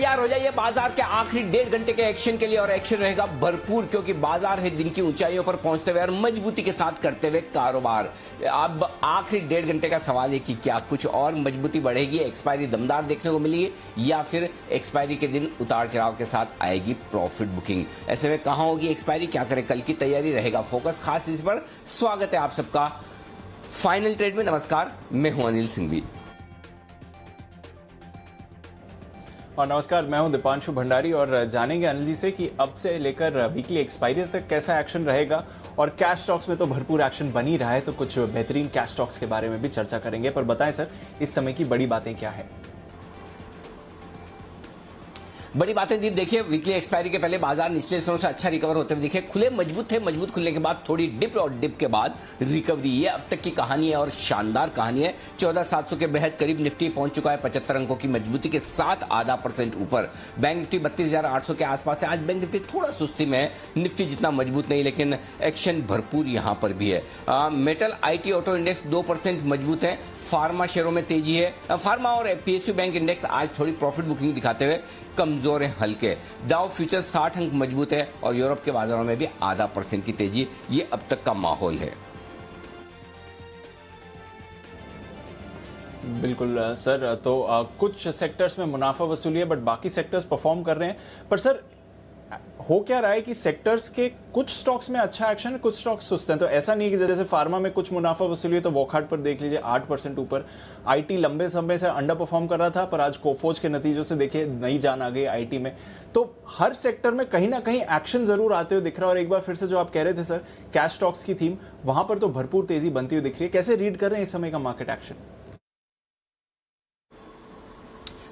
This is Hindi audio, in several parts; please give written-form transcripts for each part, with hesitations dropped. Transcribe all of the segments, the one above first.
तैयार हो जाइए बाजार के आखिरी 1.5 घंटे के एक्शन के लिए, और एक्शन रहेगा भरपूर क्योंकि बाजार है दिन की ऊंचाइयों पर पहुंचते हुए और मजबूती के साथ करते हुए कारोबार। अब आखिरी 1.5 घंटे का सवाल है कि क्या कुछ और मजबूती बढ़ेगी, एक्सपायरी दमदार देखने को मिलेगी या फिर एक्सपायरी के दिन उतार चढ़ाव के साथ आएगी प्रॉफिट बुकिंग। ऐसे में कहां होगी एक्सपायरी, क्या करें कल की तैयारी, रहेगा फोकस खास इस पर। स्वागत है आप सबका फाइनल ट्रेड में। नमस्कार, मैं हूं अनिल सिंघवी। और नमस्कार, मैं हूं दीपांशु भंडारी और जानेंगे अनिल जी से कि अब से लेकर वीकली एक्सपायरी तक कैसा एक्शन रहेगा। और कैश स्टॉक्स में तो भरपूर एक्शन बन ही रहा है, तो कुछ बेहतरीन कैश स्टॉक्स के बारे में भी चर्चा करेंगे। पर बताएं सर, इस समय की बड़ी बातें क्या है? बड़ी बातें दीप देखिए, वीकली एक्सपायरी के पहले बाजार निचले स्तरों से अच्छा रिकवर होते हुए दिखे। खुले मजबूत थे, मजबूत खुलने के बाद थोड़ी डिप और डिप के बाद रिकवरी, ये अब तक की कहानी है और शानदार कहानी है। 14,700 के बेहद करीब निफ्टी पहुंच चुका है 75 अंकों की मजबूती के साथ, %0.5 ऊपर। बैंक निफ्टी 32,800 के आसपास है। आज बैंक निफ्टी थोड़ा सुस्ती में है, निफ्टी जितना मजबूत नहीं, लेकिन एक्शन भरपूर यहां पर भी है। मेटल, IT, ऑटो इंडेक्स 2% मजबूत है। फार्मा शेयरों में तेजी है। फार्मा और PSU बैंक इंडेक्स आज थोड़ी प्रॉफिट बुकिंग दिखाते हुए कमजोर है, हल्के। डाउ फ्यूचर 60 अंक मजबूत है और यूरोप के बाजारों में भी %0.5% की तेजी, ये अब तक का माहौल है। बिल्कुल सर, तो कुछ सेक्टर्स में मुनाफा वसूली है बट बाकी सेक्टर्स परफॉर्म कर रहे हैं। पर सर, हो क्या रहा है कि सेक्टर्स के कुछ स्टॉक्स में अच्छा एक्शन है, कुछ स्टॉक्स सुस्त हैं। तो ऐसा नहीं है कि जैसे फार्मा में कुछ मुनाफा वसूली है तो वॉकहार्ट पर देख लीजिए 8% ऊपर। IT लंबे समय से अंडर परफॉर्म कर रहा था, पर आज कोफोज के नतीजों से देखिए नई जान आ गई IT में। तो हर सेक्टर में कहीं ना कहीं एक्शन जरूर आते हुए दिख रहा है। और एक बार फिर से जो आप कह रहे थे सर, कैश स्टॉक्स की थीम, वहां पर तो भरपूर तेजी बनती हुई दिख रही है। कैसे रीड कर रहे हैं इस समय का मार्केट एक्शन?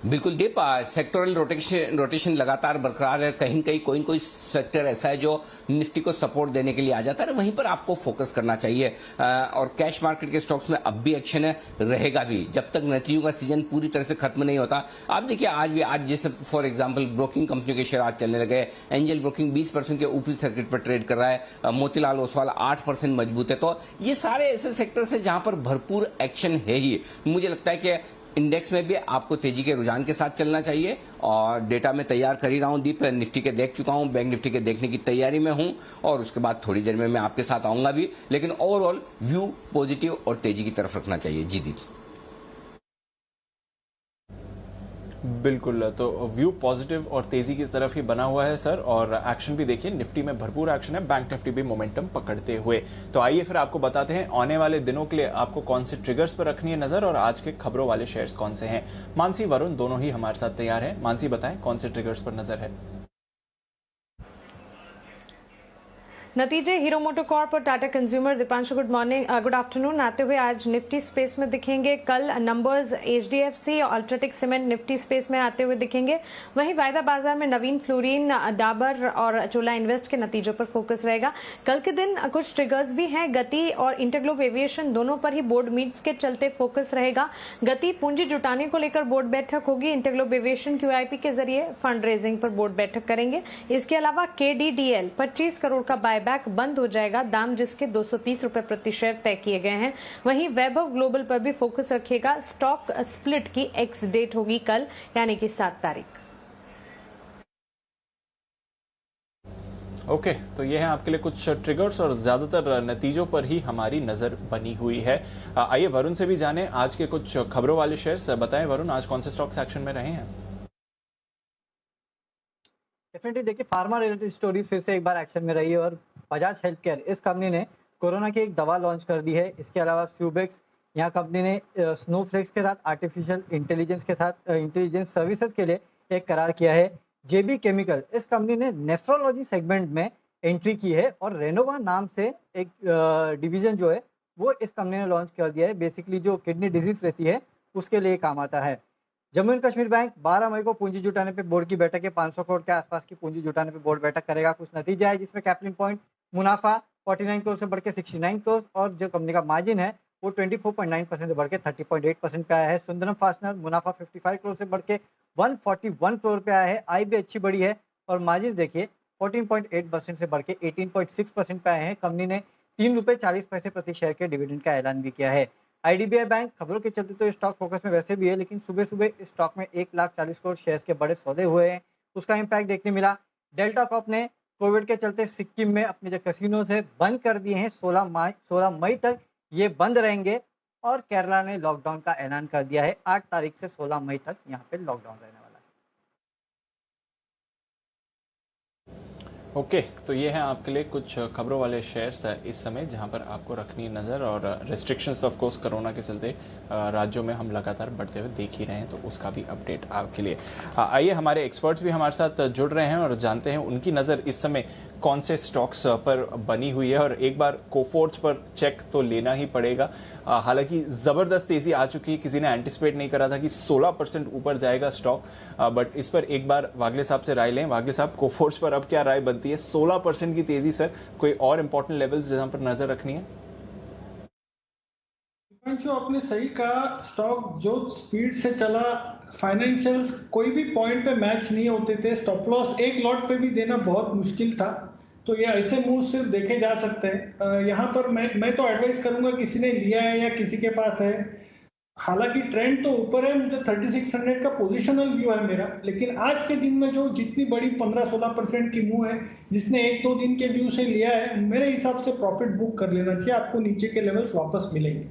बिल्कुल दीप, सेक्टोरल रोटेशन लगातार बरकरार है। कहीं कहीं कोई सेक्टर ऐसा है जो निफ्टी को सपोर्ट देने के लिए आ जाता है, वहीं पर आपको फोकस करना चाहिए। और कैश मार्केट के स्टॉक्स में अब भी एक्शन है, रहेगा भी जब तक नतीजों का सीजन पूरी तरह से खत्म नहीं होता। आप देखिए आज जैसे फॉर एग्जांपल ब्रोकिंग कंपनियों के शेयर आज चलने लगे। एंजल ब्रोकिंग 20% के ऊपरी सर्किट पर ट्रेड कर रहा है। मोतीलाल ओसवाल 8% मजबूत है। तो ये सारे ऐसे सेक्टर्स है जहां पर भरपूर एक्शन है ही। मुझे लगता है कि इंडेक्स में भी आपको तेजी के रुझान के साथ चलना चाहिए। और डेटा में तैयार कर ही रहा हूं दीप, निफ्टी के देख चुका हूं, बैंक निफ्टी के देखने की तैयारी में हूं और उसके बाद थोड़ी देर में मैं आपके साथ आऊंगा भी। लेकिन ओवरऑल व्यू पॉजिटिव और तेजी की तरफ रखना चाहिए। जी दीप। बिल्कुल, तो व्यू पॉजिटिव और तेजी की तरफ ही बना हुआ है सर। और एक्शन भी देखिए, निफ्टी में भरपूर एक्शन है, बैंक निफ्टी भी मोमेंटम पकड़ते हुए। तो आइए फिर आपको बताते हैं आने वाले दिनों के लिए आपको कौन से ट्रिगर्स पर रखनी है नजर और आज के खबरों वाले शेयर्स कौन से हैं। मानसी, वरुण दोनों ही हमारे साथ तैयार हैं। मानसी, बताएं कौन से ट्रिगर्स पर नजर है? नतीजे हीरो मोटोकॉर्प और Tata consumer. Deepanshu, good morning, good afternoon. आते हुए आज निफ्टी स्पेस में दिखेंगे। कल नंबर्स HDFC और अल्ट्राटेक सीमेंट निफ्टी स्पेस में आते हुए दिखेंगे। वहीं वायदा बाजार में नवीन फ्लोरीन, डाबर और चोला इन्वेस्ट के नतीजों पर फोकस रहेगा। कल के दिन कुछ ट्रिगर्स भी हैं। गति और इंटरग्लोब एविएशन दोनों पर ही बोर्ड मीट्स के चलते फोकस रहेगा। गति पूंजी जुटाने को लेकर बोर्ड बैठक होगी। इंटरग्लोब एविएशन QIP के जरिए फंड रेजिंग पर बोर्ड बैठक करेंगे। इसके अलावा KDDL 25 करोड़ का बायबैक बंद हो जाएगा, दाम जिसके 230 रुपए प्रति शेयर तय किए गए हैं। वहीं वैभव ग्लोबल पर भी फोकस रखेगा। स्टॉक स्प्लिट की एक्स डेट होगी कल, यानी कि 7 तारीख। ओके, तो ये है आपके लिए कुछ ट्रिगर्स और ज्यादातर नतीजों पर ही हमारी नजर बनी हुई है। आइए वरुण से भी जाने आज के कुछ खबरों वाले शेयर्स। बताएं वरुण, आज कौन से स्टॉक्स एक्शन में रहे हैं? डेफिनेटली देखिए, फार्मा रिलेटेड स्टोरी फिर से एक बार एक्शन में रही है और बजाज हेल्थ केयर, इस कंपनी ने कोरोना की एक दवा लॉन्च कर दी है। इसके अलावा स्यूबेक्स, यहाँ कंपनी ने स्नोफ्लेक्स के साथ आर्टिफिशियल इंटेलिजेंस के साथ इंटेलिजेंस सर्विसेज के लिए एक करार किया है। JB केमिकल, इस कंपनी ने नेफ्रोलॉजी सेगमेंट में एंट्री की है और रेनोवा नाम से एक डिवीजन जो है वो इस कंपनी ने लॉन्च कर दिया है। बेसिकली जो किडनी डिजीज रहती है उसके लिए काम आता है। जम्मू एंड कश्मीर बैंक 12 मई को पूंजी जुटाने पे बोर्ड की बैठक है। 500 करोड़ के आसपास की पूंजी जुटाने पे बोर्ड बैठक करेगा। कुछ नतीजा है जिसमें कैपिटल पॉइंट मुनाफा 49 करोड़ से बढ़ के 69 करोड़ और जो कंपनी का मार्जिन है वो 24.9% से बढ़ के 30.8% पे आया है। सुंदरम फास्टनर मुनाफा 55 करोड़ से बढ़ के 141 करोड़ पे आया है। आई भी अच्छी बढ़ी है और मार्जिन देखिए 14.8% से बढ़ के 18.6% पे आए हैं। कंपनी ने ₹3.40 प्रति शेयर के डिविडेंड का ऐलान भी किया है। आईडीबीआई बैंक खबरों के चलते तो स्टॉक फोकस में वैसे भी है, लेकिन सुबह सुबह इस स्टॉक में 1,40 करोड़ शेयर्स के बड़े सौदे हुए हैं, उसका इम्पैक्ट देखने मिला। डेल्टा कॉर्प ने कोविड के चलते सिक्किम में अपने जो कैसीनोज है बंद कर दिए हैं, 16 मई तक ये बंद रहेंगे। और केरला ने लॉकडाउन का ऐलान कर दिया है, 8 तारीख से 16 मई तक यहाँ पे लॉकडाउन रहने वाला है। ओके, तो ये हैं आपके लिए कुछ खबरों वाले शेयर्स इस समय जहां पर आपको रखनी है नज़र। और रेस्ट्रिक्शंस ऑफ कोर्स कोरोना के चलते राज्यों में हम लगातार बढ़ते हुए देख ही रहे हैं, तो उसका भी अपडेट आपके लिए। आइए हमारे एक्सपर्ट्स भी हमारे साथ जुड़ रहे हैं और जानते हैं उनकी नज़र इस समय कौन से स्टॉक्स पर बनी हुई है। और एक बार कोफोर्ज पर चेक तो लेना ही पड़ेगा। हालांकि ज़बरदस्त तेज़ी आ चुकी है, किसी ने एंटिसिपेट नहीं करा था कि 16% ऊपर जाएगा स्टॉक, बट इस पर एक बार वागले साहब से राय लें। वागले साहब, कोफोर्ज पर अब क्या राय बनती है? 16% की तेज़ी सर, कोई और इंपॉर्टेंट लेवल्स जहां पर नज़र रखनी है? जो आपने सही कहा, स्टॉक जो स्पीड से चला, फाइनेंशियल्स कोई भी पॉइंट पे मैच नहीं होते थे, स्टॉप लॉस एक लॉट पे भी देना बहुत मुश्किल था, तो ये ऐसे मूव सिर्फ देखे जा सकते हैं। यहाँ पर मैं तो एडवाइस करूंगा, किसी ने लिया है या किसी के पास है, हालांकि ट्रेंड तो ऊपर है, मुझे 3600 का पोजिशनल व्यू है मेरा, लेकिन आज के दिन में जो जितनी बड़ी 15-16% की मूव है, जिसने 1-2 दिन के व्यू से लिया है, मेरे हिसाब से प्रॉफिट बुक कर लेना चाहिए, आपको नीचे के लेवल्स वापस मिलेंगे।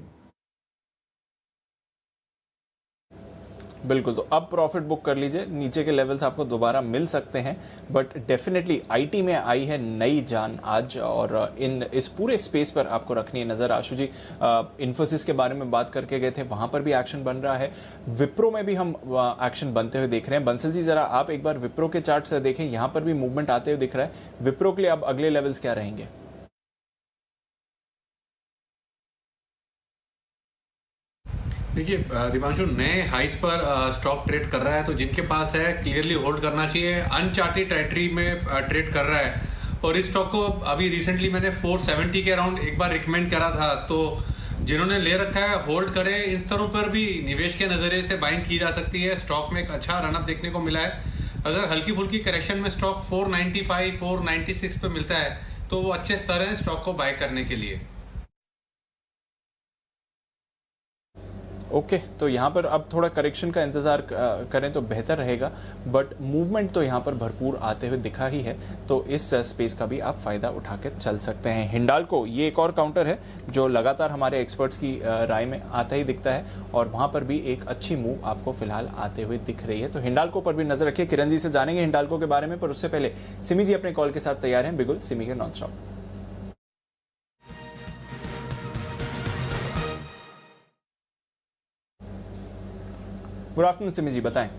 बिल्कुल, तो अब प्रॉफिट बुक कर लीजिए, नीचे के लेवल्स आपको दोबारा मिल सकते हैं। बट डेफिनेटली आईटी में आई है नई जान आज, और इस पूरे स्पेस पर आपको रखनी है नजर। आशु जी, इन्फोसिस के बारे में बात करके गए थे, वहां पर भी एक्शन बन रहा है, विप्रो में भी हम एक्शन बनते हुए देख रहे हैं। बंसल जी, जरा आप एक बार विप्रो के चार्ट से देखें, यहां पर भी मूवमेंट आते हुए दिख रहा है। विप्रो के लिए अब अगले लेवल्स क्या रहेंगे? देखिए दीपांशु, नए हाइस पर स्टॉक ट्रेड कर रहा है, तो जिनके पास है क्लियरली होल्ड करना चाहिए। अनचार्टेड टेरिटरी में ट्रेड कर रहा है, और इस स्टॉक को अभी रिसेंटली मैंने 470 के अराउंड एक बार रिकमेंड करा था, तो जिन्होंने ले रखा है होल्ड करें। इस स्तरों पर भी निवेश के नजरिए से बाइंग की जा सकती है। स्टॉक में एक अच्छा रनअप देखने को मिला है। अगर हल्की फुल्की करेक्शन में स्टॉक 495 496 पे मिलता है, तो वो अच्छे स्तर है स्टॉक को बाय करने के लिए। ओके, तो यहाँ पर अब थोड़ा करेक्शन का इंतजार करें तो बेहतर रहेगा, बट मूवमेंट तो यहाँ पर भरपूर आते हुए दिखा ही है, तो इस स्पेस का भी आप फायदा उठा के चल सकते हैं। हिंडाल्को, ये एक और काउंटर है जो लगातार हमारे एक्सपर्ट्स की राय में आता ही दिखता है, और वहां पर भी एक अच्छी मूव आपको फिलहाल आते हुए दिख रही है, तो हिंडाल्को पर भी नजर रखिए। किरण जी से जानेंगे हिंडाल्को के बारे में, पर उससे पहले सिमी जी अपने कॉल के साथ तैयार हैं। बिगुल सिमी के non stop. Good afternoon Simi ji, बताएं।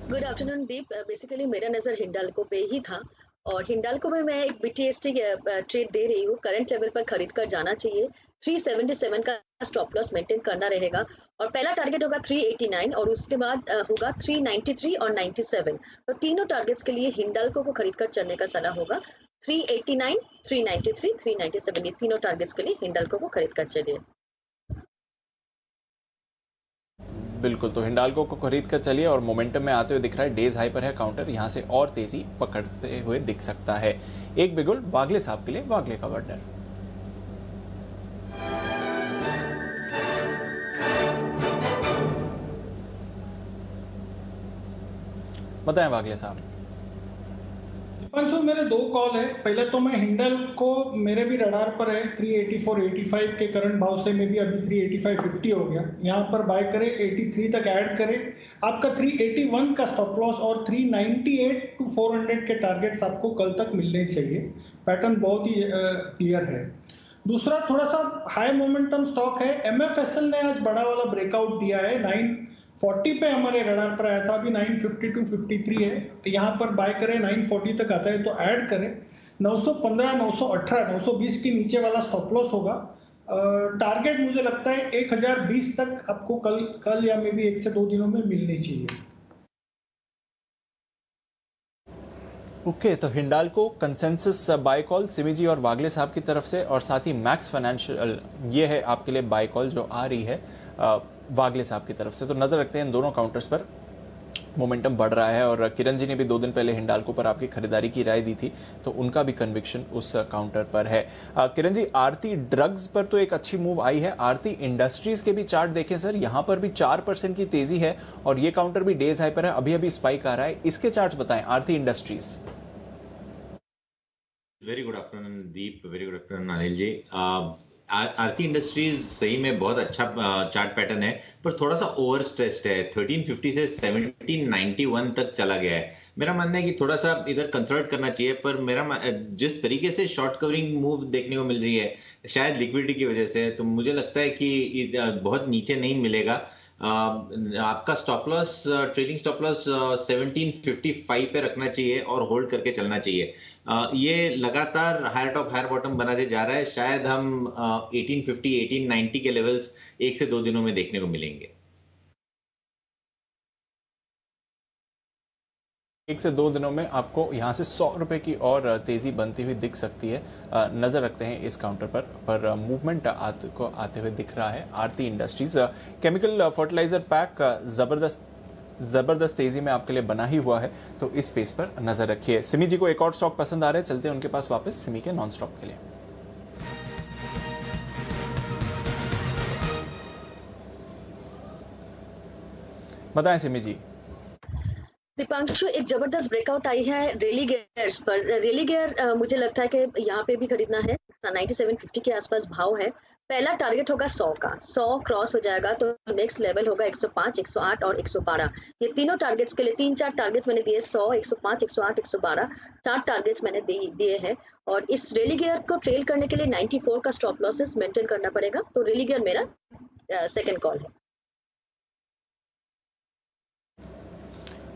गुड आफ्टरनून दीप। बेसिकली मेरा नज़र हिंडाल्को पे ही था, और हिंडाल्को में मैं एक बीटीएसटी ट्रेड दे रही हूँ। करंट लेवल पर खरीद कर जाना चाहिए। 377 का स्टॉप लॉस मेंटेन करना रहेगा, और पहला टारगेट होगा 389, और उसके बाद होगा 393 और 97। तो तीनों टारगेट्स के लिए हिंडाल्को को खरीद कर चलने का सलाह होगा। 389, 393, 397, ये तीनों टारगेट्स के लिए हिंडाल्को को खरीद कर चलिए। बिल्कुल, तो हिंडाल्को को खरीद कर चलिए, और मोमेंटम में आते हुए दिख रहा है, डेज हाई पर है काउंटर, यहां से और तेजी पकड़ते हुए दिख सकता है। एक बिगुल वागले साहब के लिए, वागले का वर्डर। बताएं वागले साहब। पंचो, मेरे दो कॉल है। पहले तो मैं हिंडल को, मेरे भी रडार पर है, 384.85 के करंट भाव से में भी अभी 385.50 हो गया, यहाँ पर बाय करें, 83 तक ऐड करें। आपका 381 का स्टॉप लॉस और 398 to 400 के टारगेट्स आपको कल तक मिलने चाहिए। पैटर्न बहुत ही क्लियर है। दूसरा, थोड़ा सा हाई मोमेंटम स्टॉक है, MFSL ने आज बड़ा वाला ब्रेकआउट दिया है। 940 पे हमारे रडार पर आया था, अभी 952 53 है, तो यहाँ पर बाय करें। 940 तक आता है तो ऐड करें। 915 918 920 के नीचे वाला स्टॉप लॉस होगा। टारगेट मुझे लगता है 1020 तक आपको कल या मे भी 1 से 2 दिनों में मिलनी चाहिए। ओके, तो Hindalco consensus buy call Simi ji और वागले साहब की तरफ से, और साथ ही मैक्स फाइनेंशियल, ये है आपके लिए बाय कॉल जो आ रही है वागले साहब की तरफ से। तो नजर रखते हैं इन दोनों काउंटर्स पर। मोमेंटम बढ़ रहा है। और किरण जी ने भी 2 दिन पहले हिंडाल्को पर आपकी खरीदारी की राय दी थी, तो उनका भी कन्विक्शन उस काउंटर पर है। किरण जी, आरती ड्रग्स पर तो एक अच्छी मूव आई है, आरती इंडस्ट्रीज के भी चार्ट देखें सर, यहां पर भी 4% की तेजी है और ये काउंटर भी डेज हाई पर है, अभी अभी स्पाइक आ रहा है। इसके चार्ट बताएं आरती इंडस्ट्रीज। वेरी गुड आफ्टरनून दीप, very good afternoon Anil ji. आरती इंडस्ट्रीज सही में बहुत अच्छा चार्ट पैटर्न है, पर थोड़ा सा ओवर स्ट्रेस्ड है। 1350 से 1791 तक चला गया है। मेरा मानना है कि थोड़ा सा इधर कंसल्ट करना चाहिए, पर जिस तरीके से शॉर्ट कवरिंग मूव देखने को मिल रही है, शायद लिक्विडिटी की वजह से, तो मुझे लगता है कि बहुत नीचे नहीं मिलेगा। आपका stop loss, trading stop loss 1755 पे रखना चाहिए और होल्ड करके चलना चाहिए। ये लगातार हायर टॉप हायर बॉटम बनाते जा रहा है, शायद हम 1850 1890 के लेवल्स 1 से 2 दिनों में देखने को मिलेंगे। 1 से 2 दिनों में आपको यहां से 100 रुपए की और तेजी बनती हुई दिख सकती है। नजर रखते हैं इस काउंटर पर मूवमेंट आते हुए दिख रहा है। आरती इंडस्ट्रीज केमिकल फर्टिलाइजर पैक जबरदस्त तेजी में आपके लिए बना ही हुआ है, तो इस स्पेस पर नजर रखिए। सिमी जी को एक और स्टॉक पसंद आ रहे हैं, चलते हैं उनके पास वापस सिमी के नॉन स्टॉप के लिए। बताएं सिमी जी। दीपांशु, एक जबरदस्त ब्रेकआउट आई है रेली गियर्स पर। रेली गियर मुझे लगता है कि यहाँ पे भी खरीदना है। 9750 के आसपास भाव है। पहला टारगेट होगा 100 का, 100 क्रॉस हो जाएगा तो नेक्स्ट लेवल होगा 105, 108 और 112। ये तीनों टारगेट्स के लिए 3-4 टारगेट्स मैंने दिए, 100, 105, 108, 112, 4 टारगेट्स मैंने दिए हैं। और इस रेली गियर को ट्रेल करने के लिए 94 का स्टॉप लॉसेस मेंटेन करना पड़ेगा। तो रेली गियर मेरा सेकेंड कॉल है।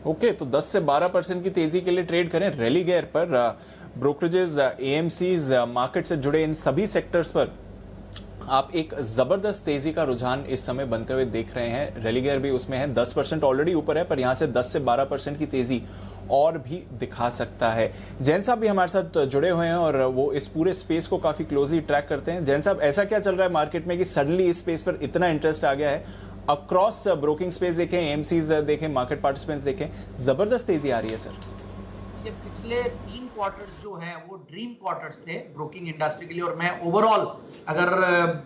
ओके, तो 10 से 12% की तेजी के लिए ट्रेड करें रेली गियर पर। ब्रोकरेजेस, एएमसीज, मार्केट से जुड़े इन सभी सेक्टर्स पर आप एक जबरदस्त तेजी का रुझान इस समय बनते हुए देख रहे हैं। रेली गियर भी उसमें है, 10% ऑलरेडी ऊपर है, पर यहां से 10 से 12% की तेजी और भी दिखा सकता है। जैन साहब भी हमारे साथ जुड़े हुए हैं और वो इस पूरे स्पेस को काफी क्लोजली ट्रैक करते हैं। जैन साहब, ऐसा क्या चल रहा है मार्केट में कि सडनली इस स्पेस पर इतना इंटरेस्ट आ गया है? अक्रॉस ब्रोकिंग स्पेस देखें, एएमसीज देखें, मार्केट पार्टिसिपेंट्स देखें, जबरदस्त तेजी आ रही है सर। ये पिछले 3 क्वार्टर्स जो है वो ड्रीम क्वार्टर्स थे ब्रोकिंग इंडस्ट्री के लिए। और मैं ओवरऑल, अगर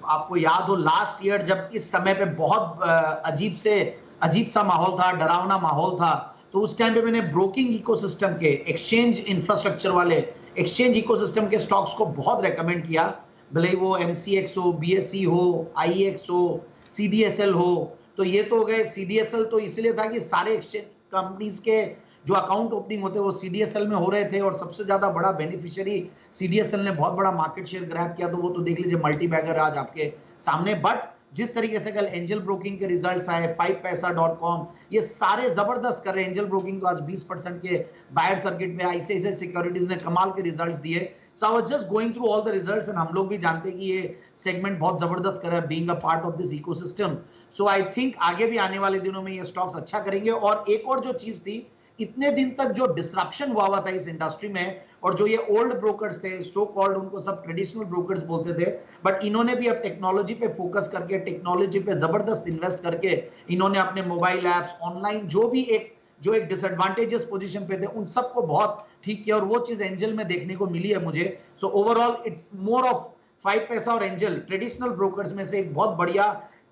आपको याद हो, लास्ट ईयर जब इस समय पे बहुत अजीब सा माहौल था, डरावना माहौल था, तो उस टाइम पे मैंने ब्रोकिंग इकोसिस्टम के, एक्सचेंज इंफ्रास्ट्रक्चर वाले एक्सचेंज इकोसिस्टम के स्टॉक्स को बहुत रेकमेंड किया। भले वो एमसीएक्स हो, बीएसई हो, आईएक्स हो, सीडीएसएल हो। तो ये तो हो गए। सीडीएसएल तो इसलिए था कि सारे एक्सचेंज कंपनीज के जो अकाउंट ओपनिंग होते वो सीडीएसएल में हो रहे थे और सबसे ज्यादा बड़ा बेनिफिशियरी सीडीएसएल ने बहुत बड़ा मार्केट शेयर ग्रैब किया। तो वो तो देख लीजिए, मल्टी बैगर आज आपके सामने। बट जिस तरीके से कल एंजल ब्रोकिंग के रिजल्ट्स आए, 5paisa.com, ये सारे जबरदस्त कर रहे हैं। एंजल ब्रोकिंग को आज 20% के बायर सर्किट में, आईसीआईसीआई सिक्योरिटीज ने कमाल के रिजल्ट्स दिए। So I was just going through all the results and हम लोग भी जानते हैं कि ये सेगमेंट बहुत जबरदस्त कर रहा है, being a part of this ecosystem. So I think आगे भी आने वाले दिनों में ये स्टॉक्स अच्छा करेंगे। और एक और जो चीज थी, इतने दिन तक जो डिसरप्शन हुआ था इस इंडस्ट्री में, और जो ये ओल्ड ब्रोकर्स थे, सो कॉल्ड, उनको सब ट्रेडिशनल ब्रोकर्स बोलते थे, बट इन्होंने भी अब टेक्नोलॉजी पे फोकस करके, टेक्नोलॉजी पे जबरदस्त इन्वेस्ट करके, इन्होंने अपने मोबाइल ऐप्स, ऑनलाइन जो एक डिसएडवांटेजेस पोजीशन पे थे, उन सबको बहुत ठीक किया। और वो चीज एंजल में देखने को मिली है मुझे। So overall it's more of 5paisa और एंजल ट्रेडिशनल ब्रोकर्स में से एक बहुत बढ़िया,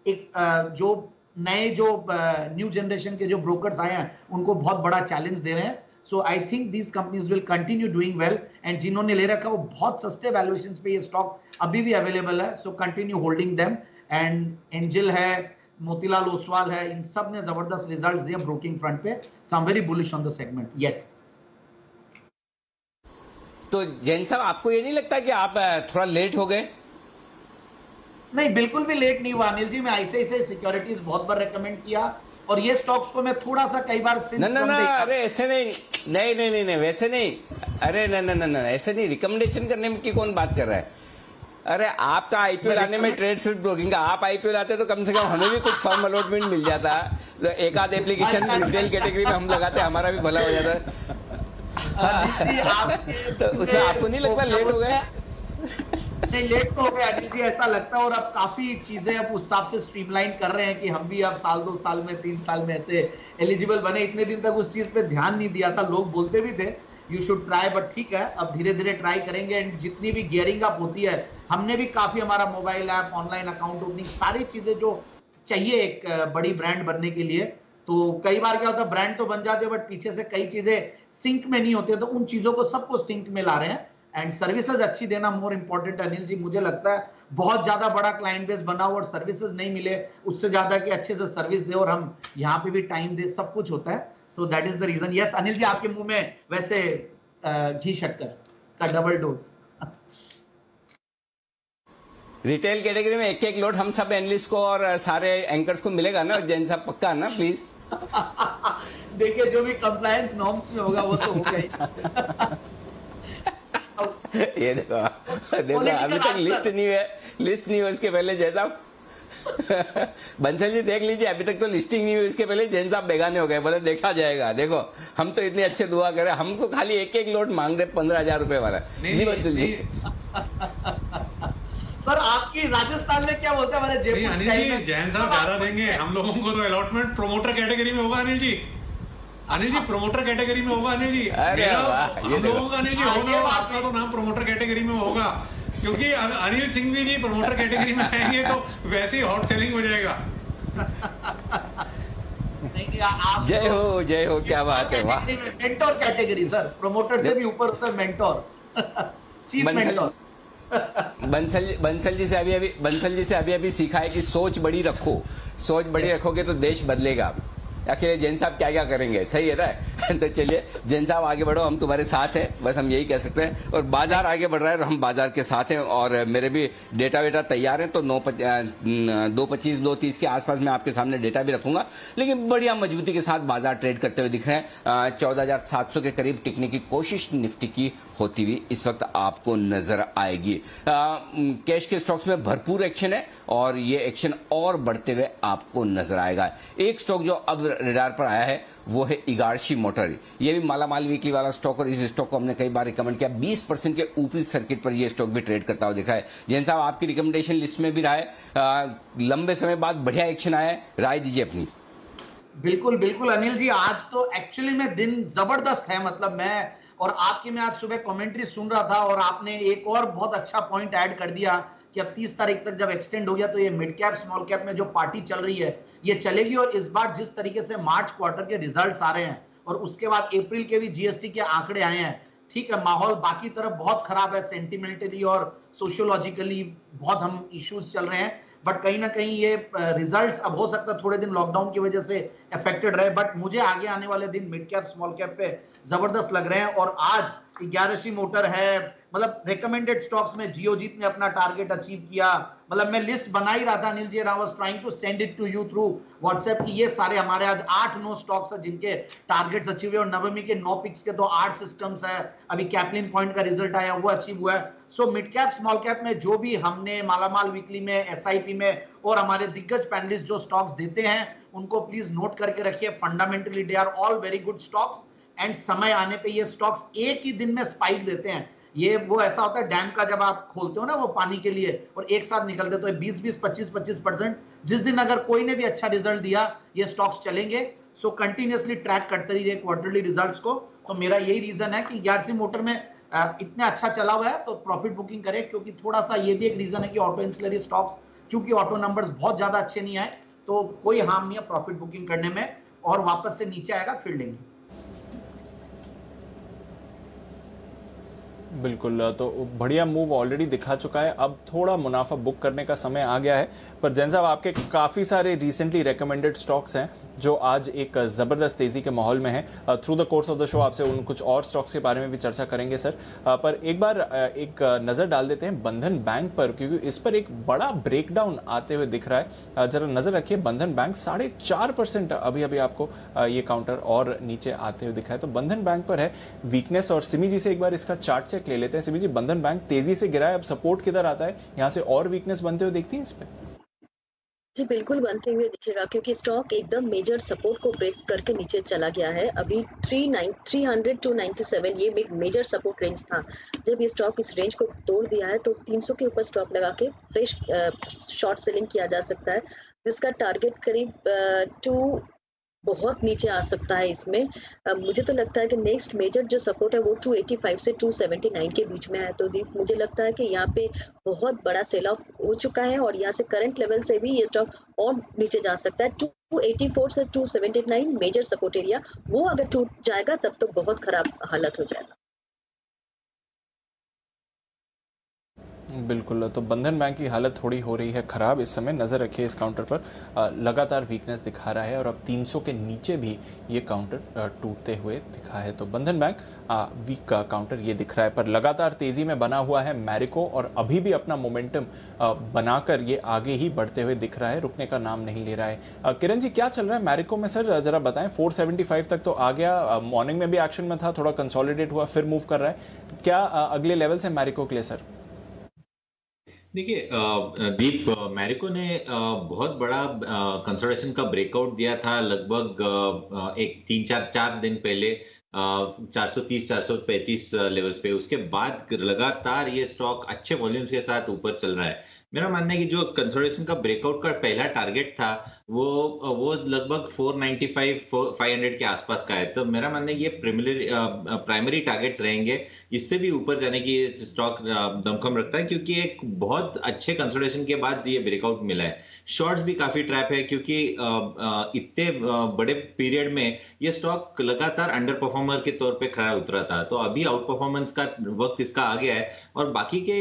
एक जो नए जो न्यू जनरेशन के जो ब्रोकर्स आए हैं, उनको बहुत बड़ा चैलेंज दे रहे हैं। So I think these companies will continue doing well. And जिन्होंने ले रखा वो बहुत सस्ते वैल्यूएशन पे ये स्टॉक अभी भी अवेलेबल है। So continue holding them. And angel है, मोतीलाल ओसवाल है, इन सब ने जबरदस्त रिजल्ट्स दिए ब्रोकिंग फ्रंट पे। So I am very bullish on the segment yet. तो जैन साहब, आपको ये नहीं लगता कि आप थोड़ा लेट हो गए? नहीं, बिल्कुल भी लेट नहीं हुआ अनिल जी। मैं आईसीआईसीआई सिक्योरिटीज बहुत बार रेकमेंड किया और ये स्टॉक्स को मैं थोड़ा सा कई बार अरे ऐसे नहीं, वैसे नहीं, अरे नहीं, ऐसे नहीं। रिकमेंडेशन करने की कौन बात कर रहा है? अरे आपका आईपीओ लाने में ट्रेड स्विफ्ट ब्रोकिंग का, आप आईपीओ लाते तो कम से कम हमें भी कुछ फर्म अलॉटमेंट मिल जाता। तो एक आध एप्लीकेशन रिटेल कैटेगरी में हम लगाते, हमारा भी भला हो जाता। तो उसमें आपको नहीं लगता लेट हो गए? नहीं, लेट तो हो गया अनिल जी, ऐसा लगता है। और अब काफी चीजें अब उस हिसाब से स्ट्रीमलाइन कर रहे हैं कि हम भी अब साल 2 साल में 3 साल में ऐसे एलिजिबल बने। इतने दिन तक उस चीज पे ध्यान नहीं दिया था, लोग बोलते भी थे यू शुड ट्राई, बट ठीक है, अब धीरे धीरे ट्राई करेंगे। एंड जितनी भी गियरिंग अप होती है, हमने भी काफी, हमारा mobile app, online account opening, सारी चीजें जो चाहिए एक बड़ी ब्रांड बनने के लिए, तो कई बार क्या होता है ब्रांड तो बन जाते हैं बट पीछे से कई चीजें सिंक में नहीं होती, तो उन चीजों को सबको सिंक में ला रहे हैं। एंड सर्विसेज अच्छी देना मोर इंपॉर्टेंट अनिल जी। मुझे लगता है बहुत ज्यादा बड़ा क्लाइंट बेस बनाओ और सर्विसेज नहीं मिले, उससे ज्यादा कि अच्छे से सर्विस दे और हम यहाँ पे भी टाइम दे, सब कुछ होता है। So that is the reason. Yes Anil ji, आपके मुंह में वैसे घी शक्कर का डबल डोज। रिटेल कैटेगरी में एक एक लोट हम सब एनालिस्ट को और सारे एंकर्स को मिलेगा ना जैन साहब, पक्का ना प्लीज? देखिए, जो भी कंप्लायंस नॉर्म्स में होगा वो तो होगा ही। ये देखो अभी तक लिस्ट नहीं हुई इसके पहले जैन साहब बंसल जी देख लीजिए, अभी तक तो लिस्टिंग नहीं हुई, इसके पहले जैन साहब बेगाने हो गए, बोले देखा जाएगा। देखो हम तो इतने अच्छे दुआ कर रहे हैं, हमको खाली एक एक लोट मांग रहे 15,000 रुपए वाला। जी बंसल जी। सर आपकी राजस्थान में क्या बोलते हैं हमारे जयपुर अनिल जी, जैन साहब ज्यादा देंगे हम लोगों को, तो अलॉटमेंट प्रोमोटर कैटेगरी में होगा अनिल जी। अनिल जी प्रोमोटर कैटेगरी में होगा अनिल जी। हम लोगों का अनिल जी होगा, आपका तो नाम प्रोमोटर कैटेगरी में होगा, क्योंकि अनिल सिंह भी जी प्रोमोटर कैटेगरी में आएंगे तो वैसे ही हॉट सेलिंग हो जाएगा। जय हो, क्या बात है, वाह। मेंटोर कैटेगरी सर, प्रोमोटर से भी ऊपर होता है mentor, chief mentor. Bansal ji से अभी सीखा है कि सोच बड़ी रखोगे तो देश बदलेगा। आखिर जैन साहब क्या क्या करेंगे, सही है ना? तो चलिए जैन साहब आगे बढ़ो, हम तुम्हारे साथ हैं, बस हम यही कह सकते हैं। और बाजार आगे बढ़ रहा है और हम बाजार के साथ हैं, और मेरे भी डेटा वेटा तैयार है, तो 2.25 2.30 के आसपास मैं आपके सामने डेटा भी रखूंगा। लेकिन बढ़िया मजबूती के साथ बाजार ट्रेड करते हुए दिख रहे हैं। 14,700 के करीब टिकने की कोशिश निफ्टी की होती हुई इस वक्त आपको नजर आएगी। कैश के स्टॉक्स में भरपूर एक्शन है और ये एक्शन और बढ़ते हुए आपको नजर आएगा। एक स्टॉक जो अब रडार पर आया है वो है इगारशी मोटर। ये भी मालामाल वीकली वाला स्टॉक, और इस स्टॉक को हमने कई बार रिकमेंड किया। 20% के ऊपरी सर्किट पर ये स्टॉक भी ट्रेड करता हुआ दिखा है। जैन साहब आपकी रिकमेंडेशन लिस्ट में भी रहा है, लंबे समय बाद बढ़िया एक्शन आया है, राय दीजिए अपनी। बिल्कुल बिल्कुल अनिल जी, आज तो एक्चुअली में दिन जबरदस्त है। मतलब मैं आज सुबह कमेंट्री सुन रहा था और आपने एक और बहुत अच्छा पॉइंट ऐड कर दिया कि अब 30 तारीख तक जब एक्सटेंड हो गया तो ये मिड कैप स्मॉल कैप में जो पार्टी चल रही है ये चलेगी। और इस बार जिस तरीके से मार्च क्वार्टर के रिजल्ट्स आ रहे हैं और उसके बाद अप्रैल के भी जीएसटी के आंकड़े आए हैं, ठीक है, माहौल बाकी तरफ बहुत खराब है, सेंटिमेंटली और सोशियोलॉजिकली बहुत हम इश्यूज चल रहे हैं। बट कहीं ना कहीं ये रिजल्ट्स अब हो सकता है थोड़े दिन लॉकडाउन की वजह से अफेक्टेड रहे, बट मुझे आगे आने वाले दिन मिड कैप स्मॉल कैप पे जबरदस्त लग रहे हैं। और आज इगारशी मोटर है, मतलब रिकमेंडेड स्टॉक्स में जियोजीत ने अपना टारगेट अचीव किया। मतलब मैं लिस्ट बना ही रहा था Anil ji, I was trying to send it to you through WhatsApp की ये सारे हमारे आज 8-9 स्टॉक्स है जिनके टारगेट्स अचीव हुए। और नवमी के 9 पिक्स के तो 8 सिस्टम्स है। अभी कैपलिन पॉइंट का रिजल्ट आया वो अचीव हुआ है। So mid cap small cap में जो भी हमने मालामाल वीकली में, एसआईपी में और हमारे दिग्गज पैनलिस्ट जो स्टॉक्स देते हैं उनको प्लीज नोट करके रखिए। Fundamentally they are all very good stocks and समय आने पे ये स्टॉक्स एक ही दिन में स्पाइक देते हैं। ये वो ऐसा होता है डैम का जब आप खोलते हो ना वो पानी के लिए और एक साथ निकलते तो 20-20, 25-25%। जिस दिन अगर कोई ने भी अच्छा रिजल्ट दिया ये स्टॉक्स चलेंगे। सो कंटिन्यूअसली ट्रैक करते रहिए क्वार्टरली रिजल्ट्स को। तो मेरा यही रीजन है कि इगारशी मोटर में इतना अच्छा चला हुआ है तो प्रॉफिट बुकिंग करें, क्योंकि थोड़ा सा ये भी एक रीजन है कि ऑटो इंसुलरी स्टॉक्स चूंकि ऑटो नंबर्स बहुत ज्यादा अच्छे नहीं आए तो कोई हार्म नहीं है प्रॉफिट बुकिंग करने में, और वापस से नीचे आएगा फिर लेंगे। बिल्कुल, तो बढ़िया मूव ऑलरेडी दिखा चुका है, अब थोड़ा मुनाफा बुक करने का समय आ गया है। पर जैन साहब आपके काफ़ी सारे रिसेंटली रेकमेंडेड स्टॉक्स हैं जो आज एक ज़बरदस्त तेज़ी के माहौल में हैं। Through the course of the show आपसे उन कुछ और स्टॉक्स के बारे में भी चर्चा करेंगे सर। पर एक बार एक नज़र डाल देते हैं बंधन बैंक पर, क्योंकि इस पर एक बड़ा ब्रेकडाउन आते हुए दिख रहा है। जरा नज़र रखिए, बंधन बैंक 4.5% अभी अभी आपको ये काउंटर और नीचे आते हुए दिखा है। तो बंधन बैंक पर है वीकनेस। और सिमी जी से एक बार इसका चार्ट चेक ले लेते हैं। सिमी जी, बंधन बैंक तेजी से गिरा है, अब सपोर्ट किधर आता है, यहाँ से और वीकनेस बनते हुए देखती हैं इस पे? जी बिल्कुल बनते हुए दिखेगा क्योंकि स्टॉक एकदम मेजर सपोर्ट को ब्रेक करके नीचे चला गया है। अभी 300 टू 97 ये एक मेजर सपोर्ट रेंज था। जब ये स्टॉक इस रेंज को तोड़ दिया है तो 300 के ऊपर स्टॉप लगा के फ्रेश शॉर्ट सेलिंग किया जा सकता है, जिसका टारगेट करीब टू बहुत नीचे आ सकता है इसमें। मुझे तो लगता है कि नेक्स्ट मेजर जो सपोर्ट है वो 285 से 279 के बीच में है। तो दीप मुझे लगता है कि यहाँ पे बहुत बड़ा सेल ऑफ हो चुका है और यहाँ से करंट लेवल से भी ये स्टॉक और नीचे जा सकता है। 284 से 279 मेजर सपोर्ट एरिया, वो अगर टूट जाएगा तब तो बहुत खराब हालत हो जाएगा। बिल्कुल, तो बंधन बैंक की हालत थोड़ी हो रही है खराब इस समय, नज़र रखिए इस काउंटर पर। लगातार वीकनेस दिखा रहा है और अब 300 के नीचे भी ये काउंटर टूटते हुए दिखा है। तो बंधन बैंक वीक का काउंटर ये दिख रहा है, पर लगातार तेजी में बना हुआ है मैरिको और अभी भी अपना मोमेंटम बनाकर ये आगे ही बढ़ते हुए दिख रहा है, रुकने का नाम नहीं ले रहा है। किरण जी, क्या चल रहा है मैरिको में सर, जरा बताएं। 475 तक तो आ गया, मॉर्निंग में भी एक्शन में था, थोड़ा कंसोलिडेट हुआ, फिर मूव कर रहा है, क्या अगले लेवल से मैरिको के लिए सर? देखिए दीप, मैरिको ने बहुत बड़ा कंसोलिडेशन का ब्रेकआउट दिया था लगभग एक 3-4 दिन पहले 430-435 लेवल्स पे। उसके बाद लगातार ये स्टॉक अच्छे वॉल्यूम्स के साथ ऊपर चल रहा है। मेरा मानना है कि जो कंसोलिडेशन का ब्रेकआउट का पहला टारगेट था वो लगभग 495-500 के आसपास का है। तो मेरा मानना है कि ये प्राइमरी टारगेट्स रहेंगे। इससे भी ऊपर जाने की स्टॉक दमखम रखता है क्योंकि एक बहुत अच्छे कंसोलिडेशन के बाद ये ब्रेकआउट मिला है। शॉर्ट्स भी काफी ट्रैप है क्योंकि इतने बड़े पीरियड में ये स्टॉक लगातार अंडर परफॉर्मर के तौर पे खड़ा उतरा था। तो अभी आउट परफॉर्मेंस का वक्त इसका आ गया है और बाकी के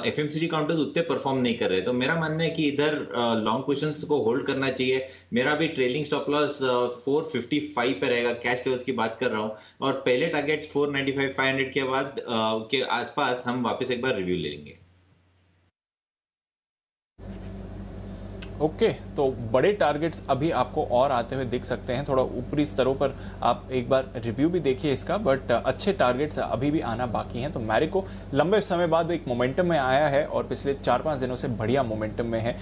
एफएमसीजी काउंटर्स उतने परफॉर्म नहीं कर रहे। तो मेरा मानना है कि इधर लॉन्ग पोजीशंस को होल्ड करना चाहिए। मेरा भी ट्रेलिंग स्टॉप लॉस 455 पे रहेगा, कैश लेवल्स की बात कर रहा हूं, और पहले टारगेट 495-500 के बाद के आसपास हम वापस एक बार रिव्यू ले लेंगे। ओके, तो बड़े टारगेट्स अभी आपको और आते हुए दिख सकते हैं, थोड़ा ऊपरी स्तरों पर आप एक बार रिव्यू भी देखिए इसका, बट अच्छे टारगेट्स अभी भी आना बाकी हैं। तो मैरिको लंबे समय बाद एक मोमेंटम में आया है और पिछले 4-5 दिनों से बढ़िया मोमेंटम में है।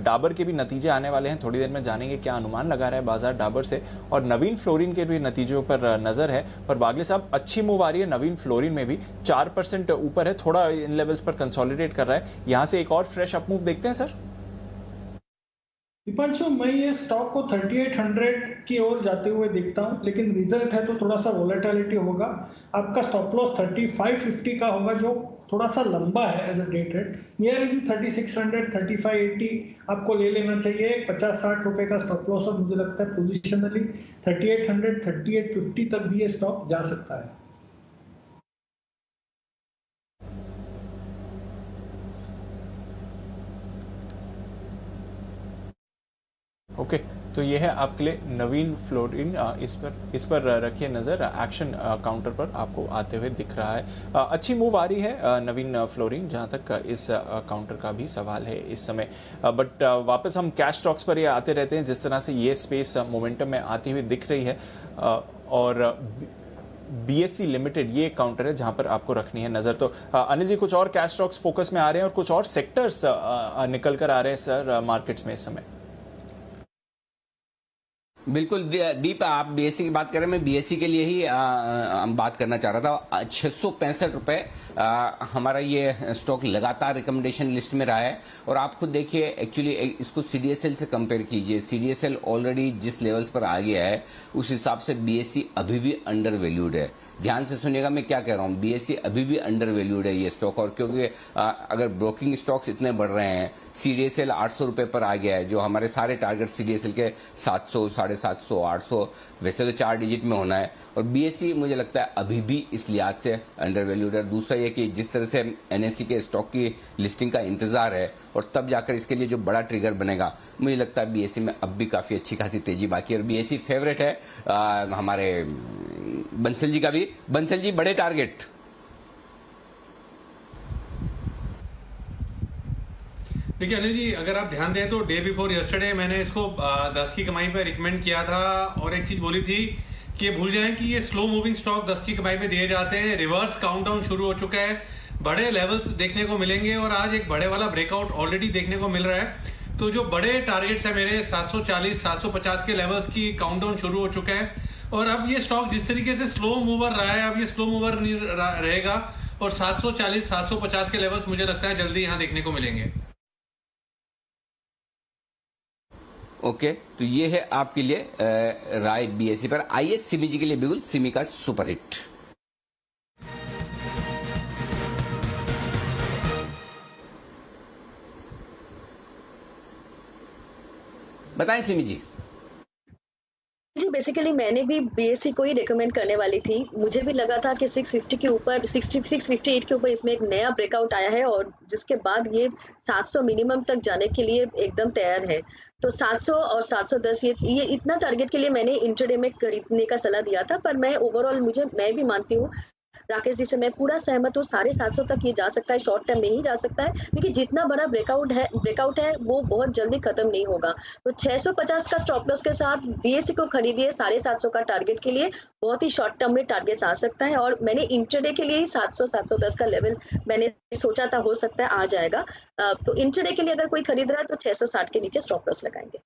डाबर के भी नतीजे आने वाले हैं, थोड़ी देर में जानेंगे क्या अनुमान लगा रहा है बाजार डाबर से, और नवीन फ्लोरिन के भी नतीजों पर नजर है। पर बागले साहब, अच्छी मूव आ रही है नवीन फ्लोरिन में भी, 4% ऊपर है, थोड़ा इन लेवल्स पर कंसोलिडेट कर रहा है। यहां से एक और फ्रेश अप मूव देखते हैं सर? दीपांशु, मैं ये स्टॉक को 3800 की ओर जाते हुए देखता हूं, लेकिन रिजल्ट है तो थोड़ा सा वोलेटिलिटी होगा। आपका स्टॉप लॉस 3550 का होगा जो थोड़ा सा लंबा है as a day trade. Near in 3600 3580 आपको ले लेना चाहिए। 50-60 रुपए का स्टॉप लॉस और मुझे लगता है पोजिशनली 3800 3850 तक भी ये स्टॉक जा सकता है। ओके, तो ये है आपके लिए नवीन फ्लोरिन। इस पर रखिए नज़र, एक्शन काउंटर पर आपको आते हुए दिख रहा है। अच्छी मूव आ रही है नवीन फ्लोरिन, जहां तक इस काउंटर का भी सवाल है इस समय। बट वापस हम कैश स्टॉक्स पर ये आते रहते हैं, जिस तरह से ये स्पेस मोमेंटम में आती हुई दिख रही है। और BSE लिमिटेड ये काउंटर है जहां पर आपको रखनी है नजर। तो अनिल जी, कुछ और कैश स्टॉक्स फोकस में आ रहे हैं और कुछ और सेक्टर्स निकल कर आ रहे हैं सर मार्केट्स में इस समय? बिल्कुल दीप, आप BSE की बात कर रहे हैं, मैं BSE के लिए ही बात करना चाह रहा था। 665 रुपए हमारा ये स्टॉक लगातार रिकमेंडेशन लिस्ट में रहा है और आप खुद देखिए, एक्चुअली इसको CDSL से कंपेयर कीजिए। CDSL ऑलरेडी जिस लेवल्स पर आ गया है उस हिसाब से BSE अभी भी अंडर वैल्यूड है। ध्यान से सुनिएगा मैं क्या कह रहा हूं, BSE अभी भी अंडर वैल्यूड है ये स्टॉक। और क्योंकि अगर ब्रोकिंग स्टॉक्स इतने बढ़ रहे हैं, CDSL 800 रुपए पर आ गया है, जो हमारे सारे टारगेट CDSL के 700, 750, 800 वैसे तो 4 डिजिट में होना है, और BSE मुझे लगता है अभी भी इस लिहाज से अंडर वैल्यूड है। दूसरा ये कि जिस तरह से NSE के स्टॉक की लिस्टिंग का इंतजार है और तब जाकर इसके लिए जो बड़ा ट्रिगर बनेगा, मुझे लगता है BSE में अब भी काफी अच्छी खासी तेजी बाकी है। और BSE फेवरेट है हमारे बंसल जी का भी। बंसल जी, बड़े टारगेट। देखिए अनिल जी, अगर आप ध्यान दें तो डे बिफोर यस्टरडे मैंने इसको 10 की कमाई पे रिकमेंड किया था और एक चीज बोली थी कि भूल जाएं कि ये स्लो मूविंग स्टॉक 10 की कमाई पे दिए जाते हैं। रिवर्स काउंटडाउन शुरू हो चुका है, बड़े लेवल्स देखने को मिलेंगे और आज एक बड़े वाला ब्रेकआउट ऑलरेडी देखने को मिल रहा है। तो जो बड़े टारगेट्स है मेरे 740 750 के लेवल्स की काउंटडाउन शुरू हो चुका है, और अब ये स्टॉक जिस तरीके से स्लो मूवर रहा है, अब ये स्लो मूवर नहीं रहेगा, और 740 750 के लेवल्स मुझे लगता है जल्दी यहां देखने को मिलेंगे। ओके, तो ये है आपके लिए राय बीएसई पर। आइए सीमीजी के लिए बिल्कुल सिमी का सुपरहिट। बताएं सिमी जी। जी बेसिकली मैंने भी बीएसई को ही रिकमेंड करने वाली थी। मुझे भी लगा था कि 650 के ऊपर 658 के ऊपर इसमें एक नया ब्रेकआउट आया है, और जिसके बाद ये 700 मिनिमम तक जाने के लिए एकदम तैयार है। तो 700 और 710 ये इतना टारगेट के लिए मैंने इंट्राडे में खरीदने का सलाह दिया था। पर मैं ओवरऑल मैं भी मानती हूँ राकेश जी से, मैं पूरा सहमत हूँ, 750 तक ये जा सकता है, शॉर्ट टर्म में ही जा सकता है, क्योंकि जितना बड़ा ब्रेकआउट है वो बहुत जल्दी खत्म नहीं होगा। तो 650 का स्टॉप लॉस के साथ बीएसई को खरीदिए 750 का टारगेट के लिए, बहुत ही शॉर्ट टर्म में टारगेट्स आ सकता है। और मैंने इंट्राडे के लिए ही 700 710 का लेवल मैंने सोचा था हो सकता है आ जाएगा। तो इंट्राडे के लिए अगर कोई खरीद रहा है तो 660 के नीचे स्टॉप लॉस लगाएंगे।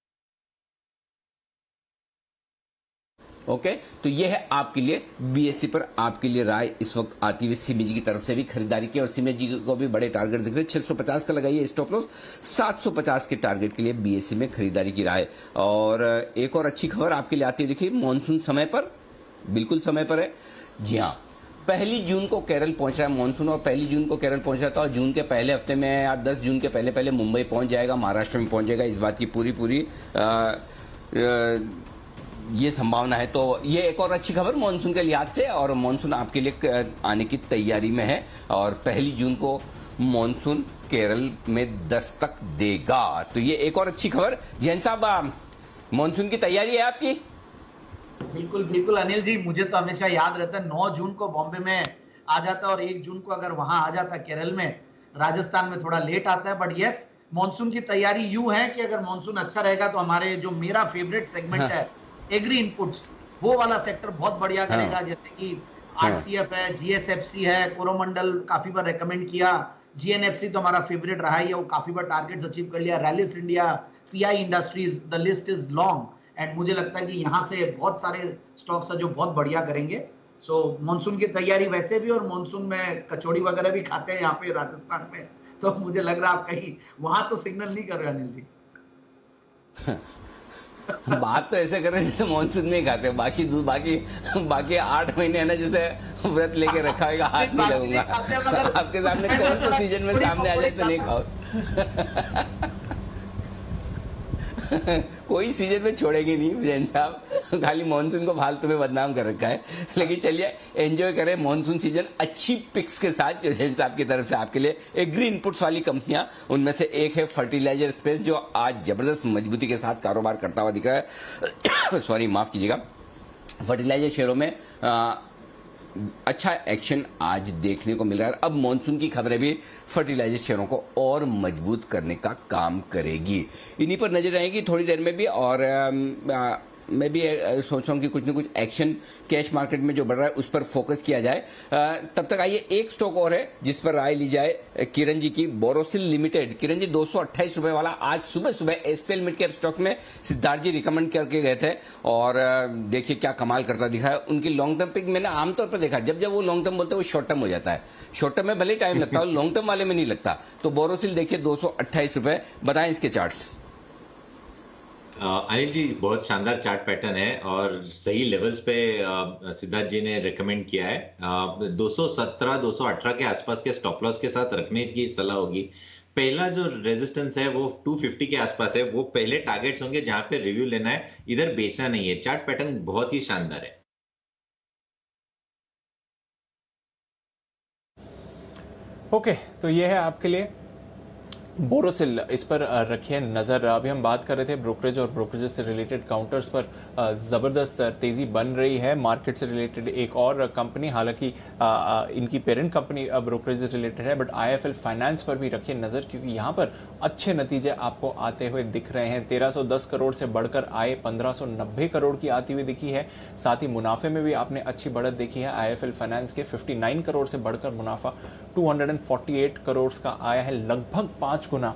ओके, तो ये है आपके लिए बीएसई पर आपके लिए राय इस वक्त आती हुई सीमीजी की तरफ से भी खरीदारी की, और सीमीजी को भी बड़े टारगेट दिख रहे हैं। 650 का लगाइए स्टॉप लॉस, 750 के टारगेट के लिए बीएसई में खरीदारी की राय। और एक और अच्छी खबर आपके लिए आती है, देखिए मॉनसून समय पर, बिल्कुल समय पर है। जी हाँ, 1 जून को केरल पहुंच रहा है मॉनसून, और 1 जून को केरल पहुंच रहा था, और जून के पहले हफ्ते में या 10 जून के पहले मुंबई पहुंच जाएगा, महाराष्ट्र में पहुंच जाएगा। इस बात की पूरी ये संभावना है। तो ये एक और अच्छी खबर मॉनसून के लिहाज से, और मॉनसून आपके लिए आने की तैयारी में है, और 1 जून को मॉनसून केरल में दस्तक देगा। तो ये एक और अच्छी खबर। जैन साहब, मॉनसून की तैयारी है आपकी? बिल्कुल बिल्कुल अनिल जी, मुझे तो हमेशा याद रहता है 9 जून को बॉम्बे में आ जाता है, और 1 जून को अगर वहां आ जाता केरल में। राजस्थान में थोड़ा लेट आता है, बट यस, मॉनसून की तैयारी यूं है कि अगर मॉनसून अच्छा रहेगा तो हमारे जो मेरा फेवरेट सेगमेंट है एग्री इनपुट्स, वो वाला सेक्टर बहुत बढ़िया करेगा। जैसे कि आरसीएफ है, जीएसएफसी है, कोरोमंडल काफी बार रेकमेंड किया, जीएनएफसी तो हमारा फेवरेट रहा ही है, वो काफी बार टारगेट्स अचीव कर लिया, Rallis India, pi industries, the list is long. And मुझे लगता है कि यहाँ से बहुत सारे स्टॉक्स है जो बहुत बढ़िया करेंगे। सो मानसून की तैयारी वैसे भी, और मानसून में कचौड़ी वगैरह भी खाते हैं यहाँ पे राजस्थान में, तो मुझे लग रहा है आप कहीं वहां तो सिग्नल नहीं कर रहे अनिल जी। बात तो ऐसे कर रहे हैं जैसे मानसून में ही खाते हैं, बाकी 8 महीने है ना, जैसे व्रत लेके रखा है, हाथ नहीं लगूंगा। आपके सामने कौन सा सीजन में सामने आ जाए तो नहीं खाओ। कोई सीजन में छोड़ेगी नहीं जैन साहब, खाली मानसून को फालतू में बदनाम कर रखा है। लेकिन चलिए एंजॉय करें मानसून सीजन अच्छी पिक्स के साथ, जो जैन साहब की तरफ से आपके लिए एग्री इनपुट्स वाली कंपनियां, उनमें से एक है फर्टिलाइजर स्पेस, जो आज जबरदस्त मजबूती के साथ कारोबार करता हुआ दिख रहा है। सॉरी, माफ कीजिएगा। फर्टिलाइजर शेयरों में अच्छा एक्शन आज देखने को मिल रहा है। अब मॉनसून की खबरें भी फर्टिलाइजर शेयरों को और मजबूत करने का काम करेगी। इन्हीं पर नजर रहेगी थोड़ी देर में भी, और मैं भी सोच रहा हूँ कि कुछ न कुछ एक्शन कैश मार्केट में जो बढ़ रहा है उस पर फोकस किया जाए। तब तक आइए एक स्टॉक और है जिस पर राय ली जाए किरण जी की, बोरोसिल लिमिटेड। किरण जी 228 रुपए वाला आज सुबह एसपीएल मिड कैप स्टॉक में सिद्धार्थ जी रिकमेंड करके गए थे, और देखिए क्या कमाल करता दिखा है। उनकी लॉन्ग टर्म पिक मैंने आमतौर पर देखा, जब वो लॉन्ग टर्म बोलते हैं वो शॉर्ट टर्म हो जाता है। शॉर्ट टर्म में भले टाइम लगता है, लॉन्ग टर्म वाले में नहीं लगता। तो बोरोसिल देखिए 228 रुपए, बताएं इसके चार्ट्स। अनिल जी, बहुत शानदार चार्ट पैटर्न है, और सही लेवल्स पे सिद्धार्थ जी ने रेकमेंड किया है। 217 218 के आसपास के स्टॉप लॉस के साथ रखने की सलाह होगी। पहला जो रेजिस्टेंस है वो 250 के आसपास है, वो पहले टारगेट्स होंगे जहां पे रिव्यू लेना है, इधर बेचना नहीं है। चार्ट पैटर्न बहुत ही शानदार है। ओके, तो ये है आपके लिए बोरोसिल, इस पर रखिए नजर। अभी हम बात कर रहे थे ब्रोकरेज और ब्रोकरेज से रिलेटेड काउंटर्स पर जबरदस्त तेजी बन रही है। मार्केट से रिलेटेड एक और कंपनी, हालांकि इनकी पेरेंट कंपनी ब्रोकरेज से रिलेटेड है, बट आईएफएल फाइनेंस पर भी रखिए नजर, क्योंकि यहां पर अच्छे नतीजे आपको आते हुए दिख रहे हैं। 1310 करोड़ से बढ़कर आय 1590 करोड़ की आती हुई दिखी है। साथ ही मुनाफे में भी आपने अच्छी बढ़त देखी है। आईएफएल फाइनेंस के 59 करोड़ से बढ़कर मुनाफा 248 करोड़ का आया है, लगभग 5 गुना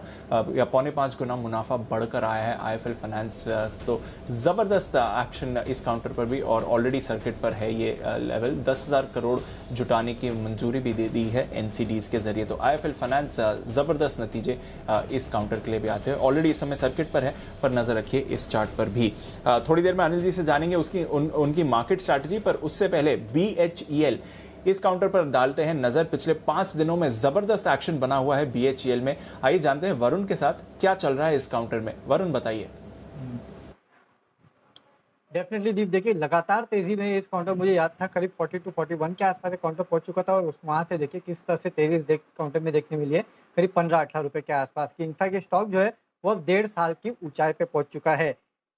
या 4.25 गुना मुनाफा बढ़कर आया है आईएफएल फाइनेंस। तो ज़बरदस्त एक्शन इस काउंटर पर भी, और ऑलरेडी सर्किट पर है ये लेवल। 10,000 करोड़ जुटाने की मंजूरी भी दे दी है एनसीडीज के जरिए। तो आईएफएल फाइनेंस ज़बरदस्त नतीजे इस काउंटर के लिए भी आते हैं। ऑलरेडी इस समय सर्किट पर है, पर नजर रखिए इस चार्ट पर भी। थोड़ी देर में अनिल जी से जानेंगे उनकी मार्केट स्ट्रैटेजी, पर उससे पहले BHEL इस काउंटर पर डालते हैं नजर। पिछले 5 दिनों में जबरदस्त एक्शन बना हुआ है BHEL में। आइए जानते हैं वरुण के साथ क्या चल रहा है इस काउंटर में। वरुण बताइए। डेफिनेटली दीप, देखिए लगातार तेजी में इस काउंटर, मुझे याद था करीब 40 to 41 के आसपास काउंटर पहुंच चुका था, और वहां से देखिए किस तरह से तेजी काउंटर में देखने मिली है, करीब 15-18 रुपए के आसपास की। इनफैक्ट ये स्टॉक जो है वो अब 1.5 साल की ऊंचाई पे पहुंच चुका है।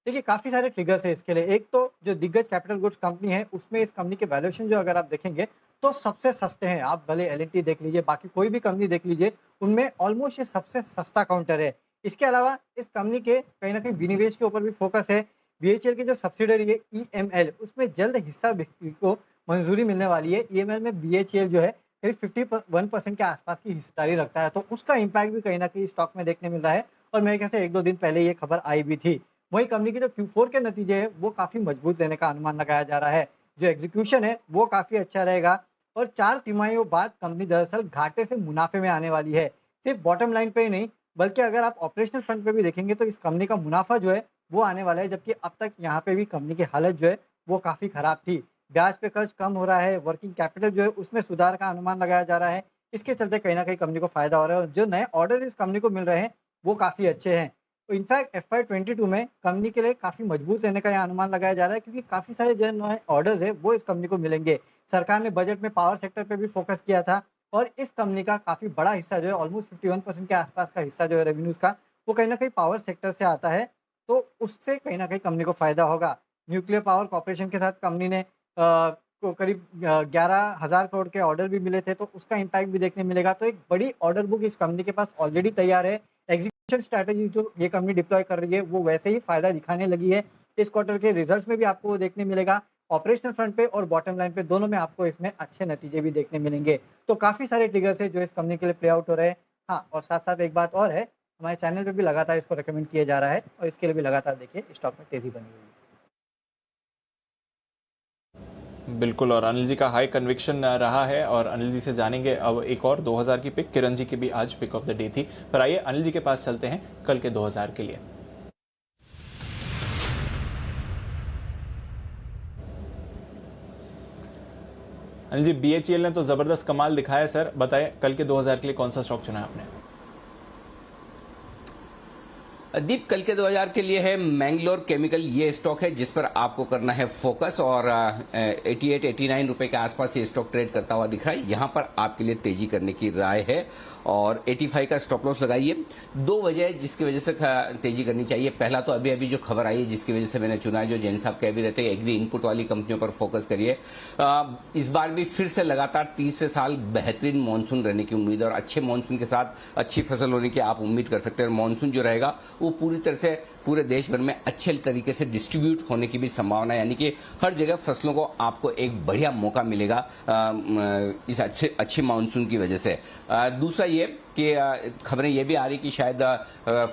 देखिए काफी सारे ट्रिगर्स है इसके लिए। एक तो जो दिग्गज कैपिटल गुड्स कंपनी है, उसमें इस कंपनी के वैल्यूएशन जो अगर आप देखेंगे तो सबसे सस्ते हैं। आप भले L&T देख लीजिए, बाकी कोई भी कंपनी देख लीजिए, उनमें ऑलमोस्ट ये सबसे सस्ता काउंटर है। इसके अलावा इस कंपनी के कहीं ना कहीं विनिवेश के ऊपर भी फोकस है। BHEL की जो सब्सिडरी है EML, उसमें जल्द हिस्सा बिक्री को मंजूरी मिलने वाली है। EML में BHEL जो है करीब 51% के आसपास की हिस्सेदारी रखता है, तो उसका इम्पैक्ट भी कहीं ना कहीं स्टॉक में देखने मिल रहा है, और मेरे ख्याल से 1-2 दिन पहले ये खबर आई भी थी। वही कंपनी के जो Q4 के नतीजे हैं वो काफी मजबूत रहने का अनुमान लगाया जा रहा है। जो एग्जीक्यूशन है वो काफी अच्छा रहेगा, और 4 तिमाहियों बाद कंपनी दरअसल घाटे से मुनाफे में आने वाली है। सिर्फ बॉटम लाइन पे ही नहीं, बल्कि अगर आप ऑपरेशनल फ्रंट पे भी देखेंगे तो इस कंपनी का मुनाफा जो है वो आने वाला है। जबकि अब तक यहाँ पे भी कंपनी की हालत जो है वो काफी खराब थी। ब्याज पे कर्ज कम हो रहा है, वर्किंग कैपिटल जो है उसमें सुधार का अनुमान लगाया जा रहा है। इसके चलते कहीं ना कहीं कंपनी को फायदा हो रहा है, और जो नए ऑर्डर इस कंपनी को मिल रहे हैं वो काफी अच्छे हैं। तो इनफैक्ट FY22 में कंपनी के लिए काफी मजबूत रहने का यह अनुमान लगाया जा रहा है, क्योंकि काफी सारे जो नए ऑर्डर्स है वो इस कंपनी को मिलेंगे। सरकार ने बजट में पावर सेक्टर पे भी फोकस किया था, और इस कंपनी का काफी बड़ा हिस्सा जो है ऑलमोस्ट 51% के आसपास का हिस्सा जो है रेवेन्यूज का, वो कहीं ना कहीं पावर सेक्टर से आता है। तो उससे कहीं ना कहीं कंपनी को फायदा होगा। न्यूक्लियर पावर कॉर्पोरेशन के साथ कंपनी ने को करीब 11,000 करोड़ के ऑर्डर भी मिले थे, तो उसका इम्पैक्ट भी देखने मिलेगा। तो एक बड़ी ऑर्डर बुक इस कंपनी के पास ऑलरेडी तैयार है। एग्जीक्यूशन स्ट्रैटेजी जो ये कंपनी डिप्लॉय कर रही है वो वैसे ही फायदा दिखाने लगी है। इस क्वार्टर के रिजल्ट्स में भी आपको वो देखने मिलेगा। ऑपरेशनल फ्रंट पे और बॉटम लाइन पे दोनों में आपको इसमें अच्छे नतीजे भी देखने मिलेंगे। तो काफी सारे ट्रिगर्स है जो इस कंपनी के लिए प्ले आउट हो रहे हैं। हाँ, और साथ साथ एक बात और है, हमारे चैनल पे भी लगातार इसको रेकमेंड किया जा रहा है, और इसके लिए भी लगातार देखिए स्टॉक में तेजी बनी हुई है। बिल्कुल, और अनिल जी का हाई कन्विक्शन रहा है, और अनिल जी से जानेंगे अब एक और 2000 की पिक। किरण जी की भी आज पिक ऑफ द डे थी, पर आइए अनिल जी के पास चलते हैं कल के 2000 के लिए। अनिल जी, BHEL ने तो जबरदस्त कमाल दिखाया सर, बताएं कल के 2000 के लिए कौन सा स्टॉक चुना है आपने? दीप, कल के 2000 के लिए है मैंगलोर केमिकल। ये स्टॉक है जिस पर आपको करना है फोकस, और 88-89 रुपए के आसपास ये स्टॉक ट्रेड करता हुआ दिख रहा है। यहां पर आपके लिए तेजी करने की राय है, और 85 का स्टॉप लॉस लगाइए। 2 वजह जिसकी वजह से तेजी करनी चाहिए। पहला तो अभी अभी जो खबर आई है जिसकी वजह से मैंने चुना है, जो जैन साहब कह भी रहते हैं, एग्री इनपुट वाली कंपनियों पर फोकस करिए। इस बार भी फिर से लगातार 30 साल बेहतरीन मानसून रहने की उम्मीद है, और अच्छे मानसून के साथ अच्छी फसल होने की आप उम्मीद कर सकते हैं। और मानसून जो रहेगा वो पूरी तरह से पूरे देश भर में अच्छे तरीके से डिस्ट्रीब्यूट होने की भी संभावना है, यानी कि हर जगह फसलों को आपको एक बढ़िया मौका मिलेगा इस अच्छे मानसून की वजह से। दूसरा ये कि खबरें ये भी आ रही कि शायद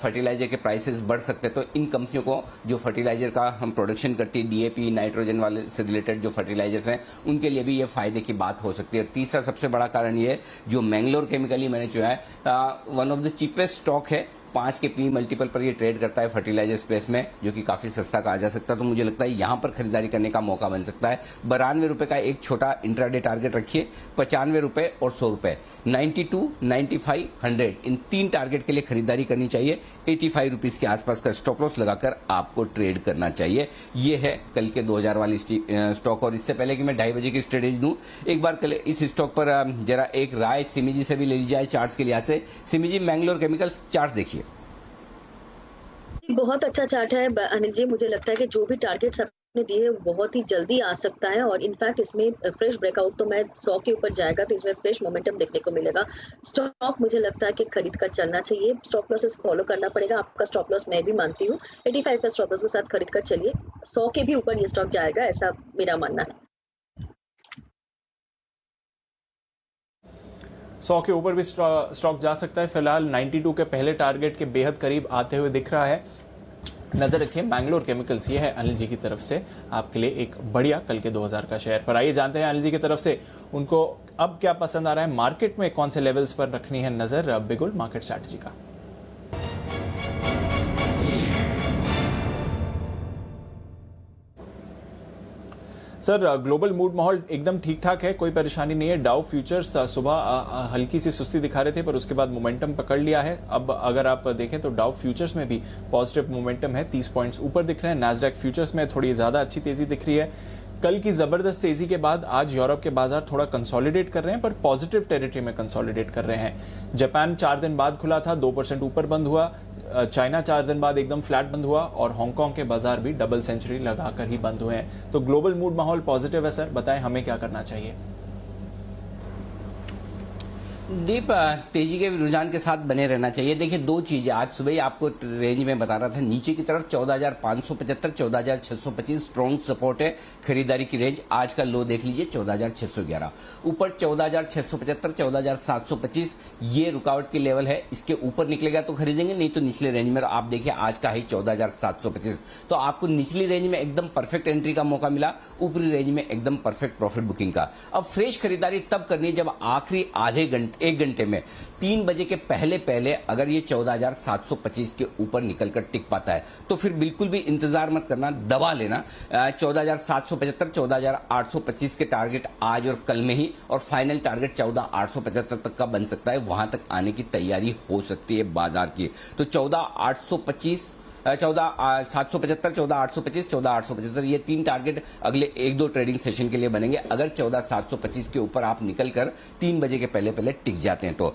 फर्टिलाइजर के प्राइसेस बढ़ सकते हैं, तो इन कंपनियों को जो फर्टिलाइजर का हम प्रोडक्शन करती है, DAP नाइट्रोजन वाले से रिलेटेड जो फर्टिलाइजर्स हैं, उनके लिए भी ये फायदे की बात हो सकती है। तीसरा सबसे बड़ा कारण ये है, जो मैंगलोर केमिकल ही मैंने चुना है, one of the cheapest stock है। 5 के P मल्टीपल पर ये ट्रेड करता है फर्टिलाइजर स्पेस में, जो कि काफी सस्ता कहा जा सकता है। तो मुझे लगता है यहां पर खरीदारी करने का मौका बन सकता है। 92 रुपए का एक छोटा इंट्राडे टारगेट रखिए, 95 रुपए और 100 रुपए, 92, 95, 100 इन 3 टारगेट के लिए खरीदारी करनी चाहिए। 85 रुपीज के आसपास का स्टॉप लॉस लगाकर आपको ट्रेड करना चाहिए। ये है कल के 2000 वाली स्टॉक। और इससे पहले कि मैं 2:30 बजे की स्ट्रेटेजी दूं, एक बार कल इस स्टॉक पर जरा एक राय सिमी जी से भी ले ली जाए चार्ट्स के लिहाज से। सिमी जी, मैंगलोर केमिकल्स चार्ट देखिए। बहुत अच्छा चार्ट है अनिल जी। मुझे लगता है कि जो भी टारगेट्स आपने दिए वो बहुत ही जल्दी आ सकता है, और इनफैक्ट इसमें फ्रेश ब्रेकआउट तो मैं 100 के ऊपर जाएगा, तो इसमें फ्रेश मोमेंटम देखने को मिलेगा। स्टॉक मुझे लगता है कि खरीद कर चलना चाहिए। स्टॉप लॉसेस फॉलो करना पड़ेगा। आपका स्टॉप लॉस मैं भी मानती हूँ, 85 का स्टॉप लॉस के साथ खरीद कर चलिए। 100 के भी ऊपर ये स्टॉक जाएगा, ऐसा मेरा मानना है। 100 के ऊपर भी स्टॉक जा सकता है। फिलहाल 92 के पहले टारगेट के बेहद करीब आते हुए दिख रहा है। नजर रखिए मैंगलोर केमिकल्स, ये है अनिल जी की तरफ से आपके लिए एक बढ़िया कल के 2000 का शेयर। पर आइए जानते हैं अनिल जी की तरफ से उनको अब क्या पसंद आ रहा है, मार्केट में कौन से लेवल्स पर रखनी है नजर बिगुल मार्केट स्ट्रैटेजी का। सर ग्लोबल मूड माहौल एकदम ठीक ठाक है, कोई परेशानी नहीं है। डाउ फ्यूचर्स सुबह हल्की सी सुस्ती दिखा रहे थे पर उसके बाद मोमेंटम पकड़ लिया है। अब अगर आप देखें तो डाउ फ्यूचर्स में भी पॉजिटिव मोमेंटम है, 30 पॉइंट्स ऊपर दिख रहे हैं। नैस्डैक फ्यूचर्स में थोड़ी ज्यादा अच्छी तेजी दिख रही है। कल की जबरदस्त तेजी के बाद आज यूरोप के बाजार थोड़ा कंसोलिडेट कर रहे हैं पर पॉजिटिव टेरिटरी में कंसोलिडेट कर रहे हैं। जापान 4 दिन बाद खुला था, 2% ऊपर बंद हुआ। चाइना 4 दिन बाद एकदम फ्लैट बंद हुआ और हांगकांग के बाजार भी डबल सेंचुरी लगाकर ही बंद हुए हैं। तो ग्लोबल मूड माहौल पॉजिटिव है सर, बताएं हमें क्या करना चाहिए। दीप, तेजी के रुझान के साथ बने रहना चाहिए। देखिए दो चीजें, आज सुबह ही आपको रेंज में बता रहा था, नीचे की तरफ 14,575 14,625 स्ट्रॉन्ग सपोर्ट है, खरीदारी की रेंज। आज का लो देख लीजिए 14,611। ऊपर 14,675 14,725 ये रुकावट की लेवल है, इसके ऊपर निकलेगा तो खरीदेंगे, नहीं तो निचले रेंज में। आप देखिए आज का हाई 14,725, तो आपको निचली रेंज में एकदम परफेक्ट एंट्री का मौका मिला, ऊपरी रेंज में एकदम परफेक्ट प्रॉफिट बुकिंग का। अब फ्रेश खरीदारी तब करनी है जब आखिरी आधे घंटे 1 घंटे में 3 बजे के पहले अगर ये 14,725 के ऊपर निकलकर टिक पाता है तो फिर बिल्कुल भी इंतजार मत करना, दबा लेना। 14,775 14,825 के टारगेट आज और कल में ही, और फाइनल टारगेट 14,875 तक का बन सकता है, वहां तक आने की तैयारी हो सकती है बाजार की। तो 14,825 14,775 14,825 14,875 ये 3 टारगेट अगले 1-2 ट्रेडिंग सेशन के लिए बनेंगे। अगर 14,725 के ऊपर आप निकलकर 3 बजे के पहले टिक जाते हैं तो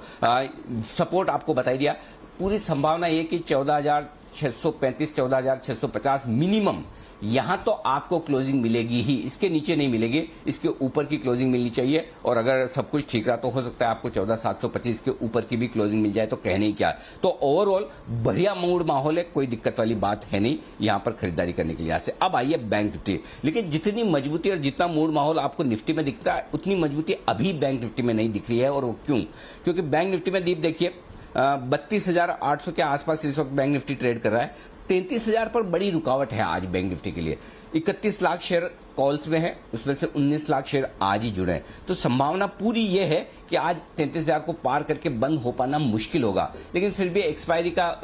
सपोर्ट आपको बता दिया। पूरी संभावना ये कि 14,635 14,650 मिनिमम यहां तो आपको क्लोजिंग मिलेगी ही, इसके नीचे नहीं मिलेगी, इसके ऊपर की क्लोजिंग मिलनी चाहिए। और अगर सब कुछ ठीक रहा तो हो सकता है आपको 14,725 के ऊपर की भी क्लोजिंग मिल जाए, तो कहने ही क्या। तो ओवरऑल बढ़िया मूड माहौल है, कोई दिक्कत वाली बात है नहीं यहां पर खरीदारी करने के लिए। अब आइए बैंक निफ्टी। लेकिन जितनी मजबूती और जितना मूड माहौल आपको निफ्टी में दिखता है उतनी मजबूती अभी बैंक निफ्टी में नहीं दिख रही है। और वो क्यों? क्योंकि बैंक निफ्टी में दीप देखिए 32,800 के आसपास इस वक्त बैंक निफ्टी ट्रेड कर रहा है। 33,000 पर बड़ी रुकावट है आज बैंक निफ्टी के लिए। 31 लाख शेयर कॉल्स में है, उसमें से 19 लाख शेयर आज ही जुड़े हैं। तो संभावना पूरी ये है कि आज 33,000 को पार करके बंद हो पाना मुश्किल होगा, लेकिन फिर भी एक्सपायरी का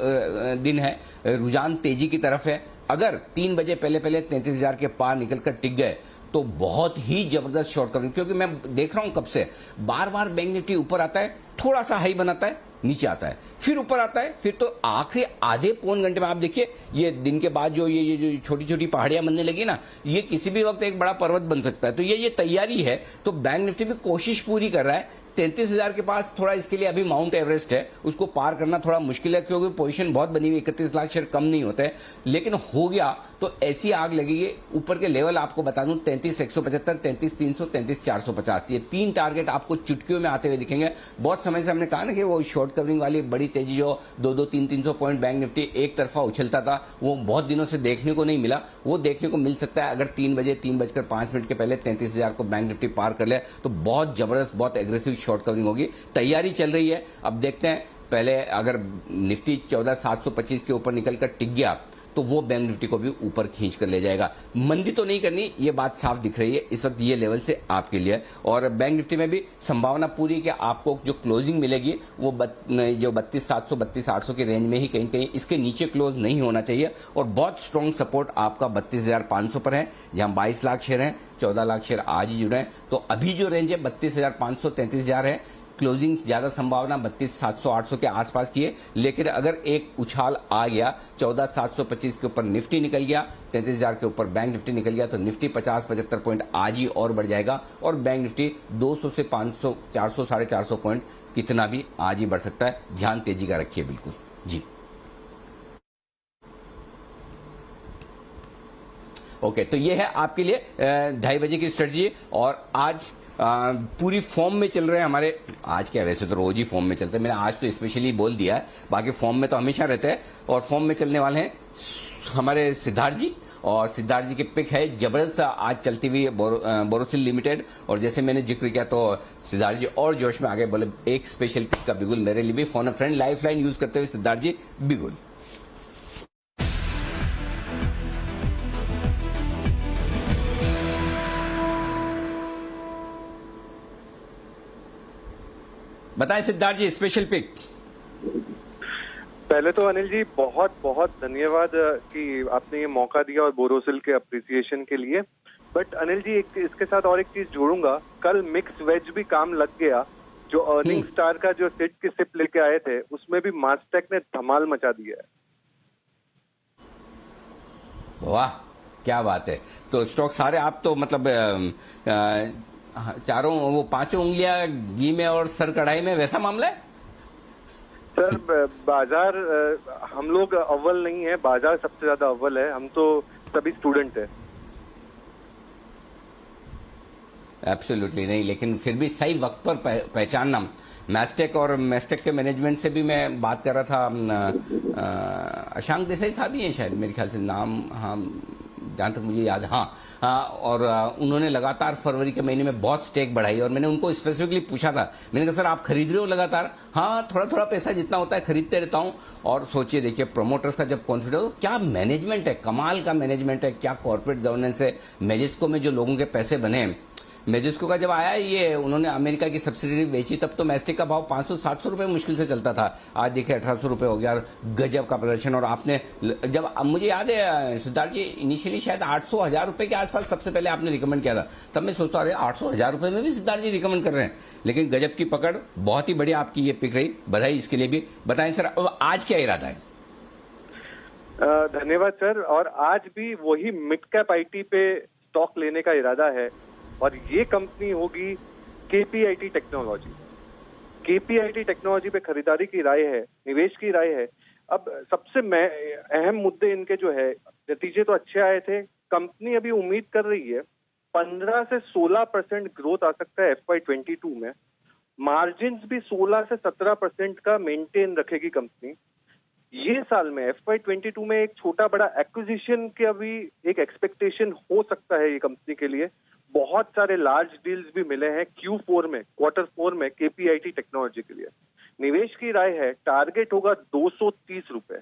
दिन है, रुझान तेजी की तरफ है। अगर 3 बजे पहले 33,000 के पार निकलकर टिक गए तो बहुत ही जबरदस्त शॉर्ट कवरिंग, क्योंकि मैं देख रहा हूं कब से बार बार बैंक निफ्टी ऊपर आता है, थोड़ा सा हाई बनाता है, नीचे आता है, फिर ऊपर आता है, फिर तो आखिरी आधे पौन घंटे में आप देखिए ये दिन के बाद जो ये जो छोटी छोटी पहाड़ियां बनने लगी ना, ये किसी भी वक्त एक बड़ा पर्वत बन सकता है। तो ये तैयारी है। तो बैंक निफ्टी भी कोशिश पूरी कर रहा है। 33,000 के पास थोड़ा इसके लिए अभी माउंट एवरेस्ट है, उसको पार करना थोड़ा मुश्किल है, क्योंकि पोजीशन बहुत बनी हुई, 31 लाख शेयर कम नहीं होते हैं। लेकिन हो गया तो ऐसी आग लगेगी। ऊपर के लेवल आपको बता दूं 33,175 33,300 33,450 ये 3 टारगेट आपको चुटकियों में आते हुए दिखेंगे। बहुत समय से हमने कहा ना कि वो शॉर्ट कवरिंग वाली बड़ी तेजी जो 2-2 300 पॉइंट बैंक निफ्टी एक तरफा उछलता था, वो बहुत दिनों से देखने को नहीं मिला। वो देखने को मिल सकता है अगर 3 बजे 3:05 के पहले 33,000 को बैंक निफ्टी पार कर ले तो बहुत जबरदस्त, बहुत एग्रेसिव शॉर्ट कवरिंग होगी। तैयारी चल रही है। अब देखते हैं, पहले अगर निफ्टी 14,725 के ऊपर निकलकर टिक गया तो वो बैंक निफ्टी को भी ऊपर खींच कर ले जाएगा। मंदी तो नहीं करनी, ये बात साफ दिख रही है इस वक्त ये लेवल से आपके लिए। और बैंक निफ्टी में भी संभावना पूरी कि आपको जो क्लोजिंग मिलेगी वो जो 32,700 32,800 के रेंज में ही कहीं कहीं, इसके नीचे क्लोज नहीं होना चाहिए। और बहुत स्ट्रॉन्ग सपोर्ट आपका 32,500 पर है, जहां 22 लाख शेयर हैं, 14 लाख शेयर आज ही जुड़े हैं। तो अभी जो रेंज है 32,500 33,000 है। क्लोजिंग ज्यादा संभावना 32,700 800 के आसपास की है। लेकिन अगर एक उछाल आ गया 14,725 के ऊपर निफ्टी निकल गया, 33,000 के ऊपर बैंक निफ्टी निकल गया, तो निफ्टी 50-75 पॉइंट आज ही और बढ़ जाएगा। और बैंक निफ्टी 200 से 500 400 450 पॉइंट कितना भी आज ही बढ़ सकता है। ध्यान तेजी का रखिए बिल्कुल जी। ओके, तो ये है आपके लिए 2:30 बजे की स्ट्रेटजी। और आज पूरी फॉर्म में चल रहे हैं हमारे, आज क्या वैसे तो रोज ही फॉर्म में चलते हैं, मैंने आज तो स्पेशली बोल दिया है, बाकी फॉर्म में तो हमेशा रहते हैं। और फॉर्म में चलने वाले हैं हमारे सिद्धार्थ जी और सिद्धार्थ जी की पिक है जबरदस्त आज चलती हुई बोरोसिल लिमिटेड, और जैसे मैंने जिक्र किया तो सिद्धार्थ जी और जोश में आगे बोले एक स्पेशल पिक का बिगुल मेरे लिए भी, फोन अ फ्रेंड लाइफलाइन यूज करते हुए सिद्धार्थ जी बिगुल। बताएं सिद्धार्थ जी स्पेशल पिक। पहले तो अनिल जी बहुत बहुत धन्यवाद कि आपने ये मौका दिया और बोरोसिल के अप्रिसिएशन के लिए। बट अनिल जी इसके साथ और एक चीज जोड़ूंगा, कल मिक्स वेज भी काम लग गया। जो अर्निंग स्टार का जो सिट की सिप लेके आए थे उसमें भी मास्टेक ने धमाल मचा दिया है। वाह क्या बात है। तो स्टॉक सारे आप तो मतलब चारों वो पांचों उंगलियां घी में और सर कढ़ाई में, वैसा मामला है सर? बाजार हम लोग अव्वल नहीं है, बाजार सबसे ज्यादा अव्वल है, हम तो सभी स्टूडेंट है। एब्सोल्युटली नहीं, लेकिन फिर भी सही वक्त पर पहचानना। मैस्टेक और मैस्टेक के मैनेजमेंट से भी मैं बात कर रहा था, अशांक देसाई साहब ही हैं शायद मेरे ख्याल से नाम, हाँ जहां तक मुझे याद है, हाँ, और उन्होंने लगातार फरवरी के महीने में बहुत स्टेक बढ़ाई और मैंने उनको स्पेसिफिकली पूछा था, मैंने कहा सर आप खरीद रहे हो लगातार? हाँ थोड़ा थोड़ा पैसा जितना होता है खरीदते रहता हूं। और सोचिए देखिए प्रोमोटर्स का जब कॉन्फिडेंस हो, क्या मैनेजमेंट है, कमाल का मैनेजमेंट है, क्या कॉर्पोरेट गवर्नेंस है। मेजिस्को में जो लोगों के पैसे बने, मेजिस्को का जब आया ये उन्होंने अमेरिका की सब्सिडरी बेची तब तो मैस्टिक का भाव 500-700 रुपए मुश्किल से चलता था, आज देखिए 1800 रुपए हो गया। और गजब का प्रदर्शन। और आपने जब मुझे याद है सिद्धार्थ जी इनिशियली शायद 800-1000 रुपए के आसपास सबसे पहले आपने रिकमेंड किया था, तब मैं सोचता अरे 800-1000 रुपए में भी सिद्धार्थ जी रिकमेंड कर रहे हैं, लेकिन गजब की पकड़, बहुत ही बढ़िया आपकी ये पिक रही, बधाई इसके लिए भी। बताएं सर अब आज क्या इरादा है? धन्यवाद सर। और आज भी वही मिड कैप आईटी पे स्टॉक लेने का इरादा है और ये कंपनी होगी केपीआईटी टेक्नोलॉजी। केपीआईटी टेक्नोलॉजी पे खरीदारी की राय है, निवेश की राय है। अब सबसे अहम मुद्दे इनके जो है, नतीजे तो अच्छे आए थे, कंपनी अभी उम्मीद कर रही है 15 से 16% ग्रोथ आ सकता है FY22 में, मार्जिन भी 16 से 17% का मेंटेन रखेगी कंपनी। ये साल में FY22 में एक छोटा बड़ा एक्विजिशन के अभी एक एक्सपेक्टेशन हो सकता है ये कंपनी के लिए। बहुत सारे लार्ज डील्स भी मिले हैं Q4 में, Q4 में केपीआईटी टेक्नोलॉजी के लिए। निवेश की राय है टारगेट होगा 230 रुपए।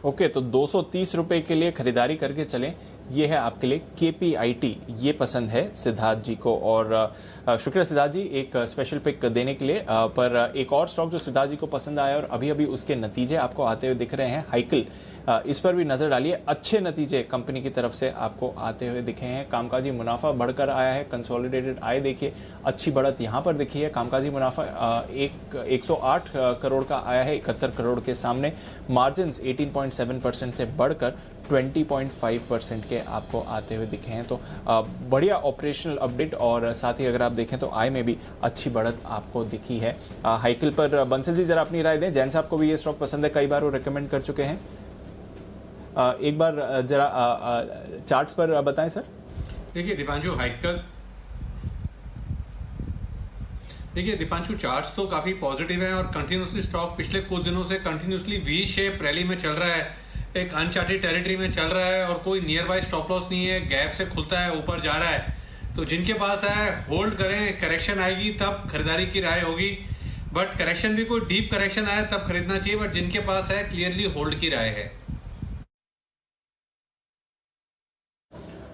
ओके, तो 230 रुपए के लिए खरीदारी करके चलें, ये है आपके लिए केपीआईटी, ये पसंद है सिद्धार्थ जी को। और शुक्रिया सिद्धार्थ जी एक स्पेशल पिक देने के लिए। पर एक और स्टॉक जो सिद्धार्थ जी को पसंद आया और अभी अभी उसके नतीजे आपको आते हुए दिख रहे हैं, हाइकल, इस पर भी नजर डालिए। अच्छे नतीजे कंपनी की तरफ से आपको आते हुए दिखे हैं, कामकाजी मुनाफा बढ़कर आया है, कंसोलिडेटेड आय देखिए अच्छी बढ़त यहां पर दिखी है। कामकाजी मुनाफा 108 करोड़ का आया है 71 करोड़ के सामने। मार्जिन 18.7% से बढ़कर 20.5% के आपको आते हुए दिखे हैं। तो बढ़िया ऑपरेशनल अपडेट, और साथ ही अगर आप देखें तो आय में भी अच्छी बढ़त आपको दिखी है। हाइकल पर बंसल जी जरा अपनी राय दें, जैन साहब को भी ये स्टॉक पसंद है, कई बार वो रिकमेंड कर चुके हैं। एक बार जरा चार्ट्स पर बताएं सर। देखिए दीपांशु चार्ट्स तो काफी पॉजिटिव है और कंटिन्यूसली स्टॉक पिछले कुछ दिनों से कंटिन्यूसली वी शेप रैली में चल रहा है, एक अनचार्टेड टेरिटरी में चल रहा है और कोई नियर बाय स्टॉप लॉस नहीं है, गैप से खुलता है ऊपर जा रहा है। तो जिनके पास है होल्ड करें, करेक्शन आएगी तब खरीदारी की राय होगी, बट करेक्शन भी कोई डीप करेक्शन आए तब खरीदना चाहिए, बट जिनके पास है क्लियरली होल्ड की राय है।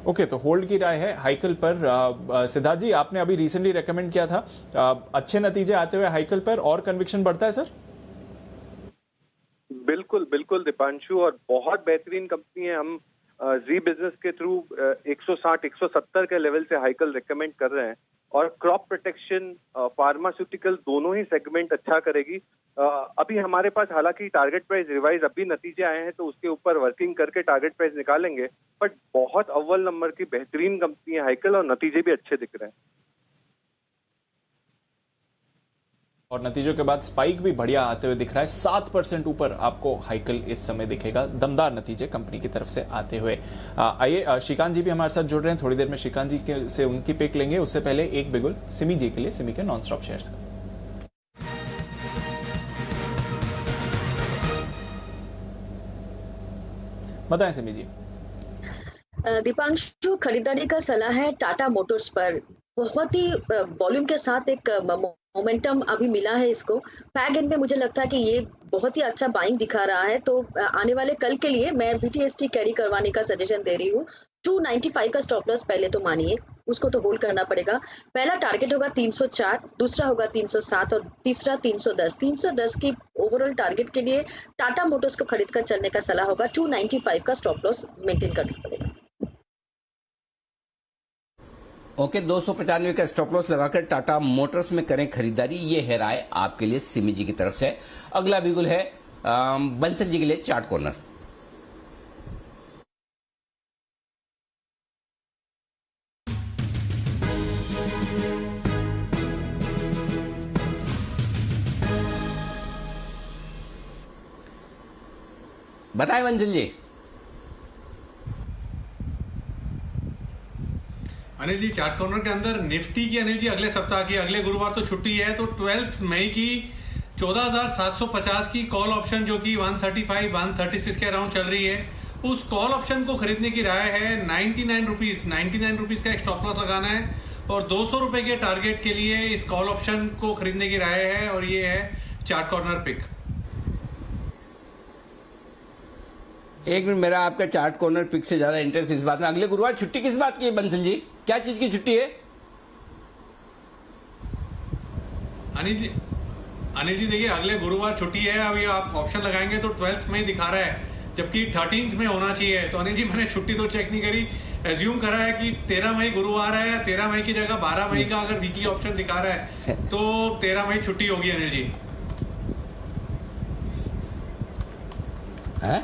ओके, तो होल्ड की राय है हाइकल पर। सिद्धार्थ जी आपने अभी रिसेंटली रेकमेंड किया था, अच्छे नतीजे आते हुए हाइकल पर और कन्विक्शन बढ़ता है सर? बिल्कुल बिल्कुल दीपांशु, और बहुत बेहतरीन कंपनी है। हम जी बिजनेस के थ्रू 160-170 के लेवल से हाइकल रेकमेंड कर रहे हैं और क्रॉप प्रोटेक्शन, फार्मास्यूटिकल दोनों ही सेगमेंट अच्छा करेगी। अभी हमारे पास हालांकि टारगेट प्राइस रिवाइज अभी नतीजे आए हैं तो उसके ऊपर वर्किंग करके टारगेट प्राइस निकालेंगे, बट बहुत अव्वल नंबर की बेहतरीन कंपनी है हाइकल और नतीजे भी अच्छे दिख रहे हैं। और नतीजों के बाद स्पाइक भी बढ़िया आते हुए दिख रहा है, 7% ऊपर आपको हाइकल इस समय दिखेगा। दमदार नतीजे कंपनी की तरफ से आते हुए। आइए श्रीकांत जी भी हमारे साथ जुड़ रहे हैं, थोड़ी देर में श्रीकांत जी से उनकी पिक लेंगे। उससे पहले एक बिगुल सिमी जी के लिए, सिमी के नॉन स्टॉप शेयर्स का। बताएं सिमी जी। दीपांशु, खरीदारी का सलाह है टाटा मोटर्स पर। बहुत ही वॉल्यूम के साथ एक मोमेंटम अभी मिला है इसको। फैग एंड में मुझे लगता है कि ये बहुत ही अच्छा बाइंग दिखा रहा है, तो आने वाले कल के लिए मैं BTST कैरी करवाने का सजेशन दे रही हूँ। 295 का स्टॉप लॉस पहले तो मानिए, उसको तो होल्ड करना पड़ेगा। पहला टारगेट होगा 304, दूसरा होगा 307 और तीसरा 310। 310 की ओवरऑल टारगेट के लिए टाटा मोटर्स को खरीद कर चलने का सलाह होगा। 295 का स्टॉप लॉस मेंटेन करना पड़ेगा। ओके, 295 का स्टॉप लॉस लगाकर टाटा मोटर्स में करें खरीदारी, ये है राय आपके लिए सिमी जी की तरफ से। अगला बिगुल है बंसल जी के लिए चार्ट कॉर्नर। बताएं बंसल जी। अनिल जी, चार्ट कॉर्नर के अंदर निफ्टी की अनिल जी अगले सप्ताह की, अगले गुरुवार तो छुट्टी है, तो 12 मई की 14,750 की कॉल ऑप्शन जो कि 135 136 के अराउंड चल रही है, उस कॉल ऑप्शन को खरीदने की राय है। 99 रुपीज का एक स्टॉप लॉस लगाना है और 200 रुपए के टारगेट के लिए इस कॉल ऑप्शन को खरीदने की राय है, और ये है चार्ट कॉर्नर पिक। एक मिनट, मेरा आपका चार्ट कॉर्नर पिक से ज्यादा इंटरेस्ट इस बात में, अगले गुरुवार छुट्टी किस बात की है बंसल जी? क्या चीज की छुट्टी है? अनिल जी देखिए, अगले गुरुवार छुट्टी है। अभी आप ऑप्शन लगाएंगे तो 12 मई दिखा रहा है, जबकि 13 में होना चाहिए। तो अनिल जी, मैंने छुट्टी तो चेक नहीं करी, एज्यूम करा है कि 13 मई गुरुवार है। 13 मई की जगह 12 मई का अगर वीकली ऑप्शन दिखा रहा है तो 13 मई छुट्टी होगी अनिल जी। है?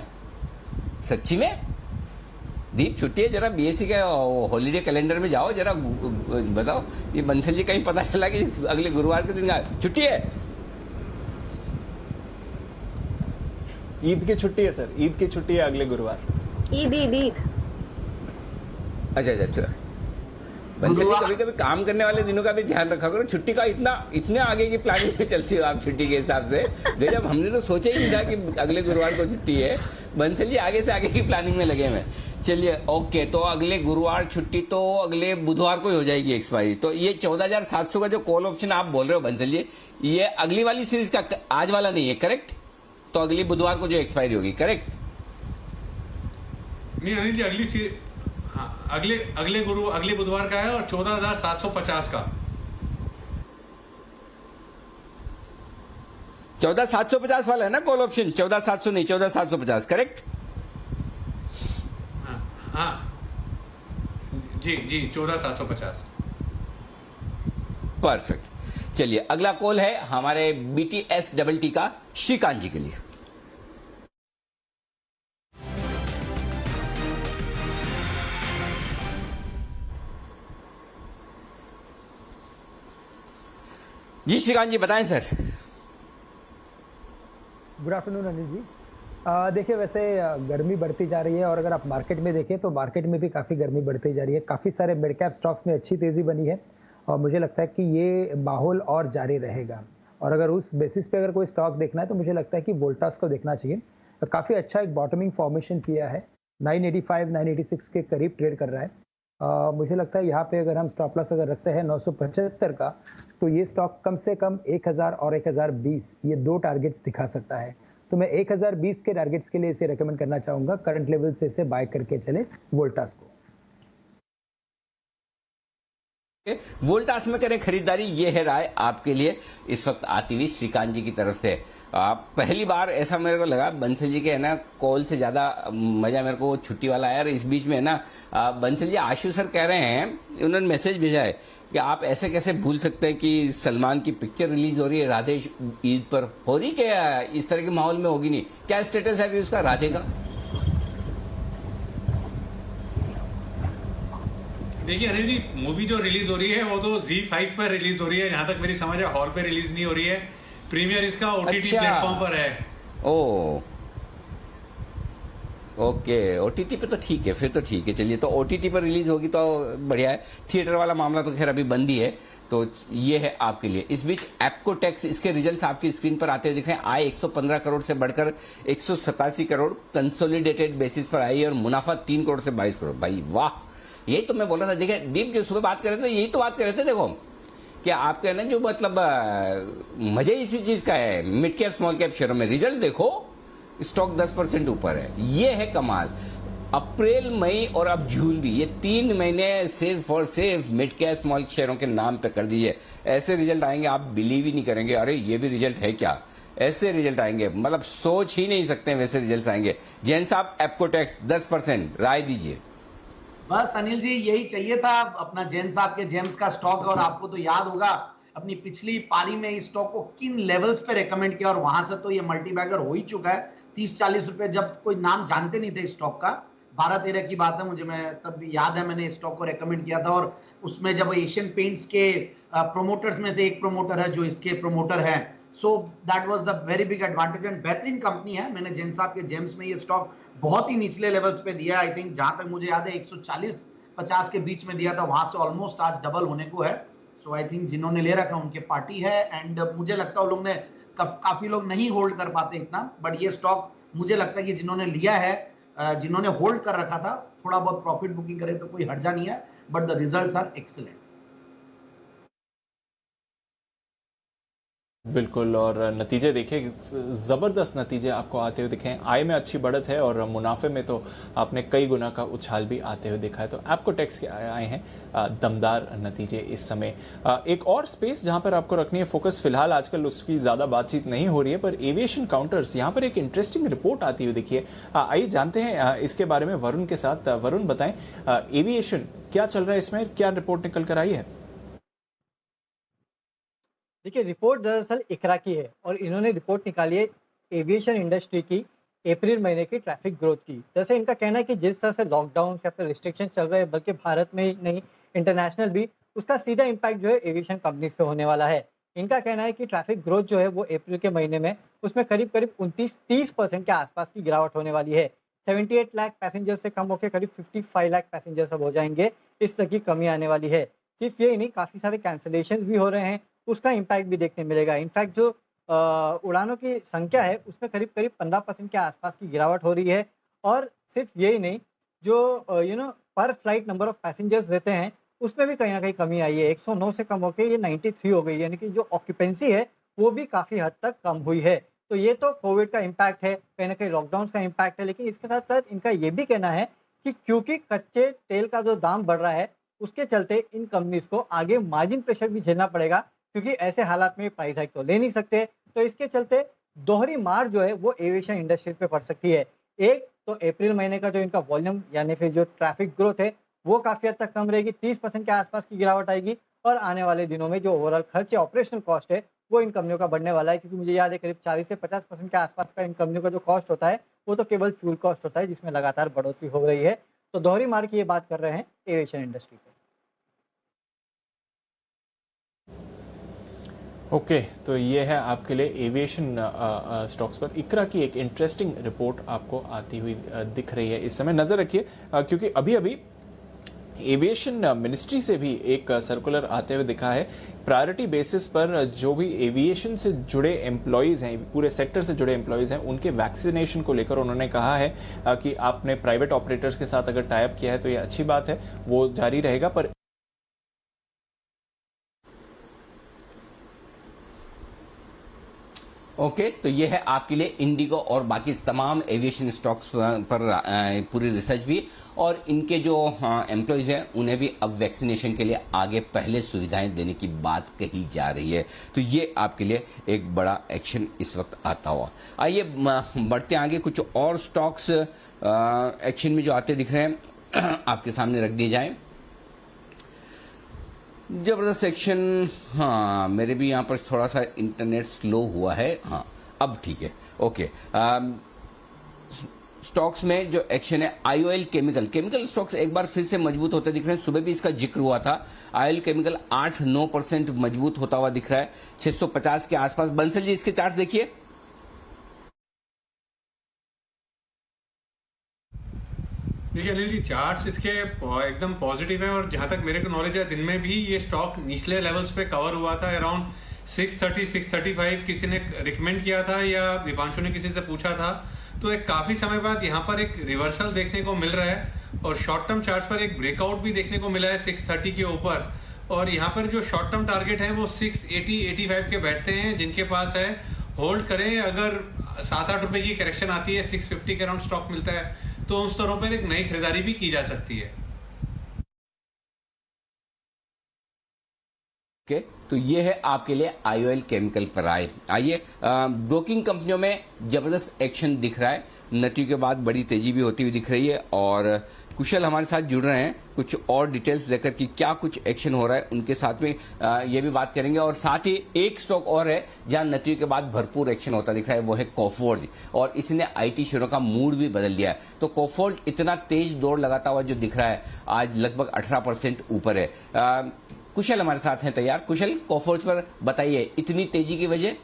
सच्ची में दीप छुट्टी है? जरा BSE के हॉलीडे कैलेंडर में जाओ, जरा बताओ। ये बंसल जी कहीं पता चला कि अगले गुरुवार के दिन छुट्टी है? ईद की छुट्टी है सर, ईद की छुट्टी है अगले गुरुवार। ईद। अच्छा। बंसल जी, कभी कभी काम करने वाले दिनों का भी ध्यान रखा करो। छुट्टी का इतने आगे की प्लानिंग में चलती हो आप छुट्टी के हिसाब से। जब हमने तो सोचा ही नहीं था कि अगले गुरुवार को छुट्टी है। बंसल जी आगे से आगे की प्लानिंग में लगे हुए। चलिए, ओके, तो अगले गुरुवार छुट्टी तो अगले बुधवार को ही हो जाएगी एक्सपायरी। तो ये 14,700 का जो कॉल ऑप्शन आप बोल रहे हो बंसल जी, ये अगली वाली सीरीज का, आज वाला नहीं है, करेक्ट? तो अगली बुधवार को जो एक्सपायरी होगी, करेक्ट? नहीं अनिल जी, अगले बुधवार का है और 14,750 का। 14,750 वाला है ना कॉल ऑप्शन? 14,700 नहीं, 14,750, करेक्ट? हाँ जी 14,750। परफेक्ट। चलिए, अगला कॉल है हमारे BTST का श्रीकांत जी के लिए। जी श्रीकांत जी, बताएं sir. Good afternoon Anil ji. देखिए, वैसे गर्मी बढ़ती जा रही है और अगर आप मार्केट में देखें तो मार्केट में भी काफ़ी गर्मी बढ़ती जा रही है। काफ़ी सारे मिड कैप स्टॉक्स में अच्छी तेज़ी बनी है और मुझे लगता है कि ये माहौल और जारी रहेगा। और अगर उस बेसिस पे अगर कोई स्टॉक देखना है तो मुझे लगता है कि वोल्टास को देखना चाहिए। तो काफ़ी अच्छा एक बॉटमिंग फॉर्मेशन किया है, 985 986 के करीब ट्रेड कर रहा है। मुझे लगता है यहाँ पे अगर हम स्टॉप लॉस अगर रखते हैं 975 का, तो ये स्टॉक कम से कम 1000 और 1020 ये दो टारगेट्स दिखा सकता है। तो मैं 1020 के टारगेट्स के लिए इसे रेकमेंड करना चाहूंगा। करंट लेवल से इसे बाय करके चले वोल्टास को। वोल्टास में करें खरीदारी, ये है राय आपके लिए इस वक्त आती हुई श्रीकांत जी की तरफ से। पहली बार ऐसा मेरे को लगा बंसल जी के है ना कॉल से ज्यादा मजा मेरे को छुट्टी वाला आया। और इस बीच में है ना बंसल जी आशु सर कह रहे हैं, उन्होंने मैसेज भेजा है कि आप ऐसे कैसे भूल सकते हैं कि सलमान की पिक्चर रिलीज हो रही है राधे ईद पर। हो रही क्या? इस तरह के माहौल में होगी नहीं क्या? स्टेटस है अभी उसका राधे का? देखिए अनिल जी, मूवी जो रिलीज हो रही है वो तो ZEE5 पर रिलीज हो रही है, जहां तक मेरी समझ है हॉल पे रिलीज नहीं हो रही है। प्रीमियर इसका OTT प्लेटफॉर्म पर है। ओके, OTT पे तो ठीक है, फिर तो ठीक है। चलिए, तो OTT पर रिलीज होगी तो बढ़िया है। थिएटर वाला मामला तो खैर अभी बंद ही है, तो ये है आपके लिए। इस बीच एप्को टैक्स, इसके रिजल्ट्स आपकी स्क्रीन पर आते हुए दिख रहे हैं। आय 115 करोड़ से बढ़कर 187 करोड़ कंसोलिडेटेड बेसिस पर आई और मुनाफा 3 करोड़ से 22 करोड़। भाई वाह, यही तो मैं बोल रहा था। देखिए दीप जो सुबह बात कर रहे थे, यही तो बात कर रहे थे। देखो कि आपके ना जो मतलब मजे इसी चीज का है, मिड कैप स्मॉल कैप शेयरों में रिजल्ट देखो, स्टॉक 10% ऊपर है। ये है कमाल। अप्रैल, मई और अब जून भी, ये 3 महीने सिर्फ और सिर्फ मिड कैप स्मॉल शेयरों के नाम पे कर दीजिए। ऐसे रिजल्ट आएंगे आप बिलीव ही नहीं करेंगे, अरे ये भी रिजल्ट है क्या। ऐसे रिजल्ट आएंगे, मतलब सोच ही नहीं सकते वैसे रिजल्ट आएंगे। जैन साहब, एप्को टैक्स 10%, राय दीजिए। बस अनिल जी यही चाहिए था अपना जैन साहब के जेम्स का स्टॉक। और आपको तो याद होगा अपनी पिछली पारी में इस स्टॉक को किन लेवल्स पे रेकमेंड किया और वहां से तो ये मल्टीबैगर हो ही चुका है। 30-40 रुपए, जब कोई नाम जानते नहीं थे इस स्टॉक का, 12-13 की बात है मुझे, मैं तब याद है मैंने इस स्टॉक को रेकमेंड किया था। और उसमें जब एशियन पेंट्स के प्रोमोटर्स में से एक प्रोमोटर है जो इसके प्रोमोटर है, so that was the very big advantage and बेहतरीन कंपनी है। मैंने जैन साहब के जेम्स में ये स्टॉक बहुत ही निचले लेवल्स पे दिया। आई थिंक जहां तक मुझे याद है 140-50 के बीच में दिया था, वहां से ऑलमोस्ट आज डबल होने को है। सो आई थिंक जिन्होंने ले रखा उनके पार्टी है। एंड मुझे लगता है वो लोग ने काफी लोग नहीं होल्ड कर पाते इतना, बट ये स्टॉक मुझे लगता है कि जिन्होंने लिया है, जिन्होंने होल्ड कर रखा था, थोड़ा बहुत प्रॉफिट बुकिंग करे तो कोई हर्जा नहीं है, but the results are excellent. बिल्कुल, और नतीजे देखिए, ज़बरदस्त नतीजे आपको आते हुए दिखे हैं। आय में अच्छी बढ़त है और मुनाफे में तो आपने कई गुना का उछाल भी आते हुए देखा है। तो एप्को टैक्स के आए हैं दमदार नतीजे इस समय। एक और स्पेस जहां पर आपको रखनी है फोकस, फिलहाल आजकल उसकी ज़्यादा बातचीत नहीं हो रही है, पर एविएशन काउंटर्स, यहाँ पर एक इंटरेस्टिंग रिपोर्ट आती हुई दिखी है। आइए जानते हैं इसके बारे में वरुण के साथ। वरुण बताएं, एविएशन क्या चल रहा है इसमें, क्या रिपोर्ट निकल कर आई है? देखिए रिपोर्ट दरअसल इकरा की है और इन्होंने रिपोर्ट निकाली है एविएशन इंडस्ट्री की अप्रैल महीने की ट्रैफिक ग्रोथ की। जैसे इनका कहना है कि जिस तरह से लॉकडाउन या फिर रिस्ट्रिक्शन चल रहे हैं, बल्कि भारत में ही नहीं इंटरनेशनल भी, उसका सीधा इम्पैक्ट जो है एविएशन कंपनीज पे होने वाला है। इनका कहना है कि ट्रैफिक ग्रोथ जो है वो अप्रैल के महीने में उसमें करीब 29-30% के आसपास की गिरावट होने वाली है। 78 लाख पैसेंजर से कम होकर करीब 55 लाख पैसेंजर सब हो जाएंगे, इस तरह की कमी आने वाली है। सिर्फ यही नहीं, काफ़ी सारे कैंसिलेशन भी हो रहे हैं, उसका इम्पैक्ट भी देखने मिलेगा। इनफैक्ट जो उड़ानों की संख्या है उसमें करीब 15% के आसपास की गिरावट हो रही है। और सिर्फ यही नहीं, जो पर फ्लाइट नंबर ऑफ पैसेंजर्स रहते हैं उसमें भी कहीं ना कहीं कमी आई है। 109 से कम होकर ये 93 हो गई, यानी कि जो ऑक्यूपेंसी है वो भी काफ़ी हद तक कम हुई है। तो ये तो कोविड का इम्पैक्ट है, कहीं ना कहीं लॉकडाउन का इम्पैक्ट है। लेकिन इसके साथ साथ इनका ये भी कहना है कि क्योंकि कच्चे तेल का जो दाम बढ़ रहा है उसके चलते इन कंपनीज को आगे मार्जिन प्रेशर भी झेलना पड़ेगा, क्योंकि ऐसे हालात में प्राइस हाइक तो ले नहीं सकते। तो इसके चलते दोहरी मार जो है वो एविएशन इंडस्ट्री पे पड़ सकती है। एक तो अप्रैल महीने का जो इनका वॉल्यूम यानी फिर जो ट्रैफिक ग्रोथ है वो काफ़ी हद तक कम रहेगी, 30% के आसपास की गिरावट आएगी। और आने वाले दिनों में जो ओवरऑल खर्च है, ऑपरेशनल कॉस्ट है, वो इन कंपनियों का बढ़ने वाला है। क्योंकि मुझे याद है करीब 40 से 50% के आसपास का इन कंपनियों का जो कॉस्ट होता है वो तो केवल फ्यूल कॉस्ट होता है, जिसमें लगातार बढ़ोतरी हो रही है। तो दोहरी मार की ये बात कर रहे हैं एविएशन इंडस्ट्री पे। ओके, तो ये है आपके लिए एविएशन स्टॉक्स पर इकरा की एक इंटरेस्टिंग रिपोर्ट आपको आती हुई दिख रही है इस समय। नजर रखिए, क्योंकि अभी अभी एविएशन मिनिस्ट्री से भी एक सर्कुलर आते हुए दिखा है। प्रायोरिटी बेसिस पर जो भी एविएशन से जुड़े एम्प्लॉयज़ हैं, पूरे सेक्टर से जुड़े एम्प्लॉयज़ हैं, उनके वैक्सीनेशन को लेकर उन्होंने कहा है कि आपने प्राइवेट ऑपरेटर्स के साथ अगर टाई अप किया है तो ये अच्छी बात है, वो जारी रहेगा। पर ओके, तो ये है आपके लिए इंडिगो और बाकी तमाम एविएशन स्टॉक्स पर पूरी रिसर्च भी, और इनके जो एम्प्लॉयज़ हैं उन्हें भी अब वैक्सीनेशन के लिए आगे पहले सुविधाएं देने की बात कही जा रही है। तो ये आपके लिए एक बड़ा एक्शन इस वक्त आता हुआ। आइए बढ़ते आगे, कुछ और स्टॉक्स एक्शन में जो आते दिख रहे हैं आपके सामने रख दिए जाए। जबरदस्त सेक्शन, हाँ मेरे भी यहाँ पर थोड़ा सा इंटरनेट स्लो हुआ है, हाँ अब ठीक है। ओके, स्टॉक्स में जो एक्शन है, आईओएल केमिकल स्टॉक्स एक बार फिर से मजबूत होते दिख रहे हैं। सुबह भी इसका जिक्र हुआ था। आईओएल केमिकल 8-9% मजबूत होता हुआ दिख रहा है, 650 के आसपास। बंसल जी इसके चार्ट देखिए। देखिए अनिल जी, चार्ट्स इसके एकदम पॉजिटिव है और जहां तक मेरे को नॉलेज है दिन में भी ये स्टॉक निचले लेवल्स पे कवर हुआ था। अराउंड 630 635 किसी ने रिकमेंड किया था या दीपांशु ने किसी से पूछा था, तो एक काफी समय बाद यहाँ पर एक रिवर्सल देखने को मिल रहा है और शॉर्ट टर्म चार्ट्स पर एक ब्रेकआउट भी देखने को मिला है 630 के ऊपर। और यहाँ पर जो शॉर्ट टर्म टारगेट है वो 680 85 के बैठते हैं। जिनके पास है होल्ड करें, अगर 7-8 रुपए की करेक्शन आती है 650 के अराउंड स्टॉक मिलता है तो उन स्तरों पर एक नई खरीदारी भी की जा सकती है। ओके, तो ये है आपके लिए IOL केमिकल पर आइए ब्रोकिंग कंपनियों में जबरदस्त एक्शन दिख रहा है, नतीजों के बाद बड़ी तेजी भी होती हुई दिख रही है और कुशल हमारे साथ जुड़ रहे हैं कुछ और डिटेल्स देकर कि क्या कुछ एक्शन हो रहा है उनके साथ में ये भी बात करेंगे। और साथ ही एक स्टॉक और है जहां नतीजों के बाद भरपूर एक्शन होता दिख रहा है, वो है कोफोर्ज, और इसने IT शेयरों का मूड भी बदल दिया है। तो कोफोर्ज इतना तेज दौड़ लगाता हुआ जो दिख रहा है आज लगभग 18% ऊपर है। कुशल हमारे साथ हैं तैयार। कुशल, कोफोर्ज पर बताइए इतनी तेजी की वजह।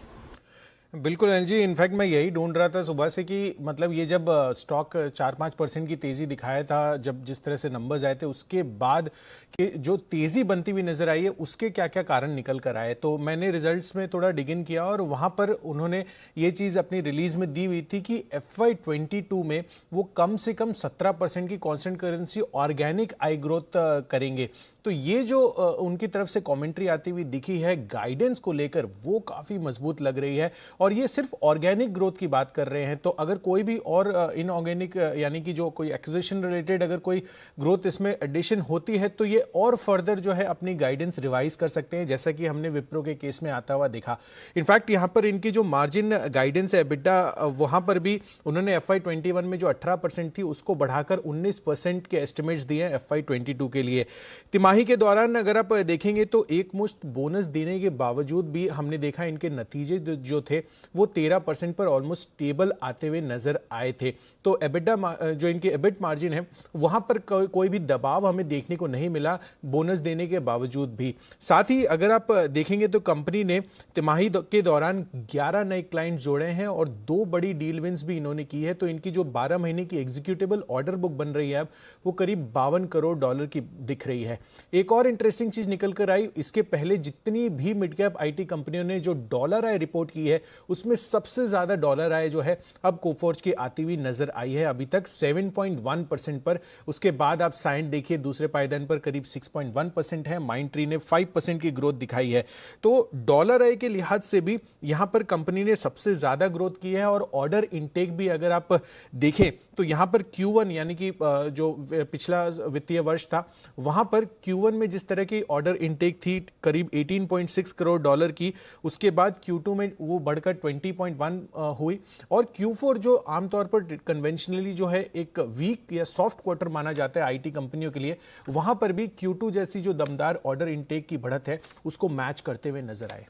बिल्कुल अनिल जी, इनफैक्ट मैं यही ढूंढ रहा था सुबह से कि मतलब ये जब स्टॉक 4-5% की तेजी दिखाया था, जब जिस तरह से नंबर्स आए थे उसके बाद कि जो तेजी बनती हुई नजर आई है उसके क्या क्या कारण निकल कर आए। तो मैंने रिजल्ट्स में थोड़ा डिग इन किया और वहां पर उन्होंने ये चीज़ अपनी रिलीज में दी हुई थी कि FY22 में वो कम से कम 17% की कॉन्स्टेंट करेंसी ऑर्गेनिक आई ग्रोथ करेंगे। तो ये जो उनकी तरफ से कॉमेंट्री आती हुई दिखी है गाइडेंस को लेकर, वो काफ़ी मजबूत लग रही है और ये सिर्फ ऑर्गेनिक ग्रोथ की बात कर रहे हैं। तो अगर कोई भी और इनऑर्गेनिक यानी कि जो कोई एक्विजिशन रिलेटेड अगर कोई ग्रोथ इसमें एडिशन होती है तो ये और फर्दर जो है अपनी गाइडेंस रिवाइज कर सकते हैं, जैसा कि हमने विप्रो के केस में आता हुआ देखा। इनफैक्ट यहाँ पर इनकी जो मार्जिन गाइडेंस है EBITDA, वहां पर भी उन्होंने FY21 में जो 18% थी उसको बढ़ाकर 19% के एस्टिमेट्स दिए हैं FY22 के लिए। तिमाही के दौरान अगर आप देखेंगे तो एक मुश्त बोनस देने के बावजूद भी हमने देखा इनके नतीजे जो थे वो 13% पर ऑलमोस्ट स्टेबल आते हुए नजर आए थे। तो EBITDA जो इनकी EBIT मार्जिन है वहां पर कोई भी दबाव हमें देखने को नहीं मिला बोनस देने के बावजूद भी। साथ ही अगर आप देखेंगे तो कंपनी ने तिमाही के दौरान 11 नए क्लाइंट जोड़े हैं और 2 बड़ी डील विंस भी इन्होंने की है। तो इनकी जो 12 महीने की एग्जीक्यूटिबल ऑर्डर बुक बन रही है अब वो करीब $52 करोड़ की दिख रही है। एक और इंटरेस्टिंग चीज निकल कर आई, इसके पहले जितनी भी मिड कैप IT कंपनियों ने जो डॉलर आय रिपोर्ट की है उसमें सबसे ज्यादा डॉलर आय जो है अब कोफोर्ज की आती हुई नजर आई है, अभी तक 7.1% पर। उसके बाद आप साइंट देखिए दूसरे पायदान पर करीब 6.1% है, माइंडट्री ने 5% की ग्रोथ दिखाई है। तो डॉलर आय के लिहाज से भी यहां पर कंपनी ने सबसे ज्यादा ग्रोथ की है और ऑर्डर इनटेक भी अगर आप देखें तो यहां पर Q1 यानी कि जो पिछला वित्तीय वर्ष था वहां पर Q1 में जिस तरह की ऑर्डर इनटेक थी करीब 18.6 करोड़ डॉलर की, उसके बाद Q2 में वो बढ़कर 20.1 हुई और Q4 जो आमतौर पर कन्वेंशनली जो है एक वीक या सॉफ्ट क्वार्टर माना जाता है IT कंपनियों के लिए, वहां पर भी Q2 जैसी जो दमदार ऑर्डर इनटेक की बढ़त है उसको मैच करते हुए नजर आए।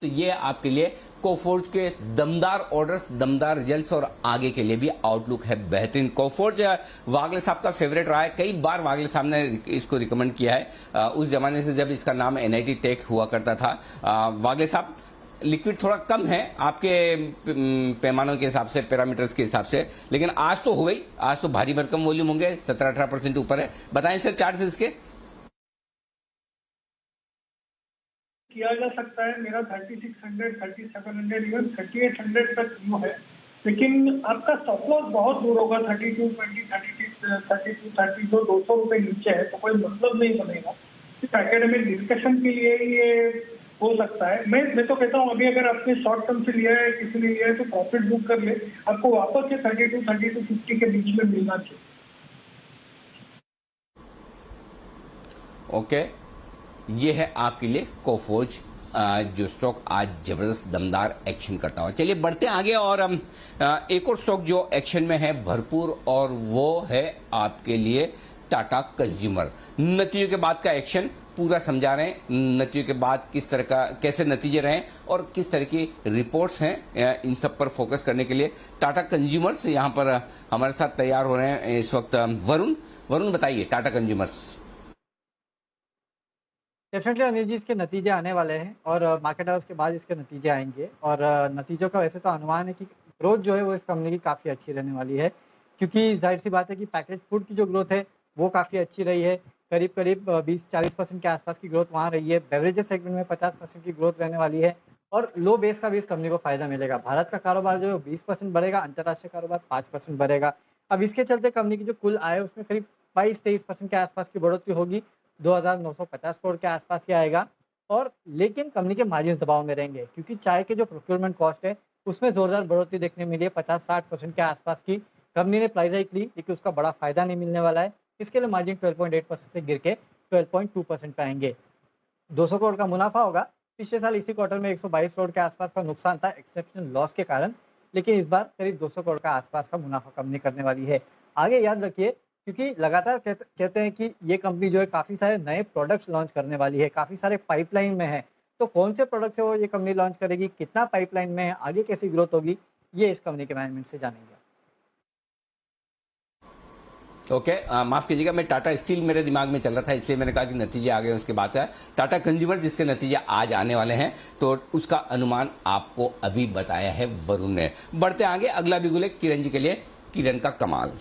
तो ये आपके लिए कोफोर्ज के दमदार ऑर्डर्स, दमदार रिजल्ट्स और आगे के लिए भी आउटलुक है बेहतरीन। कोफोर्ज वागले साहब का फेवरेट रहा है, कई बार वागले साहब ने इसको रिकमेंड किया है उस जमाने से जब इसका नाम NIT टेक हुआ करता था। वागले साहब, लिक्विड थोड़ा कम है आपके पैमानों के हिसाब से, पैरामीटर्स के हिसाब से, लेकिन आज तो हो गई, आज तो भारी भरकम वॉल्यूम होंगे, 17-18% ऊपर है। बताएं सर चार्ट्स इसके। किया जा सकता है, मेरा 3600, 3700, इवन 3800 तक व्यू है, लेकिन आपका स्टॉप लॉस बहुत दूर होगा। 3220, 32, 30 तो 200 रुपए नीचे है तो कोई मतलब नहीं बनेगा। एकेडमिक डिस्कशन के लिए ये हो सकता है। मैं तो कहता हूँ अभी अगर आपने शॉर्ट टर्म से लिया है, किसी ने लिया है तो प्रॉफिट बुक कर ले, आपको वापस से 32-50 के बीच में मिलना चाहिए। ओके, ये है आपके लिए कोफोर्ज जो स्टॉक आज जबरदस्त दमदार एक्शन करता हुआ। चलिए बढ़ते हैं आगे और हम एक और स्टॉक जो एक्शन में है भरपूर, और वो है आपके लिए टाटा कंज्यूमर। नतीजों के बाद का एक्शन पूरा समझा रहे हैं, नतीजों के बाद किस तरह का कैसे नतीजे रहे और किस तरह की रिपोर्ट्स हैं, इन सब पर फोकस करने के लिए टाटा कंज्यूमर्स यहाँ पर हमारे साथ तैयार हो रहे हैं इस वक्त वरुण बताइए टाटा कंज्यूमर्स। डेफिनेटली अनिल जी, इसके नतीजे आने वाले हैं और मार्केट हाउस के बाद इसके नतीजे आएंगे और नतीजों का वैसे तो अनुमान है कि ग्रोथ जो है वो इस कंपनी की काफ़ी अच्छी रहने वाली है, क्योंकि जाहिर सी बात है कि पैकेज फूड की जो ग्रोथ है वो काफ़ी अच्छी रही है। करीब करीब 20-40% के आसपास की ग्रोथ वहाँ रही है। बेवरेजेस सेगमेंट में 50% की ग्रोथ रहने वाली है और लो बेस का भी इस कंपनी को फायदा मिलेगा। भारत का कारोबार जो है 20% बढ़ेगा, अंतर्राष्ट्रीय कारोबार 5% बढ़ेगा। अब इसके चलते कंपनी की जो कुल आय है उसमें करीब 22-23% के आसपास की बढ़ोतरी होगी, 2,950 करोड़ के आसपास ही आएगा। और लेकिन कंपनी के मार्जिन दबाव में रहेंगे, क्योंकि चाय के जो प्रोक्योरमेंट कॉस्ट है उसमें जोरदार बढ़ोतरी देखने मिली है, 50-60% के आसपास की। कंपनी ने प्राइस हाइक ली, लेकिन उसका बड़ा फायदा नहीं मिलने वाला है। इसके लिए मार्जिन 12.8% से गिर के 12.2% पे आएंगे। 200 करोड़ का मुनाफा होगा। पिछले साल इसी क्वार्टर में 122 करोड़ के आसपास का नुकसान था एक्सेप्शनल लॉस के कारण, लेकिन इस बार करीब 200 करोड़ का आसपास का मुनाफा कंपनी करने वाली है। आगे याद रखिए, क्योंकि लगातार कहते हैं कि ये कंपनी जो है काफ़ी सारे नए प्रोडक्ट्स लॉन्च करने वाली है, काफ़ी सारे पाइपलाइन में है। तो कौन से प्रोडक्ट्स है वो ये कंपनी लॉन्च करेगी, कितना पाइपलाइन में है, आगे कैसी ग्रोथ होगी, ये इस कंपनी के मैनेजमेंट से जानेंगे। ओके, माफ कीजिएगा, मैं टाटा स्टील मेरे दिमाग में चल रहा था, इसलिए मैंने कहा कि नतीजे आ गए उसके बाद है टाटा कंज्यूमर, जिसके नतीजे आज आने वाले हैं, तो उसका अनुमान आपको अभी बताया है वरुण ने। बढ़ते आगे, अगला बिगुल है किरण जी के लिए, किरण का कमाल।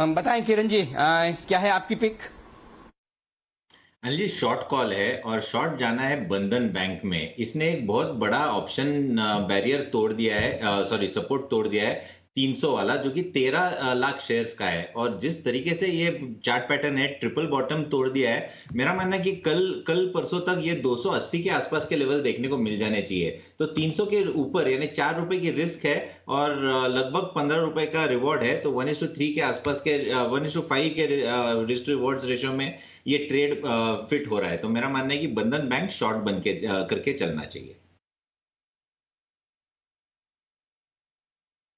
बताएं किरण जी, क्या है आपकी pick? Anil ji, short call है और शॉर्ट जाना है बंधन बैंक में। इसने एक बहुत बड़ा ऑप्शन बैरियर तोड़ दिया है, सॉरी सपोर्ट तोड़ दिया है 300 वाला, जो कि 13 लाख शेयर्स का है। और जिस तरीके से ये चार्ट पैटर्न है, ट्रिपल बॉटम तोड़ दिया है। मेरा मानना है कि कल परसों तक ये 280 के आसपास के लेवल देखने को मिल जाने चाहिए। तो 300 के ऊपर यानी 4 रुपए की रिस्क है और लगभग 15 रुपए का रिवॉर्ड है। तो 1:3 के आसपास के 1:5 के रिस्क रिवॉर्ड्स रेशियो में ये ट्रेड फिट हो रहा है। तो मेरा मानना है कि बंधन बैंक शॉर्ट बन के करके चलना चाहिए।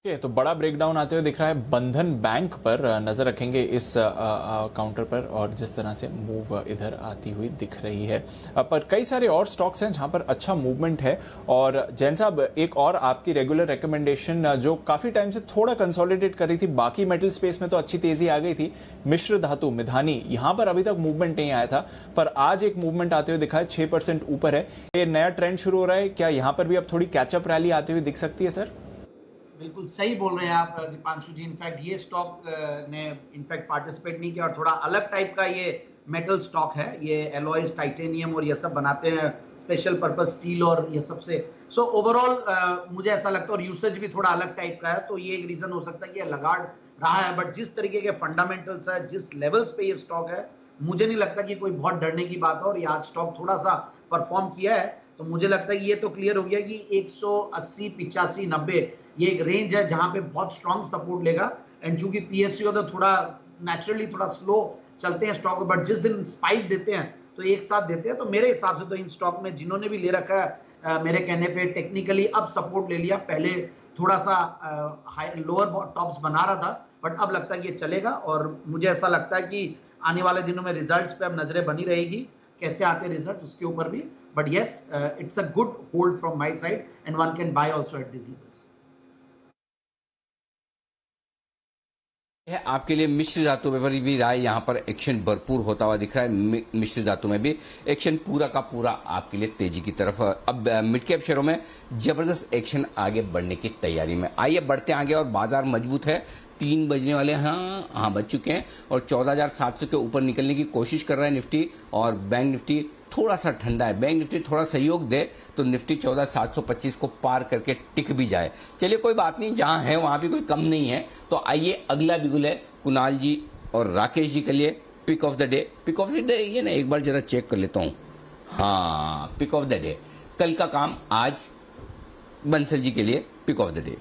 तो बड़ा ब्रेकडाउन आते हुए दिख रहा है बंधन बैंक पर, नजर रखेंगे इस काउंटर पर और जिस तरह से मूव इधर आती हुई दिख रही है। पर कई सारे और स्टॉक्स हैं जहां पर अच्छा मूवमेंट है। और जैन साहब, एक और आपकी रेगुलर रिकमेंडेशन जो काफी टाइम से थोड़ा कंसोलिडेट कर रही थी, बाकी मेटल स्पेस में तो अच्छी तेजी आ गई थी, मिश्र धातु मिधानी, यहां पर अभी तक मूवमेंट नहीं आया था, पर आज एक मूवमेंट आते हुए दिखा है, 6% ऊपर है। ये नया ट्रेंड शुरू हो रहा है क्या? यहां पर भी अब थोड़ी कैचअप रैली आती हुई दिख सकती है सर? बिल्कुल सही बोल रहे हैं आप दीपांशु जी। इनफैक्ट ये स्टॉक ने इनफैक्ट पार्टिसिपेट नहीं किया और थोड़ा अलग टाइप का ये मेटल स्टॉक है। ये एलॉयज, टाइटेनियम और ये सब बनाते हैं, स्पेशल पर्पस स्टील और ये सब से। सो ओवरऑल मुझे ऐसा लगता है, और यूसेज भी थोड़ा अलग टाइप का है, तो ये एक रीजन हो सकता है कि ये लगाड़ रहा है। बट जिस तरीके के फंडामेंटल्स है, जिस लेवल्स पे ये स्टॉक है, मुझे नहीं लगता कि कोई बहुत डरने की बात है। और ये आज स्टॉक थोड़ा सा परफॉर्म किया है, तो मुझे लगता है ये तो क्लियर हो गया कि 180, 85, 90 ये एक रेंज है जहां पे बहुत स्ट्रॉन्ग सपोर्ट लेगा। एंड चूंकि पीएसयू तो थोड़ा नेचुरली थोड़ा स्लो चलते हैं स्टॉक, बट जिस दिन स्पाइक देते हैं तो एक साथ देते हैं। तो मेरे हिसाब से तो इन स्टॉक में जिन्होंने भी ले रखा है, मेरे कहने पे टेक्निकली अब सपोर्ट ले लिया। पहले थोड़ा सा लोअर टॉप्स बना रहा था, बट अब लगता है कि ये चलेगा। और मुझे ऐसा लगता है कि आने वाले दिनों में रिजल्ट्स पे अब नजरें बनी रहेगी, कैसे आते रिजल्ट्स उसके ऊपर भी। But yes, it's a good hold from my side and one can buy also at this levels. है आपके लिए मिश्र धातु में भी राय, यहाँ पर एक्शन भरपूर होता हुआ दिख रहा है। मिश्र धातु में भी एक्शन पूरा का पूरा आपके लिए तेजी की तरफ। अब मिड कैप शेयरों में जबरदस्त एक्शन आगे बढ़ने की तैयारी में। आइए बढ़ते आगे, और बाजार मजबूत है, 3 बजने वाले हैं, हाँ बज चुके हैं, और 14,700 के ऊपर निकलने की कोशिश कर रहा है निफ्टी। और बैंक निफ्टी थोड़ा सा ठंडा है, बैंक निफ्टी थोड़ा सहयोग दे तो निफ्टी 14,725 को पार करके टिक भी जाए। चलिए कोई बात नहीं, जहां है वहां भी कोई कम नहीं है। तो आइए अगला बिगुल है कुणाल जी और राकेश जी के लिए, pick of the day. Pick of the day ये ना एक बार जरा चेक कर लेता हूं। हाँ, पिक ऑफ द डे, कल का काम आज बंसल जी के लिए pick of the day.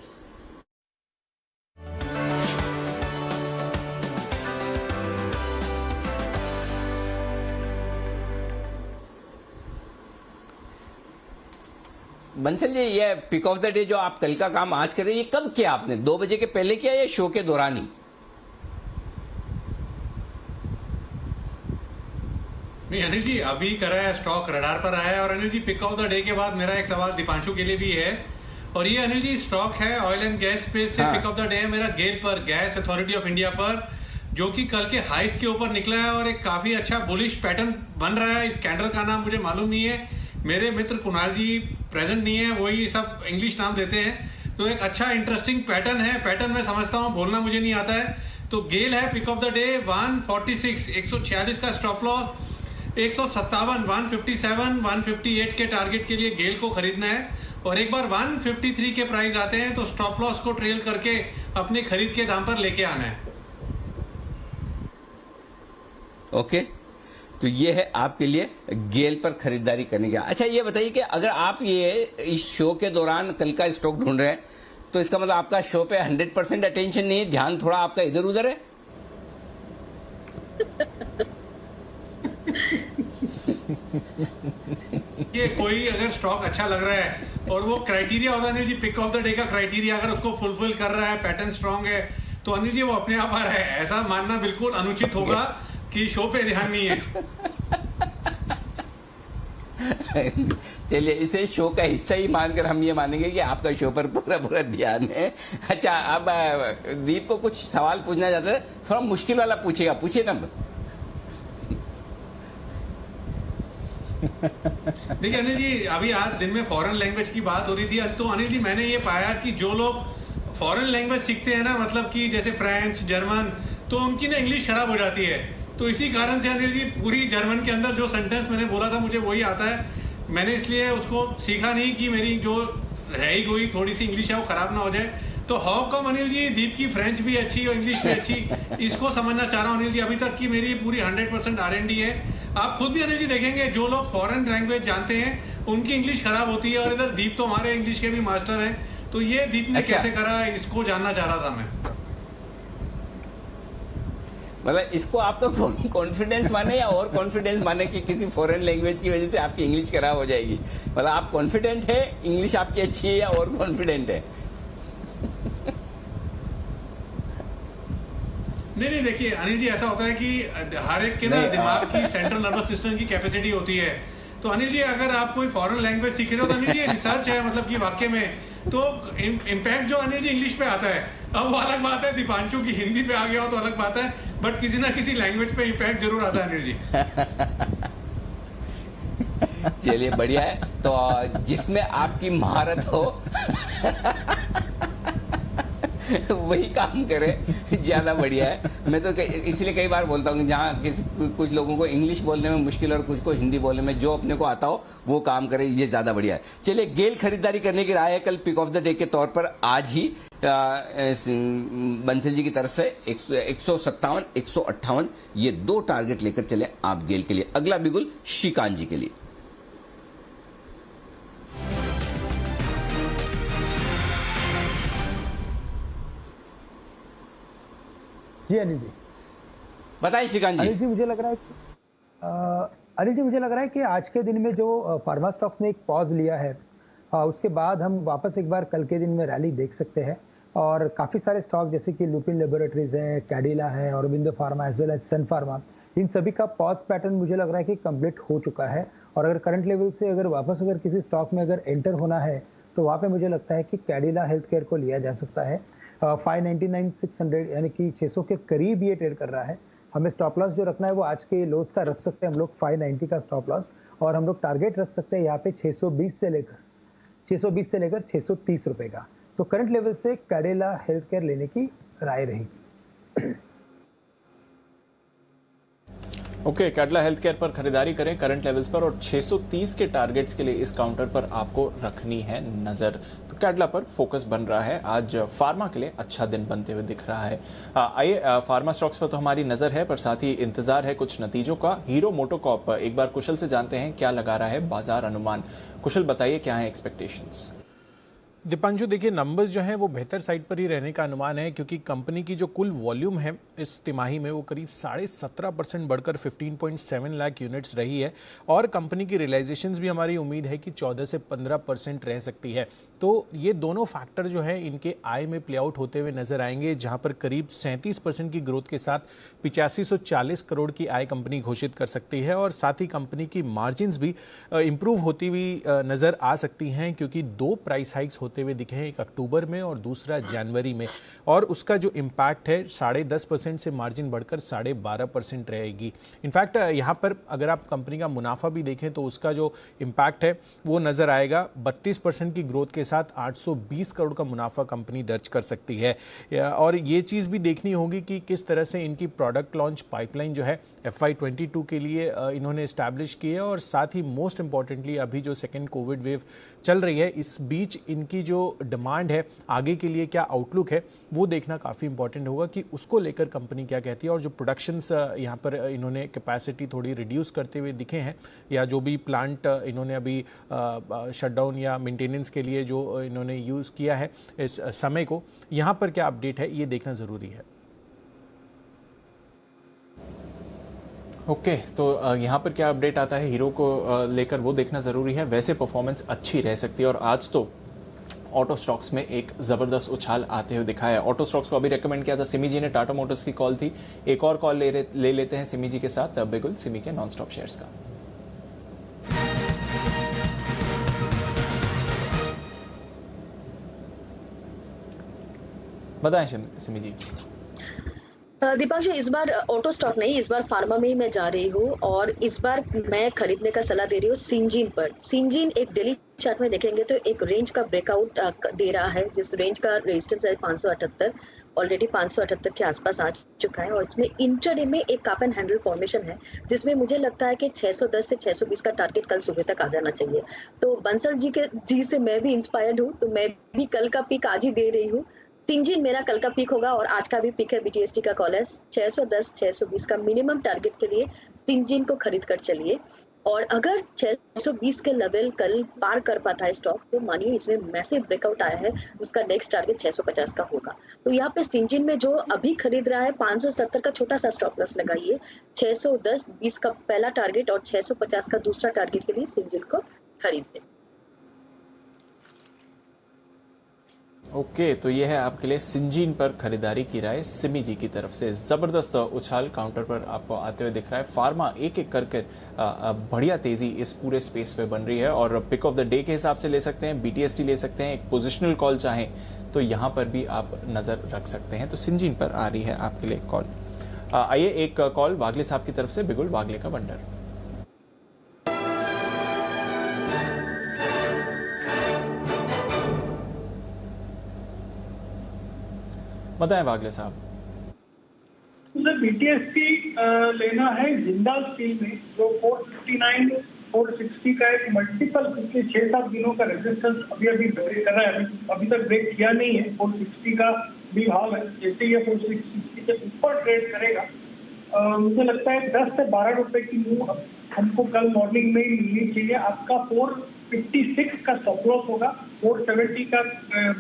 Bansal ji, ये पिक ऑफ द डे जो आप कल का काम आज कर रहे हैं, ये कब किया आपने? 2 बजे के पहले किया या शो के दौरान ही? नहीं अनिल जी, अभी करा है, स्टॉक रडार पर आया है। और Anil ji, pick of the day के बाद मेरा एक सवाल दीपांशु के लिए भी है, और ये अनिल जी स्टॉक है ऑयल एंड गैस स्पेस से पिक ऑफ द डे है मेरा गेल पर, गैस अथॉरिटी ऑफ इंडिया पर, जो कि कल के हाइस के ऊपर निकला है और एक काफी अच्छा बुलिश पैटर्न बन रहा है। इस कैंडल का नाम मुझे मालूम नहीं है, मेरे मित्र कुणाल जी प्रेजेंट नहीं है, वही सब इंग्लिश नाम देते हैं। तो एक अच्छा इंटरेस्टिंग पैटर्न है, पैटर्न मैं समझता हूँ, बोलना मुझे नहीं आता है। तो गेल है पिक ऑफ द डे 146, 146 का स्टॉप लॉस, 157, 157, 158 के टारगेट के लिए गेल को खरीदना है। और एक बार 153 के प्राइस आते हैं तो स्टॉप लॉस को ट्रेल करके अपने खरीद के दाम पर लेके आना है। ओके, तो ये है आपके लिए गेल पर खरीदारी करने का। अच्छा ये बताइए कि अगर आप ये इस शो के दौरान कल का स्टॉक ढूंढ रहे हैं तो इसका मतलब आपका शो पे 100% अटेंशन नहीं है, ध्यान थोड़ा आपका इधर उधर है। ये कोई अगर स्टॉक अच्छा लग रहा है और वो क्राइटेरिया होता है Anil ji, pick of the day का क्राइटेरिया अगर उसको फुलफिल कर रहा है, पैटर्न स्ट्रांग है, तो अनिल जी वो अपने आप आ रहा है। ऐसा मानना बिल्कुल अनुचित होगा कि शो पे ध्यान नहीं है। चलिए इसे शो का हिस्सा ही मानकर हम ये मानेंगे कि आपका शो पर पूरा पूरा ध्यान है। अच्छा, अब दीप को कुछ सवाल पूछना चाहते हैं, थोड़ा मुश्किल वाला पूछेगा, पूछिए ना। देखिए अनिल जी, अभी आज दिन में फॉरेन लैंग्वेज की बात हो रही थी, तो अनिल जी मैंने ये पाया कि जो लोग फॉरेन लैंग्वेज सीखते हैं ना, मतलब कि जैसे फ्रेंच, जर्मन, तो उनकी ना इंग्लिश खराब हो जाती है। तो इसी कारण से अनिल जी पूरी जर्मन के अंदर जो सेंटेंस मैंने बोला था मुझे वही आता है। मैंने इसलिए उसको सीखा नहीं कि मेरी जो रही हुई थोड़ी सी इंग्लिश है वो खराब ना हो जाए। तो हाउ कम अनिल जी दीप की फ्रेंच भी अच्छी और इंग्लिश भी अच्छी, इसको समझना चाह रहा हूँ अनिल जी। अभी तक की मेरी पूरी 100% R&D है। आप खुद भी अनिल जी देखेंगे जो लोग फॉरेन लैंग्वेज जानते हैं उनकी इंग्लिश खराब होती है, और इधर दीप तो हमारे इंग्लिश के भी मास्टर हैं। तो ये दीप ने कैसे करा, इसको जानना चाह रहा था मैं। मतलब इसको आप तो कॉन्फिडेंस माने या और कॉन्फिडेंस माने कि किसी फॉरेन लैंग्वेज की वजह से आपकी इंग्लिश खराब हो जाएगी? मतलब आप कॉन्फिडेंट है इंग्लिश आपकी अच्छी है या और कॉन्फिडेंट है? नहीं देखिए अनिल जी, ऐसा होता है कि हर एक के ना दिमाग की सेंट्रल नर्वस सिस्टम की कैपेसिटी होती है। तो अनिल जी अगर आप कोई फॉरेन लैंग्वेज सीख रहे हो तो अनिल जी रिसर्च है, मतलब कि वाक्य में तो इम्पैक्ट जो अनिल जी इंग्लिश पे आता है, अब वो अलग बात है, दीपांशु की हिंदी पे आ गया हो तो अलग बात है, बट किसी ना किसी लैंग्वेज पे इम्पैक्ट जरूर आता है अनिल जी। चलिए बढ़िया है, तो जिसमें आपकी महारत हो वही काम करे, ज्यादा बढ़िया है। मैं तो इसलिए कई बार बोलता हूँ कि जहाँ कुछ लोगों को इंग्लिश बोलने में मुश्किल और कुछ को हिंदी बोलने में, जो अपने को आता हो वो काम करे, ये ज्यादा बढ़िया है। चलिए गेल खरीदारी करने की राय है कल पिक ऑफ द डे के तौर पर आज ही बंसल जी की तरफ से 157, 158 ये दो टारगेट लेकर चले आप गेल के लिए। अगला बिगुल श्रीकांत जी के लिए। जी अनिल जी बताइए श्रीकांत जी। अनिल जी मुझे लग रहा है कि आज के दिन में जो फार्मा स्टॉक्स ने एक पॉज लिया है, उसके बाद हम वापस एक बार कल के दिन में रैली देख सकते हैं। और काफ़ी सारे स्टॉक जैसे कि लुपिन लेबोरेटरीज है, कैडिला है, Aurobindo pharma as well as sun pharma, इन सभी का पॉज पैटर्न मुझे लग रहा है कि कंप्लीट हो चुका है। और अगर करंट लेवल से अगर वापस अगर किसी स्टॉक में अगर एंटर होना है तो वहाँ पे मुझे लगता है कि कैडिला हेल्थ केयर को लिया जा सकता है। 599,600 यानी कि 600 के करीब ये ट्रेड कर रहा है। हमें स्टॉप लॉस जो रखना है वो आज के लोस का रख सकते हैं हम लोग 590 का स्टॉप लॉस, और हम लोग टारगेट रख सकते हैं यहाँ पे 620 से लेकर 630 रुपए का। तो करंट लेवल से कैडिला हेल्थ केयर लेने की राय रहेगी। ओके, कैडिला हेल्थ केयर पर खरीदारी करें करंट लेवल्स पर, और 630 के टारगेट्स के लिए इस काउंटर पर आपको रखनी है नजर। तो कैडिला पर फोकस बन रहा है। आज फार्मा के लिए अच्छा दिन बनते हुए दिख रहा है। आइए फार्मा स्टॉक्स पर तो हमारी नजर है, पर साथ ही इंतजार है कुछ नतीजों का। हीरो मोटोकॉर्प एक बार कुशल से जानते हैं क्या लगा रहा है बाजार अनुमान। कुशल बताइए क्या है एक्सपेक्टेशंस? दीपांशु देखिए, नंबर्स जो हैं वो बेहतर साइड पर ही रहने का अनुमान है, क्योंकि कंपनी की जो कुल वॉल्यूम है इस तिमाही में वो करीब 17.5% बढ़कर 15.7 लाख यूनिट्स रही है, और कंपनी की रियलाइजेशंस भी हमारी उम्मीद है कि 14 से 15% रह सकती है। तो ये दोनों फैक्टर जो है इनके आय में प्ले आउट होते हुए नजर आएंगे, जहां पर करीब 37% की ग्रोथ के साथ 8540 करोड़ की आय कंपनी घोषित कर सकती है। और साथ ही कंपनी की मार्जिन्स भी इंप्रूव होती हुई नजर आ सकती हैं, क्योंकि 2 प्राइस हाइक्स होते बढ़ते हुए दिखे हैं, एक अक्टूबर में और दूसरा जनवरी में, और उसका जो इम्पैक्ट है 10.5% से मार्जिन बढ़कर 12.5% रहेगी। इनफैक्ट यहाँ पर अगर आप कंपनी का मुनाफा भी देखें तो उसका जो इम्पैक्ट है वो नज़र आएगा। 32% की ग्रोथ के साथ 820 करोड़ का मुनाफा कंपनी दर्ज कर सकती है। और ये चीज़ भी देखनी होगी कि किस तरह से इनकी प्रोडक्ट लॉन्च पाइपलाइन जो है FY22 के लिए इन्होंने इस्टेब्लिश की है, और साथ ही मोस्ट इम्पॉर्टेंटली अभी जो सेकेंड कोविड वेव चल रही है, इस बीच इनकी जो डिमांड है आगे के लिए क्या आउटलुक है वो देखना काफ़ी इंपॉर्टेंट होगा कि उसको लेकर कंपनी क्या कहती है। और जो प्रोडक्शंस यहाँ पर इन्होंने कैपेसिटी थोड़ी रिड्यूस करते हुए दिखे हैं, या जो भी प्लांट इन्होंने अभी शटडाउन या मेंटेनेंस के लिए जो इन्होंने यूज़ किया है इस समय को, यहाँ पर क्या अपडेट है ये देखना ज़रूरी है। ओके, तो यहाँ पर क्या अपडेट आता है हीरो को लेकर वो देखना जरूरी है। वैसे परफॉर्मेंस अच्छी रह सकती है और आज तो ऑटो स्टॉक्स में एक जबरदस्त उछाल आते हुए दिखा है। ऑटो स्टॉक्स को अभी रेकमेंड किया था सिमी जी ने, टाटा मोटर्स की कॉल थी। एक और कॉल ले लेते हैं सिमी जी के साथ, बिगुल सिमी के नॉन स्टॉप शेयर्स का। बताएं सिमी जी। दीपांशु, इस बार ऑटो स्टॉक नहीं, इस बार फार्मा में ही मैं जा रही हूँ और इस बार मैं खरीदने का सलाह दे रही हूँ सिंजीन पर। सिंजीन एक डेली चार्ट में देखेंगे तो एक रेंज का ब्रेकआउट दे रहा है, जिस रेंज का रेजिस्टेंस है 578, ऑलरेडी 578 के आसपास आ चुका है और इसमें इंट्राडे में एक काप एंड हैंडल फॉर्मेशन है, जिसमें मुझे लगता है कि 610 से 620 का टारगेट कल सुबह तक आ जाना चाहिए। तो बंसल जी से मैं भी इंस्पायर्ड हूँ, तो मैं भी कल का पिक आज ही दे रही हूँ। सिंजीन मेरा कल का पिक होगा और आज का भी पिक है, बीटीएसटी का कॉल है। 610 620 का मिनिमम टारगेट के लिए सिंजीन को खरीद कर चलिए, और अगर 620 के लेवल कल पार कर पाता है स्टॉक, तो मानिए इसमें मैसिव ब्रेकआउट आया है, उसका नेक्स्ट टारगेट 650 का होगा। तो यहाँ पे सिंजीन में जो अभी खरीद रहा है 570 का छोटा सा स्टॉप लॉस लगाइए, 610-20 का पहला टारगेट और 650 का दूसरा टारगेट के लिए सिंजीन को खरीदें। ओके, तो ये है आपके लिए सिंजीन पर खरीदारी की राय सिमी जी की तरफ से। जबरदस्त उछाल काउंटर पर आपको आते हुए दिख रहा है। फार्मा एक एक करके बढ़िया तेजी इस पूरे स्पेस पे बन रही है और पिक ऑफ द डे के हिसाब से ले सकते हैं, बीटीएसटी ले सकते हैं, एक पोजिशनल कॉल चाहें तो यहां पर भी आप नजर रख सकते हैं। तो सिंजीन पर आ रही है आपके लिए कॉल। आइए एक कॉल वागले साहब की तरफ से, बिगुल वागले का वंडर। बताएं वागले साहब। मुझे बीटीएसटी लेना है जिंदाल स्टील में, जो 459 460 का एक मल्टीपल पिछले 6-7 दिनों का रेजिस्टेंस अभी ब्रेक कर रहा है, अभी तक ब्रेक किया नहीं है। 460 का भी हाल है, जैसे ये 460 के ऊपर ट्रेड करेगा, मुझे लगता है 10 से 12 रुपए की मूव हमको कल मॉर्निंग में ही मिलनी चाहिए। आपका 456 का स्टॉप लॉस होगा, 470 का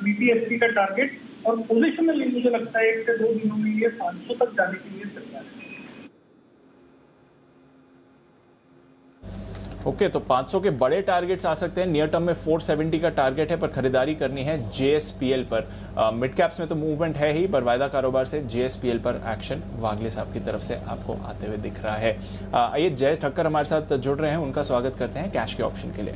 बीटीएसटी का टारगेट, और पोजिशनली मुझे लगता है 1 से 2 दिनों में ये 500 तक जाने के लिए तैयार है। ओके, तो 500 के बड़े टारगेट्स आ सकते हैं। नियर टर्म में 470 का टारगेट है, पर खरीदारी करनी है जेएसपीएल पर। मिड कैप्स में तो मूवमेंट है ही, पर वायदा कारोबार से जेएसपीएल पर एक्शन वागले साहब की तरफ से आपको आते हुए दिख रहा है। आइए जय ठक्कर हमारे साथ जुड़ रहे हैं, उनका स्वागत करते हैं कैश के ऑप्शन के लिए।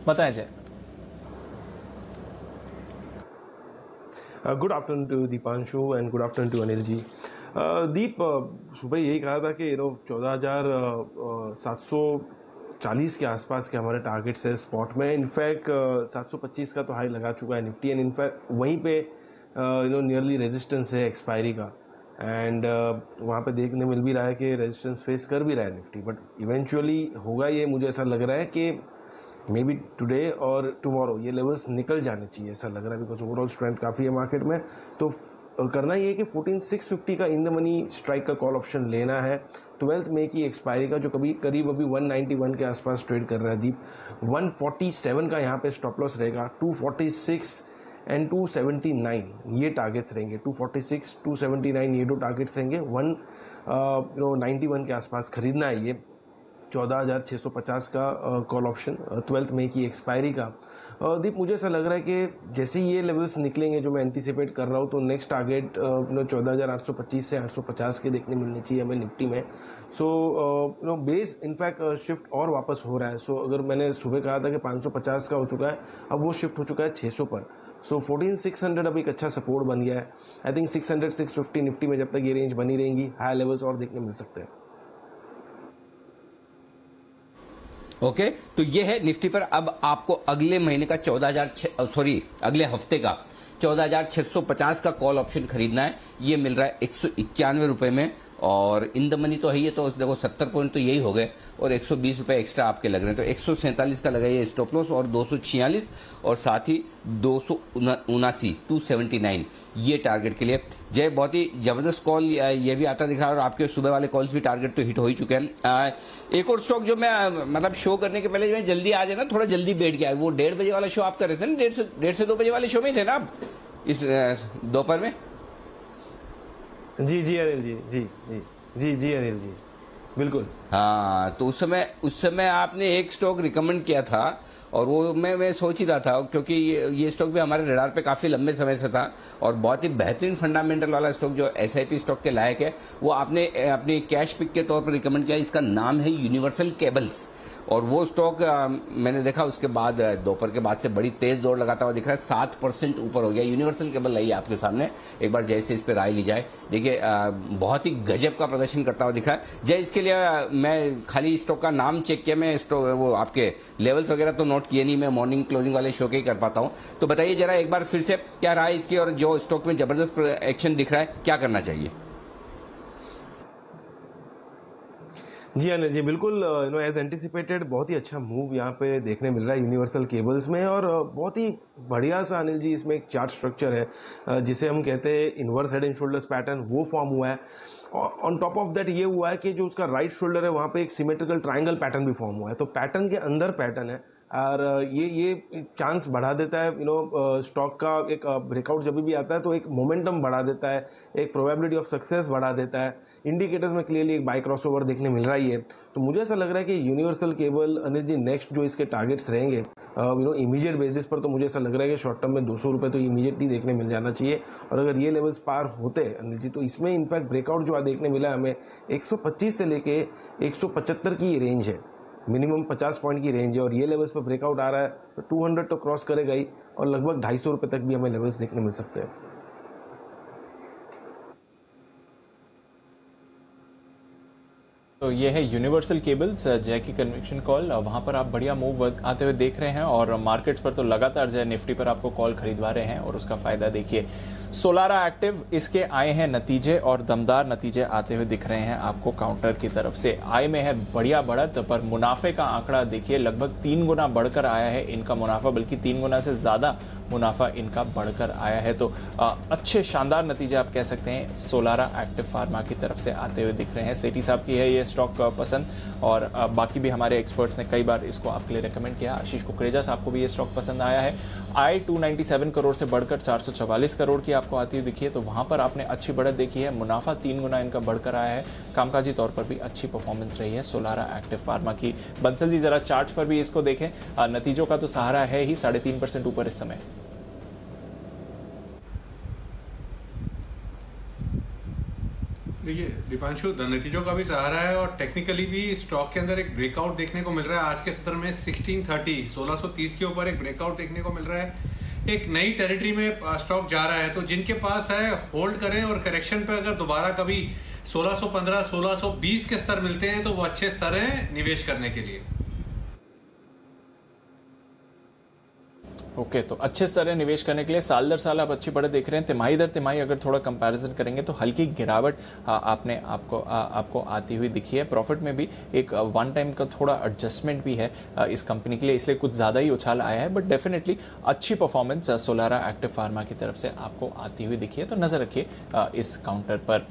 बताएं Jay. Good afternoon to Dipanshu and good afternoon to Anil ji. Deep, सुबह यही कहा था कि 14,740 के आसपास के हमारे टारगेट्स है स्पॉट में। इनफैक्ट 725 का तो हाई लगा चुका है निफ्टी, एंड इनफैक्ट वहीं पे नियरली रेजिस्टेंस है एक्सपायरी का, एंड वहाँ पे देखने मिल भी रहा है कि रेजिस्टेंस फेस कर भी रहा है निफ्टी, बट इवेंचुअली होगा ये, मुझे ऐसा लग रहा है कि मे बी टुडे और टुमारो ये लेवल्स निकल जाने चाहिए, ऐसा लग रहा है, बिकॉज ओवरऑल स्ट्रेंथ काफ़ी है मार्केट में। तो करना ये है कि 14,650 का इन द मनी स्ट्राइक का कॉल ऑप्शन लेना है 12 मई की एक्सपायरी का, जो कभी करीब अभी 191 के आसपास ट्रेड कर रहा है दीप। 147 का यहाँ पे स्टॉप लॉस रहेगा, 246 एंड 279 ये टारगेट्स रहेंगे। 246 279 ये दो टारगेट्स रहेंगे। 191 के आसपास खरीदना है ये। 14,650 का कॉल ऑप्शन 12 मई की एक्सपायरी का। दीप, मुझे ऐसा लग रहा है कि जैसे ये लेवल्स निकलेंगे जो मैं एंटिसिपेट कर रहा हूँ, तो नेक्स्ट टारगेट 14,825 से 850 के देखने मिलने चाहिए हमें निफ्टी में। सो बेस इनफैक्ट शिफ्ट और वापस हो रहा है। सो अगर मैंने सुबह कहा था कि 550 का हो चुका है, अब वो शिफ्ट हो चुका है 600 पर। सो 14,600 अब एक अच्छा सपोर्ट बन गया है। आई थिंक 600 650 निफ्टी में जब तक ये रेंज बनी रहेंगी, हाई लेवल्स और देखने मिल सकते हैं। ओके, तो ये है निफ्टी पर। अब आपको अगले महीने का अगले हफ्ते का 14,650 का कॉल ऑप्शन खरीदना है। ये मिल रहा है 191 रुपए में, और इन द मनी तो है ये, तो देखो 70 पॉइंट तो यही हो गए, और 120 रुपए एक्स्ट्रा आपके लग रहे हैं, तो 147 का लगाइए स्टॉप लॉस, और 246 और साथ ही 279 ये टारगेट के लिए। जय, बहुत ही जबरदस्त कॉल ये भी आता दिख रहा है, और आपके सुबह वाले कॉल्स भी टारगेट तो हिट हो ही चुके हैं। एक और स्टॉक जो मैं मतलब शो करने के पहले मैं जल्दी आ जाए ना, थोड़ा जल्दी बैठ गया, वो 1:30 बजे वाला शो आप कर रहे थे ना, 1:30 से 2 बजे वाले शो में थे ना आप इस दोपहर में? जी अनिल जी अनिल जी, बिल्कुल। हाँ, तो उस समय आपने एक स्टॉक रिकमेंड किया था, और वो मैं सोच ही रहा था, क्योंकि ये स्टॉक भी हमारे रडार पे काफी लंबे समय से था, और बहुत ही बेहतरीन फंडामेंटल वाला स्टॉक जो SIP स्टॉक के लायक है, वो आपने अपनी कैश पिक के तौर पर रिकमेंड किया। इसका नाम है यूनिवर्सल केबल्स, और वो स्टॉक मैंने देखा उसके बाद दोपहर के बाद से बड़ी तेज दौड़ लगाता हुआ दिख रहा है, 7% ऊपर हो गया। यूनिवर्सल केबल लाइए आपके सामने, एक बार जैसे इस पर राय ली जाए। देखिए बहुत ही गजब का प्रदर्शन करता हुआ दिख रहा है। जय, इसके लिए मैं खाली स्टॉक का नाम चेक किया, मैं स्टॉक वो आपके लेवल्स वगैरह तो नोट किए नहीं, मैं मॉर्निंग क्लोजिंग वाले शो के ही कर पाता हूँ। तो बताइए जरा एक बार फिर से क्या राय इसकी, और जो स्टॉक में जबरदस्त एक्शन दिख रहा है, क्या करना चाहिए? जी अनिल जी, बिल्कुल। एज एंटिसिपेटेड बहुत ही अच्छा मूव यहाँ पे देखने मिल रहा है यूनिवर्सल केबल्स में, और बहुत ही बढ़िया सा अनिल जी इसमें एक चार्ट स्ट्रक्चर है जिसे हम कहते हैं inverse head and shoulders pattern, वो फॉर्म हुआ है। ऑन टॉप ऑफ दैट ये हुआ है कि जो उसका राइट शोल्डर है वहाँ पे एक सिमेट्रिकल ट्राइंगल पैटर्न भी फॉर्म हुआ है, तो पैटर्न के अंदर पैटर्न है, और ये चांस बढ़ा देता है स्टॉक का एक ब्रेकआउट जब भी आता है तो एक मोमेंटम बढ़ा देता है, एक प्रोबेबिलिटी ऑफ सक्सेस बढ़ा देता है। इंडिकेटर्स में क्लियरली एक बाय क्रॉसओवर देखने मिल रहा ही है। तो मुझे ऐसा लग रहा है कि universal cable Anil ji next जो इसके टारगेट्स रहेंगे इमीडिएट बेसिस पर, तो मुझे ऐसा लग रहा है कि शॉर्ट टर्म में 200 रुपये तो इमीडिएटली देखने मिल जाना चाहिए। और अगर ये लेवल्स पार होते हैं अनिल जी, तो इसमें इनफैक्ट ब्रेकआउट जो देखने मिला है हमें 125 से लेके 175 की रेंज है, मिनिमम 50 पॉइंट की रेंज है, और ये लेवल्स पर ब्रेकआउट आ रहा है तो 200 तो क्रॉस करेगा ही, और लगभग 250 रुपये तक भी हमें लेवल्स देखने मिल सकते हैं। तो ये है यूनिवर्सल केबल्स, जय की कन्विक्शन कॉल। वहां पर आप बढ़िया मूव आते हुए देख रहे हैं, और मार्केट्स पर तो लगातार जय निफ्टी पर आपको कॉल खरीदवा रहे हैं, और उसका फायदा देखिए। सोलारा एक्टिव, इसके आए हैं नतीजे, और दमदार नतीजे आते हुए दिख रहे हैं आपको काउंटर की तरफ से। आय में है बढ़िया बढ़त, पर मुनाफे का आंकड़ा देखिए लगभग 3 गुना बढ़कर आया है इनका मुनाफा, बल्कि 3 गुना से ज्यादा मुनाफा इनका बढ़कर आया है। तो अच्छे शानदार नतीजे आप कह सकते हैं सोलारा एक्टिव फार्मा की तरफ से आते हुए दिख रहे हैं। सेठी साहब की है ये स्टॉक पसंद, और बाकी भी हमारे एक्सपर्ट्स ने कई बार इसको आपके लिए रेकमेंड किया। आशीष कुकरेजा साहब को भी ये स्टॉक पसंद आया है। आय 297 करोड़ से बढ़कर 444 करोड़ की आपको आती हुई दिखी है, तो वहां पर आपने अच्छी बढ़त देखी है। मुनाफा 3 गुना इनका बढ़कर आया है। कामकाजी तौर पर भी अच्छी परफॉर्मेंस रही है सोलारा एक्टिव फार्मा की। बंसल जी जरा चार्ट्स पर भी इसको देखें, नतीजों का तो सहारा है ही, 3.5% ऊपर इस समय। देखिए दीपांशु, नतीजों का भी सहारा है, और टेक्निकली भी स्टॉक के अंदर एक ब्रेकआउट देखने को मिल रहा है। आज के सत्र में 1630 के ऊपर एक ब्रेकआउट देखने को मिल रहा है। एक नई टेरिटरी में स्टॉक जा रहा है, तो जिनके पास है होल्ड करें, और करेक्शन पे अगर दोबारा कभी 1615 1620 के स्तर मिलते हैं तो वो अच्छे स्तर हैं निवेश करने के लिए। ओके, तो अच्छे स्तर है निवेश करने के लिए। साल दर साल आप अच्छी बढ़त देख रहे हैं। तिमाही दर तिमाही अगर थोड़ा कंपैरिजन करेंगे तो हल्की गिरावट आपको आती हुई दिखी है। प्रॉफिट में भी एक वन टाइम का थोड़ा एडजस्टमेंट भी है इस कंपनी के लिए, इसलिए कुछ ज्यादा ही उछाल आया है, बट डेफिनेटली अच्छी परफॉर्मेंस सोलारा एक्टिव फार्मा की तरफ से आपको आती हुई दिखी है। तो नजर रखिए इस काउंटर पर।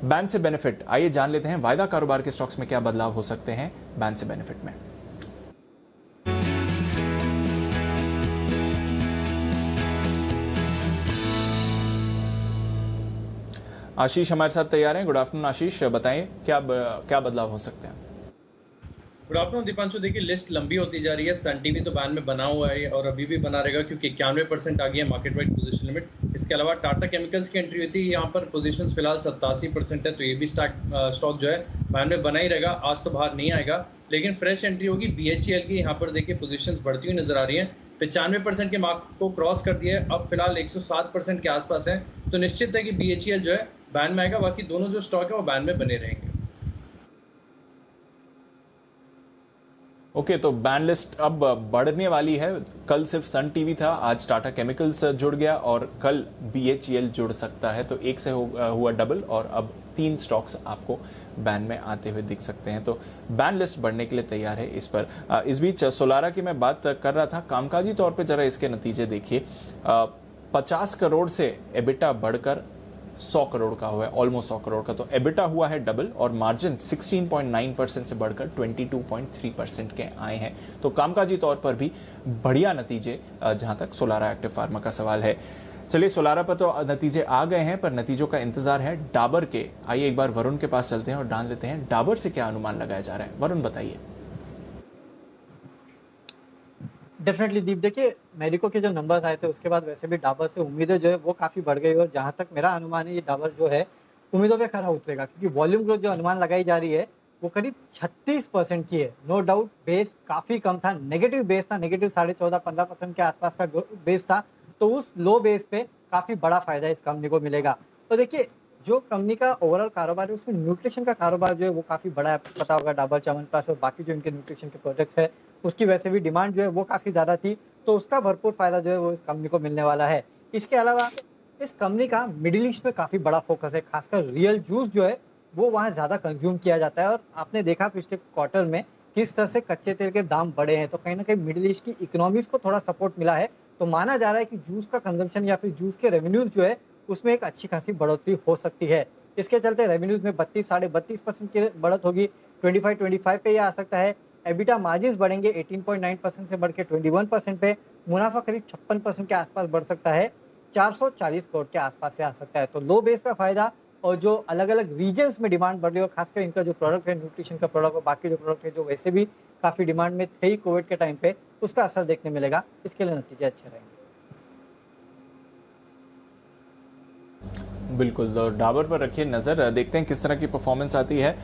बैन से बेनिफिट, आइए जान लेते हैं वायदा कारोबार के स्टॉक्स में क्या बदलाव हो सकते हैं बैन से बेनिफिट में। आशीष हमारे साथ तैयार हैं। गुड आफ्टरनून आशीष, बताएं क्या बदलाव हो सकते हैं। Good afternoon Deepanshu. देखिए लिस्ट लंबी होती जा रही है। सन टीवी तो बैन में बना हुआ है और अभी भी बना रहेगा क्योंकि 91% आ गई है मार्केट वाइड पोजीशन लिमिट। इसके अलावा टाटा केमिकल्स की एंट्री हुई थी, यहाँ पर पोजीशंस फिलहाल 87% है, तो ये भी स्टॉक जो है बैन में बना ही रहेगा। आज तो बाहर नहीं आएगा, लेकिन फ्रेश एंट्री होगी BHEL की। यहाँ पर देखिए पोजीशंस बढ़ती हुई नजर आ रही है। 95% के मार्क को क्रॉस कर दिया है, अब फिलहाल 107% के आसपास है, तो निश्चित है कि BHEL जो है बैन में आएगा। बाकी दोनों जो स्टॉक है वो बैन में बने रहेंगे। ओके, तो बैन लिस्ट अब बढ़ने वाली है। कल सिर्फ सन टीवी था, आज टाटा केमिकल्स जुड़ गया और कल BHEL जुड़ सकता है, तो एक से हुआ डबल और अब 3 स्टॉक्स आपको बैन में आते हुए दिख सकते हैं। तो बैन लिस्ट बढ़ने के लिए तैयार है इस पर। इस बीच सोलारा की मैं बात कर रहा था, कामकाजी तौर पे जरा इसके नतीजे देखिए। 50 करोड़ से एबिटा बढ़कर 100 करोड़ का हुआ है, ऑलमोस्ट 100 करोड़ का, तो एबिटा हुआ है डबल और मार्जिन 16.9% से बढ़कर 22.3% के आए हैं। तो कामकाजी तौर पर भी बढ़िया नतीजे जहां तक सोलारा एक्टिव फार्मा का सवाल है। चलिए, सोलारा पर तो नतीजे आ गए हैं, पर नतीजों का इंतजार है डाबर के। आइए एक बार वरुण के पास चलते हैं और जान लेते हैं डाबर से क्या अनुमान लगाया जा रहा है। वरुण बताइए। डेफिनेटली दीप, देखिए मेडिको के जो नंबर्स आए थे उसके बाद वैसे भी डाबर से उम्मीदें जो है वो काफ़ी बढ़ गई और जहाँ तक मेरा अनुमान है ये डाबर जो है उम्मीदों पे खरा उतरेगा, क्योंकि वॉल्यूम ग्रोथ जो अनुमान लगाई जा रही है वो करीब 36% की है। नो डाउट बेस काफ़ी कम था, नेगेटिव बेस था, नेगेटिव 14.5-15% के आसपास का बेस था, तो उस लो बेस पे काफ़ी बड़ा फायदा इस कंपनी को मिलेगा। तो देखिए जो कंपनी का ओवरऑल कारोबार है उसमें न्यूट्रिशन का कारोबार जो है वो काफ़ी बड़ा है, आपको पता होगा डाबर च्यवनप्राश और बाकी जो इनके न्यूट्रिशन के प्रोडक्ट है उसकी वैसे भी डिमांड जो है वो काफ़ी ज़्यादा थी, तो उसका भरपूर फायदा जो है वो इस कंपनी को मिलने वाला है। इसके अलावा इस कंपनी का मिडिल ईस्ट में काफ़ी बड़ा फोकस है, खासकर रियल जूस जो है वो वहाँ ज़्यादा कंज्यूम किया जाता है और आपने देखा पिछले क्वार्टर में किस तरह से कच्चे तेल के दाम बढ़े हैं, तो कहीं ना कहीं मिडिल ईस्ट की इकोनॉमीज को थोड़ा सपोर्ट मिला है, तो माना जा रहा है कि जूस का कंजम्पशन या फिर जूस के रेवेन्यूज जो है उसमें एक अच्छी खासी बढ़ोतरी हो सकती है। इसके चलते रेवेन्यूज में 32-32.5% की बढ़त होगी, 25 पे ये आ सकता है। एबिटा मार्जिन्स बढ़ेंगे 18.9% से बढ़ के 21% पे, मुनाफा करीब 56% के आसपास बढ़ सकता है, 440 करोड़ के आसपास से आ सकता है। तो लो बेस का फायदा और जो अलग अलग रीजन्स में डिमांड बढ़ रही है, खासकर इनका जो प्रोडक्ट है न्यूट्रिशन का प्रोडक्ट और बाकी जो प्रोडक्ट है जो वैसे भी काफ़ी डिमांड में थे ही कोविड के टाइम पे, उसका असर देखने मिलेगा। इसके लिए नतीजे अच्छे रहेंगे। बिल्कुल, तो डाबर पर रखिए नजर, देखते हैं किस तरह की परफॉर्मेंस आती है।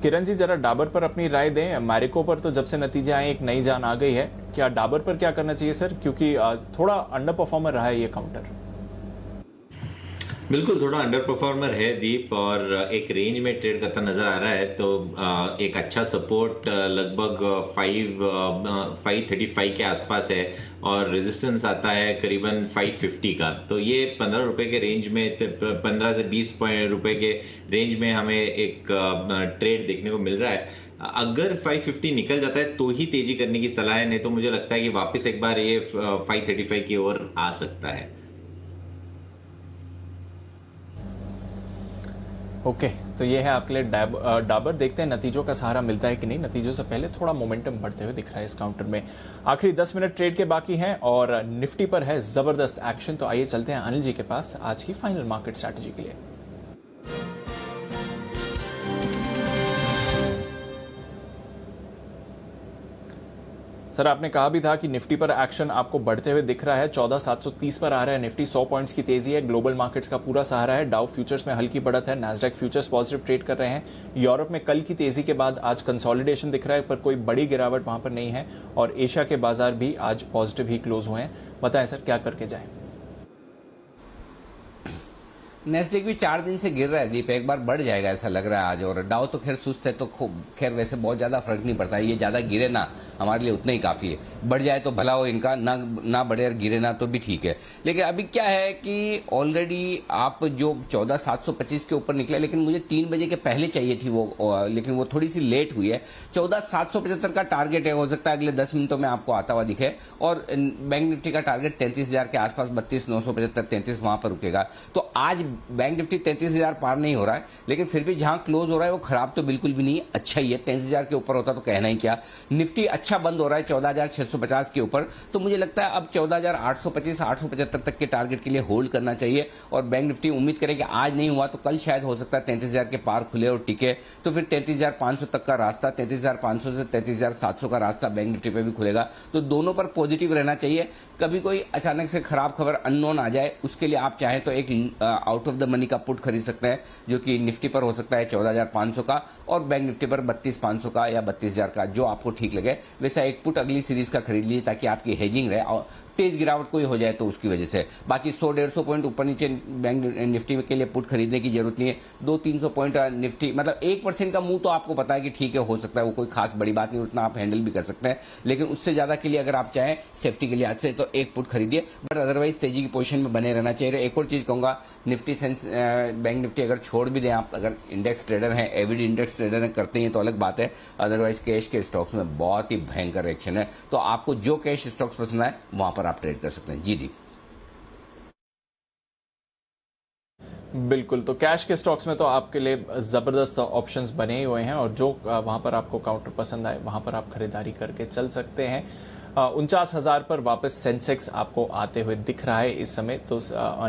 किरण जी जरा डाबर पर अपनी राय दें। मैरिको पर तो जब से नतीजे आए एक नई जान आ गई है, क्या डाबर पर क्या करना चाहिए सर, क्योंकि थोड़ा अंडर परफॉर्मर रहा है ये काउंटर? बिल्कुल, थोड़ा अंडर परफॉर्मर है दीप और एक रेंज में ट्रेड करता नजर आ रहा है, तो एक अच्छा सपोर्ट लगभग 535 के आसपास है और रेजिस्टेंस आता है करीबन 550 का। तो ये 15 रुपए के रेंज में, 15 से 20 रुपए के रेंज में हमें एक ट्रेड देखने को मिल रहा है। अगर 550 निकल जाता है तो ही तेजी करने की सलाह है, नहीं तो मुझे लगता है कि वापस एक बार ये 535 की ओर आ सकता है। ओके, तो ये है आपके लिए डाबर। देखते हैं नतीजों का सहारा मिलता है कि नहीं। नतीजों से पहले थोड़ा मोमेंटम बढ़ते हुए दिख रहा है इस काउंटर में। आखिरी 10 मिनट ट्रेड के बाकी हैं और निफ्टी पर है जबरदस्त एक्शन, तो आइए चलते हैं अनिल जी के पास आज की फाइनल मार्केट स्ट्रैटेजी के लिए। सर, आपने कहा भी था कि निफ्टी पर एक्शन आपको बढ़ते हुए दिख रहा है, 14,730 पर आ रहा है निफ्टी, 100 पॉइंट्स की तेजी है, ग्लोबल मार्केट्स का पूरा सहारा है, डाउ फ्यूचर्स में हल्की बढ़त है, नैस्डैक फ्यूचर्स पॉजिटिव ट्रेड कर रहे हैं। यूरोप में कल की तेजी के बाद आज कंसोलिडेशन दिख रहा है, पर कोई बड़ी गिरावट वहां पर नहीं है और एशिया के बाजार भी आज पॉजिटिव ही क्लोज हुए हैं। बताएं सर, क्या करके जाएं? नेस्डेक भी 4 दिन से गिर रहा है दीप, एक बार बढ़ जाएगा ऐसा लग रहा है आज, और डाउ तो खैर सुस्त है, तो खैर वैसे बहुत ज्यादा फर्क नहीं पड़ता है, ये ज्यादा गिरे ना हमारे लिए उतना ही काफी है, बढ़ जाए तो भला हो इनका, ना बढ़े और गिरे ना तो भी ठीक है। लेकिन अभी क्या है कि ऑलरेडी आप जो 14,725 के ऊपर निकले, लेकिन मुझे 3 बजे के पहले चाहिए थी वो, लेकिन वो थोड़ी सी लेट हुई है। 14,775 का टारगेट है, हो सकता है अगले 10 मिनटों में आपको आता हुआ दिखे, और बैंक निफ्टी का टारगेट 33,000 के आसपास, 32,975, 33 वहां पर रुकेगा। तो आज बैंक निफ्टी 33,000 पार नहीं हो रहा है, लेकिन फिर भी जहां क्लोज हो रहा है वो खराब तो बिल्कुल भी नहीं है, अच्छा ही है। 33,000 के ऊपर होता तो कहना ही क्या। निफ्टी अच्छा बंद हो रहा है 14,650 के ऊपर, तो मुझे लगता है अब 14,825 875 तक के टारगेट के लिए होल्ड करना चाहिए। और बैंक निफ्टी उम्मीद करें कि आज नहीं हुआ तो कल शायद हो सकता है 33,000 के पार खुले और टिके, तो फिर 33,500 तक का रास्ता, 33,500 से 33,700 का रास्ता बैंक निफ्टी पे भी खुलेगा। तो दोनों पर पॉजिटिव रहना चाहिए। कभी कोई अचानक से खराब खबर अननोन आ जाए, उसके लिए आप चाहे तो एक आउट ऑफ द मनी का पुट खरीद सकते हैं, जो कि निफ्टी पर हो सकता है 14,500 का और बैंक निफ्टी पर 32,500 का या 32,000 का, जो आपको ठीक लगे वैसा एक पुट अगली सीरीज का खरीद लीजिए, ताकि आपकी हेजिंग रहे और तेज गिरावट कोई हो जाए तो उसकी वजह से। बाकी 100-150 पॉइंट ऊपर नीचे बैंक निफ्टी के लिए पुट खरीदने की जरूरत नहीं है। 200-300 पॉइंट निफ्टी, मतलब 1% का मूव तो आपको पता है कि ठीक है, हो सकता है, वो कोई खास बड़ी बात नहीं, उतना आप हैंडल भी कर सकते हैं। लेकिन उससे ज्यादा के लिए अगर आप चाहें सेफ्टी के लिए आज से, तो एक पुट खरीदिए, बट अदरवाइज तेजी की पोजीशन में बने रहना चाहिए। एक और चीज कहूंगा, निफ्टी बैंक निफ्टी अगर छोड़ भी दें आप, अगर इंडेक्स ट्रेडर हैं, एवरेज इंडेक्स ट्रेडर हैं, करते हैं तो अलग बात है, अदरवाइज कैश के स्टॉक्स में बहुत ही भयंकर एक्शन है। तो आपको जो कैश स्टॉक्स पसंद आए वहां पर आप ट्रेड कर सकते हैं। जी दीप। बिल्कुल, तो कैश के स्टॉक्स में तो आपके लिए जबरदस्त ऑप्शंस बने ही हुए हैं और जो वहां पर आपको काउंटर पसंद आए वहां पर आप खरीदारी करके चल सकते हैं। 49,000 पर वापस सेंसेक्स आपको आते हुए दिख रहा है इस समय, तो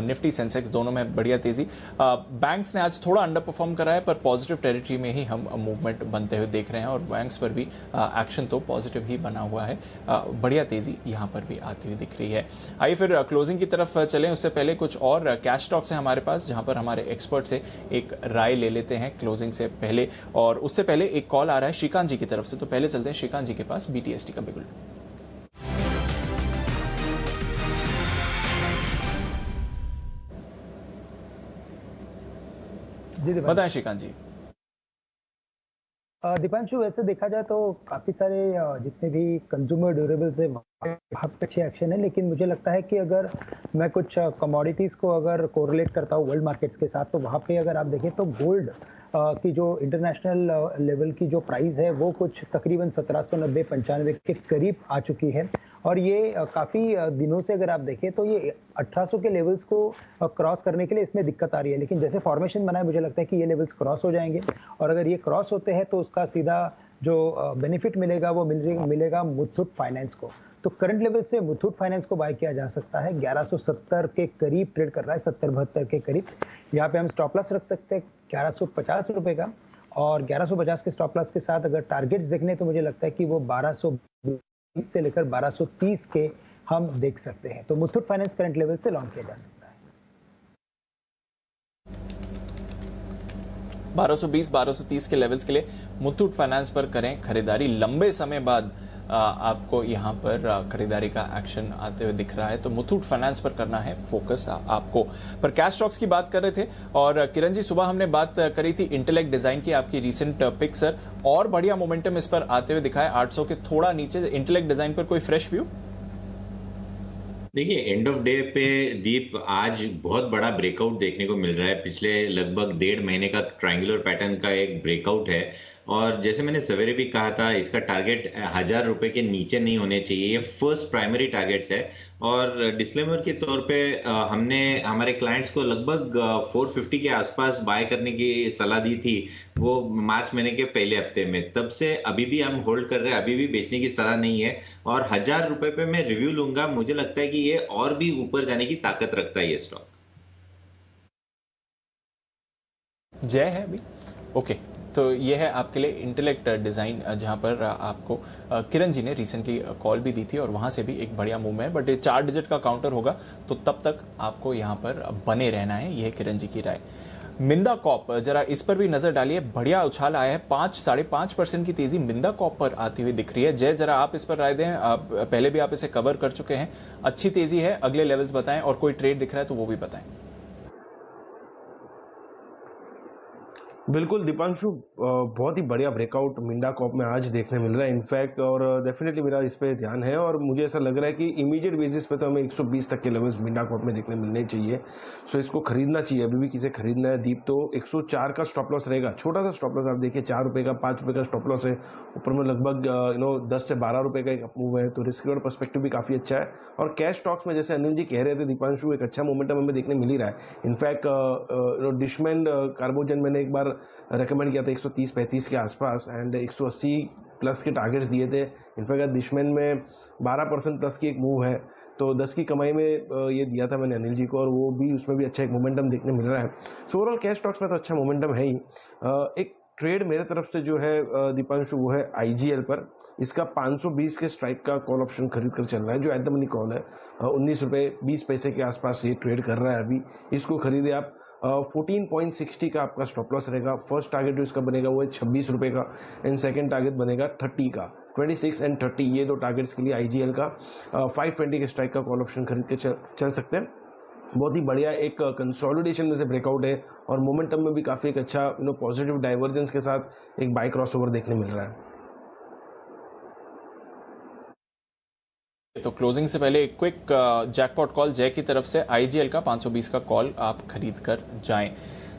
निफ्टी सेंसेक्स दोनों में बढ़िया तेजी। बैंक्स ने आज थोड़ा अंडर परफॉर्म करा है, पर पॉजिटिव टेरिटरी में ही हम मूवमेंट बनते हुए देख रहे हैं और बैंक्स पर भी एक्शन तो पॉजिटिव ही बना हुआ है। बढ़िया तेजी यहां पर भी आती हुई दिख रही है। आइए फिर क्लोजिंग की तरफ चलें, उससे पहले कुछ और कैश स्टॉक्स हैं हमारे पास, जहां पर हमारे एक्सपर्ट से एक राय ले लेते हैं क्लोजिंग से पहले। और उससे पहले एक कॉल आ रहा है श्रीकांत जी की तरफ से, तो पहले चलते हैं श्रीकांत जी के पास BTST का बिल्कुल। बताएं श्रीकांत जी। दीपांशु, वैसे देखा जाए तो काफी सारे जितने भी कंज्यूमर ड्यूरेबल्स है वहाँ पे अच्छे एक्शन है, लेकिन मुझे लगता है कि अगर मैं कुछ कमोडिटीज को अगर कोरिलेट करता हूँ वर्ल्ड मार्केट्स के साथ, तो वहाँ पे अगर आप देखें तो गोल्ड की जो इंटरनेशनल लेवल की जो प्राइस है वो कुछ तकरीबन 1790-95 के करीब आ चुकी है। और ये काफ़ी दिनों से अगर आप देखें तो ये 1800 के लेवल्स को क्रॉस करने के लिए इसमें दिक्कत आ रही है, लेकिन जैसे फॉर्मेशन बना है मुझे लगता है कि ये लेवल्स क्रॉस हो जाएंगे और अगर ये क्रॉस होते हैं तो उसका सीधा जो बेनिफिट मिलेगा वो मिलेगा मुथूट फाइनेंस को। तो करंट लेवल से मुथूट फाइनेंस को बाय किया जा सकता है, 1170 के करीब ट्रेड कर रहा है, 70-72 के करीब। यहाँ पे हम स्टॉप लॉस रख सकते हैं 1150 रुपए का, और 1150 के स्टॉप लॉस के साथ अगर टारगेट्स देखने तो मुझे लगता है कि वो 1220 से लेकर 1230 के हम देख सकते हैं। तो मुथूट फाइनेंस करंट लेवल से लॉन्ग किया जा सकता है। 1220-1230 के लेवल्स के लिए मुथूट फाइनेंस पर करें खरीदारी। लंबे समय बाद आपको यहां पर खरीदारी का एक्शन आते हुए दिख रहा है, तो मुथूट फाइनेंस पर करना है फोकस आपको। पर कैश स्टॉक्स की बात कर रहे थे और किरण जी सुबह हमने बात करी थी इंटेलेक्ट डिजाइन की, आपकी रीसेंट पिक सर, और बढ़िया मोमेंटम इस पर आते हुए दिखा है 800 के थोड़ा नीचे। इंटेलेक्ट डिजाइन पर कोई फ्रेश व्यू? देखिए, एंड ऑफ डे पे दीप आज बहुत बड़ा ब्रेकआउट देखने को मिल रहा है। पिछले लगभग 1.5 महीने का ट्रायंगुलर पैटर्न का एक ब्रेकआउट है और जैसे मैंने सवेरे भी कहा था, इसका टारगेट 1000 रुपए के नीचे नहीं होने चाहिए। ये फर्स्ट प्राइमरी टारगेट्स है और डिस्क्लेमर के तौर पे हमने हमारे क्लाइंट्स को लगभग 450 के आसपास बाय करने की सलाह दी थी, वो मार्च महीने के पहले हफ्ते में। तब से अभी भी हम होल्ड कर रहे हैं, अभी भी बेचने की सलाह नहीं है और 1000 रुपए पे मैं रिव्यू लूंगा। मुझे लगता है कि ये और भी ऊपर जाने की ताकत रखता है ये स्टॉक। जय है अभी ओके। तो ये है आपके लिए इंटेलेक्ट डिजाइन, जहां पर आपको किरण जी ने रिसेंटली कॉल भी दी थी और वहां से भी एक बढ़िया मूव है, बट ये 4 डिजिट का काउंटर होगा तो तब तक आपको यहां पर बने रहना है। यह किरण जी की राय। मिंदा कॉप, जरा इस पर भी नजर डालिए, बढ़िया उछाल आया है, 5-5.5% की तेजी मिंदा कॉप पर आती हुई दिख रही है। जय, जरा आप इस पर राय दें, पहले भी आप इसे कवर कर चुके हैं, अच्छी तेजी है, अगले लेवल्स बताएं और कोई ट्रेड दिख रहा है तो वो भी बताएं। बिल्कुल दीपांशु, बहुत ही बढ़िया ब्रेकआउट मिंडा कॉप में आज देखने मिल रहा है इनफैक्ट, और डेफिनेटली मेरा इस पे ध्यान है और मुझे ऐसा लग रहा है कि इमीडिएट बेसिस पे तो हमें 120 तक के लेवल्स मिंडा कॉप में देखने मिलने चाहिए। सो इसको खरीदना चाहिए, अभी भी किसे खरीदना है दीप तो 104 का स्टॉप लॉस रहेगा, छोटा सा स्टॉप लॉस, आप देखिए 4 रुपये का 5 रुपये का स्टॉप लॉस है, ऊपर में लगभग 10 से 12 रुपये का एक मूव है, तो रिस्क रिवॉर्ड पर्सपेक्टिव भी काफी अच्छा है। और कैश स्टॉक्स में जैसे अनिल जी कह रहे थे दीपांशु, एक अच्छा मोमेंटम हमें देखने मिल ही रहा है। इनफैक्ट डिशमैन कार्बोजन मैंने एक बार रेकमेंड किया था 130-35 के आसपास एंड 180 प्लस के टारगेट्स दिए थे। इनफैक्ट दुश्मन में 12% प्लस की एक मूव है, तो 10 की कमाई में ये दिया था मैंने अनिल जी को, और वो भी उसमें भी अच्छा एक मोमेंटम देखने मिल रहा है। सो ओवरऑल कैश स्टॉक्स में तो अच्छा मोमेंटम है ही। एक ट्रेड मेरे तरफ से जो है दीपांशु वो है IGL पर, इसका 520 के स्ट्राइक का कॉल ऑप्शन खरीद कर चल रहा है, जो एट द मनी कॉल है 19 रुपये 20 पैसे के आसपास ये ट्रेड कर रहा है अभी, इसको खरीदे आप। 14.60 का आपका स्टॉप लॉस रहेगा। फर्स्ट टारगेट जो इसका बनेगा वो है 26 रुपये का एंड सेकंड टारगेट बनेगा 30 का। 26 एंड 30 ये दो टारगेट्स के लिए IGL का 520 के स्ट्राइक का कॉल ऑप्शन खरीद के चल सकते हैं। बहुत ही बढ़िया एक कंसोलिडेशन में से ब्रेकआउट है और मोमेंटम में भी काफ़ी एक अच्छा पॉजिटिव डाइवर्जेंस के साथ एक बाय क्रॉसओवर देखने मिल रहा है। तो क्लोजिंग से पहले एक क्विक जैकपॉट कॉल जय की तरफ से, IGL का 520 का कॉल आप खरीद कर जाएं।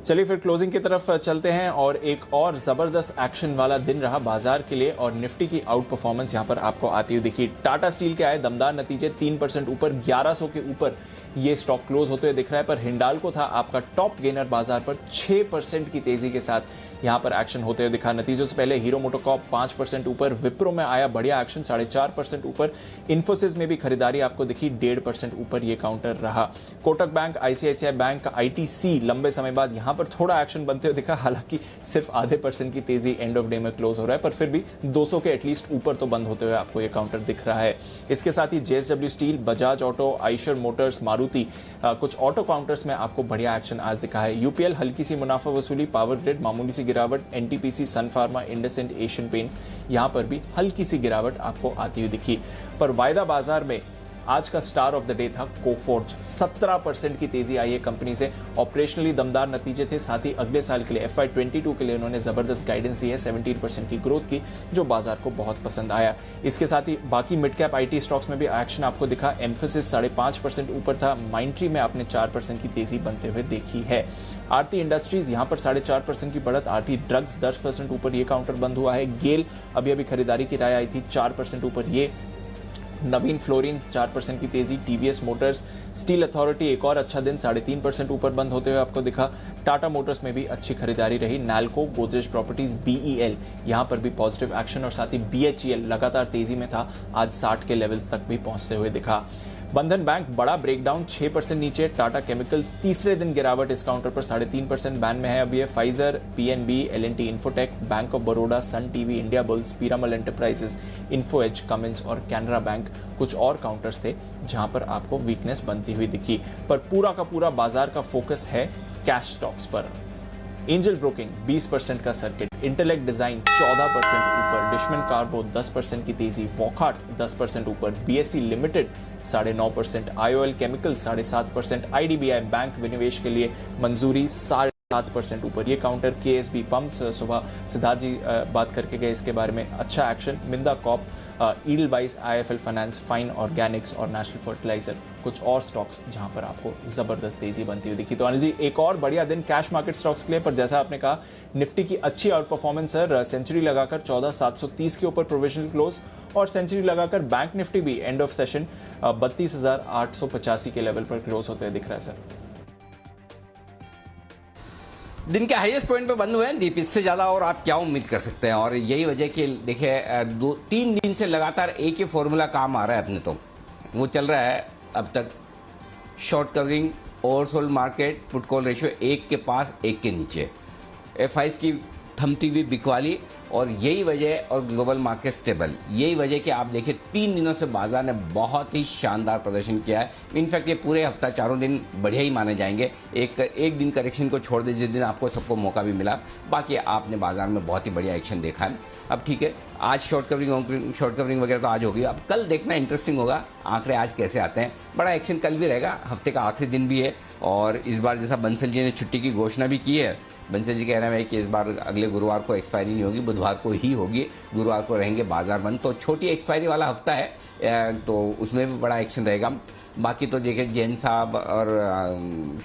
चलिए फिर क्लोजिंग की तरफ चलते हैं, और एक और जबरदस्त एक्शन वाला दिन रहा बाजार के लिए, और निफ्टी की आउट परफॉर्मेंस यहां पर आपको आती हुई दिखी। टाटा स्टील के आए दमदार नतीजे, 3% ऊपर, 1100 के ऊपर ये स्टॉक क्लोज होते हुए दिख रहा है, पर हिंडाल्को था आपका टॉप गेनर बाजार पर, 6% की तेजी के साथ यहां पर एक्शन होते हुए दिखा। नतीजों से पहले हीरो मोटोकॉर्प 5% ऊपर, विप्रो में आया बढ़िया एक्शन 4.5% ऊपर, इन्फोसिस में भी खरीदारी आपको दिखी 1.5% ऊपर ये काउंटर रहा। Kotak bank, ICICI bank, ITC लंबे समय बाद यहां पर थोड़ा एक्शन बनते हुए दिखा, हालांकि सिर्फ आधे % की तेजी एंड ऑफ डे में क्लोज हो रहा है, पर फिर भी 200 के एटलीस्ट ऊपर तो बंद होते हुए आपको ये काउंटर दिख रहा है। इसके साथ ही JSW steel, Bajaj auto, Eicher Motors, Maruti, कुछ ऑटो काउंटर्स में आपको बढ़िया एक्शन आज दिखा है। UPL हल्की सी मुनाफा वसूली, पावर ग्रिड मामूली सी गिरावट, NTPC, सन फार्मा, इंडसइंड, एशियन पेंट्स यहां पर भी हल्की सी गिरावट आपको आती हुई दिखी। पर वायदा बाजार में आज का स्टार ऑफ द डे था कोफोर्ज, 17% की तेजी आई है कंपनी से। ऑपरेशनली दमदार नतीजे थे, साथ ही अगले साल के लिए FY22 के लिए उन्होंने जबरदस्त गाइडेंस दी है 17% की ग्रोथ की, जो बाजार को बहुत पसंद आया। इसके साथ ही बाकी मिड कैप IT स्टॉक्स में भी एक्शन आपको दिखा। एम्फेसिस 5.5% ऊपर था, माइंट्री में आपने 4% की तेजी बनते हुए देखी है। आरती इंडस्ट्रीज यहां पर 4.5% की बढ़त, आरती ड्रग्स 10% ऊपर ये काउंटर बंद हुआ है। गेल अभी खरीदारी की राय आई थी, 4% ऊपर ये। नवीन फ्लोरिन 4% की तेजी, TVS मोटर्स, स्टील अथॉरिटी एक और अच्छा दिन, 3.5% ऊपर बंद होते हुए आपको दिखा। टाटा मोटर्स में भी अच्छी खरीदारी रही। नैल्को, गोदरेज प्रॉपर्टीज, BEL यहां पर भी पॉजिटिव एक्शन, और साथ ही BHEL लगातार तेजी में था, आज 60 के लेवल्स तक भी पहुंचते हुए दिखा। बंधन बैंक बड़ा ब्रेकडाउन, 6% नीचे। टाटा केमिकल्स तीसरे दिन गिरावट, इस काउंटर पर 3.5% बैन में है अभी है। Pfizer, PNB, L&T Infotech, bank of Baroda, Sun TV, Indiabulls, Piramal enterprises, info edge, Cummins और कैनरा बैंक कुछ और काउंटर्स थे जहां पर आपको वीकनेस बनती हुई दिखी। पर पूरा का पूरा बाजार का फोकस है कैश स्टॉक्स पर। एंजल ब्रोकिंग 20% का सर्किट, इंटेलेक्ट डिजाइन 14% ऊपर, डिशमन कार्बो 10% की तेजी, वॉकहार्ट 10% ऊपर, BSE limited 9.5%, IOL chemical 7.5%, IDBI bank विनिवेश के लिए मंजूरी 7% ऊपर ये काउंटर। KSB पंप्स, सुबह सिद्धार्थ जी बात करके गए इसके बारे में, अच्छा action. Minda corp, Edelweiss, IFL finance, fine organics और नेशनल फर्टिलाइजर कुछ और स्टॉक्स जहां पर आपको जबरदस्त तेजी बनती हुई दिखी। तो अनिल जी, एक और बढ़िया दिन कैश मार्केट स्टॉक्स के लिए, पर जैसा आपने कहा निफ्टी की अच्छी आउट परफॉर्मेंस है, सेंचुरी लगाकर 14,730 के ऊपर प्रोविजनल क्लोज, और सेंचुरी लगाकर बैंक निफ्टी भी एंड ऑफ सेशन 32,885 के लेवल पर क्लोज होते हुए दिख रहा है। सर, दिन के हाईएस्ट पॉइंट पे बंद हुए हैं दीप, इससे ज्यादा और आप क्या उम्मीद कर सकते हैं। और यही वजह कि देखिए 2-3 दिन से लगातार एक ही फॉर्मूला काम आ रहा है अपने, तो वो चल रहा है अब तक। Short covering, oversold market, put call ratio 1 के पास 1 के नीचे, FIs की थमती हुई बिकवाली, और यही वजह, और ग्लोबल मार्केट स्टेबल, यही वजह कि आप देखिए 3 दिनों से बाजार ने बहुत ही शानदार प्रदर्शन किया है। इनफैक्ट ये पूरे हफ्ता 4 दिन बढ़िया ही माने जाएंगे, एक दिन करेक्शन को छोड़ दे जिस दिन आपको सबको मौका भी मिला, बाकी आपने बाजार में बहुत ही बढ़िया एक्शन देखा है। अब ठीक है, आज शॉर्ट कवरिंग वगैरह तो आज होगी, अब कल देखना इंटरेस्टिंग होगा आंकड़े आज कैसे आते हैं। बड़ा एक्शन कल भी रहेगा, हफ्ते का आखिरी दिन भी है, और इस बार जैसा बंसल जी ने छुट्टी की घोषणा भी की है, बंसल जी कह रहे हैं कि इस बार अगले गुरुवार को एक्सपायरी नहीं होगी, बुधवार को ही होगी, गुरुवार को रहेंगे बाजार बंद। तो छोटी एक्सपायरी वाला हफ्ता है, तो उसमें भी बड़ा एक्शन रहेगा। बाकी तो देखिए जैन साहब और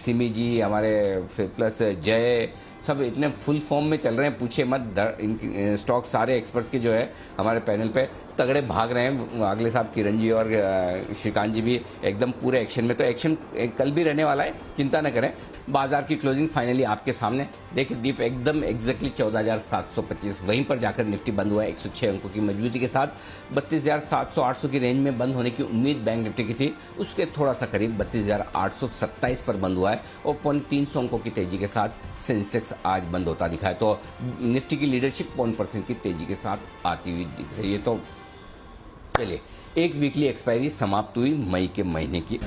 सिमी जी हमारे प्लस जय सब इतने फुल फॉर्म में चल रहे हैं, पूछे मत। इन स्टॉक सारे एक्सपर्ट्स के जो है हमारे पैनल पे तगड़े भाग रहे हैं। अगले साहब किरण जी और श्रीकांत जी भी एकदम पूरे एक्शन में। तो एक्शन कल भी रहने वाला है, चिंता न करें। बाजार की क्लोजिंग फाइनली आपके सामने देखिए दीप, एकदम एग्जैक्टली 14,725 वहीं पर जाकर निफ्टी बंद हुआ है 106 अंकों की मजबूती के साथ। 32,700-800 की रेंज में बंद होने की उम्मीद बैंक निफ्टी की थी, उसके थोड़ा सा करीब 32,827 पर बंद हुआ है और 300 अंकों की तेजी के साथ सेंसेक्स आज बंद होता दिखा है। तो निफ्टी की लीडरशिप 1% की तेजी के साथ आती हुई दिख रही है। तो चलिए, एक वीकली एक्सपायरी समाप्त हुई मई के महीने की।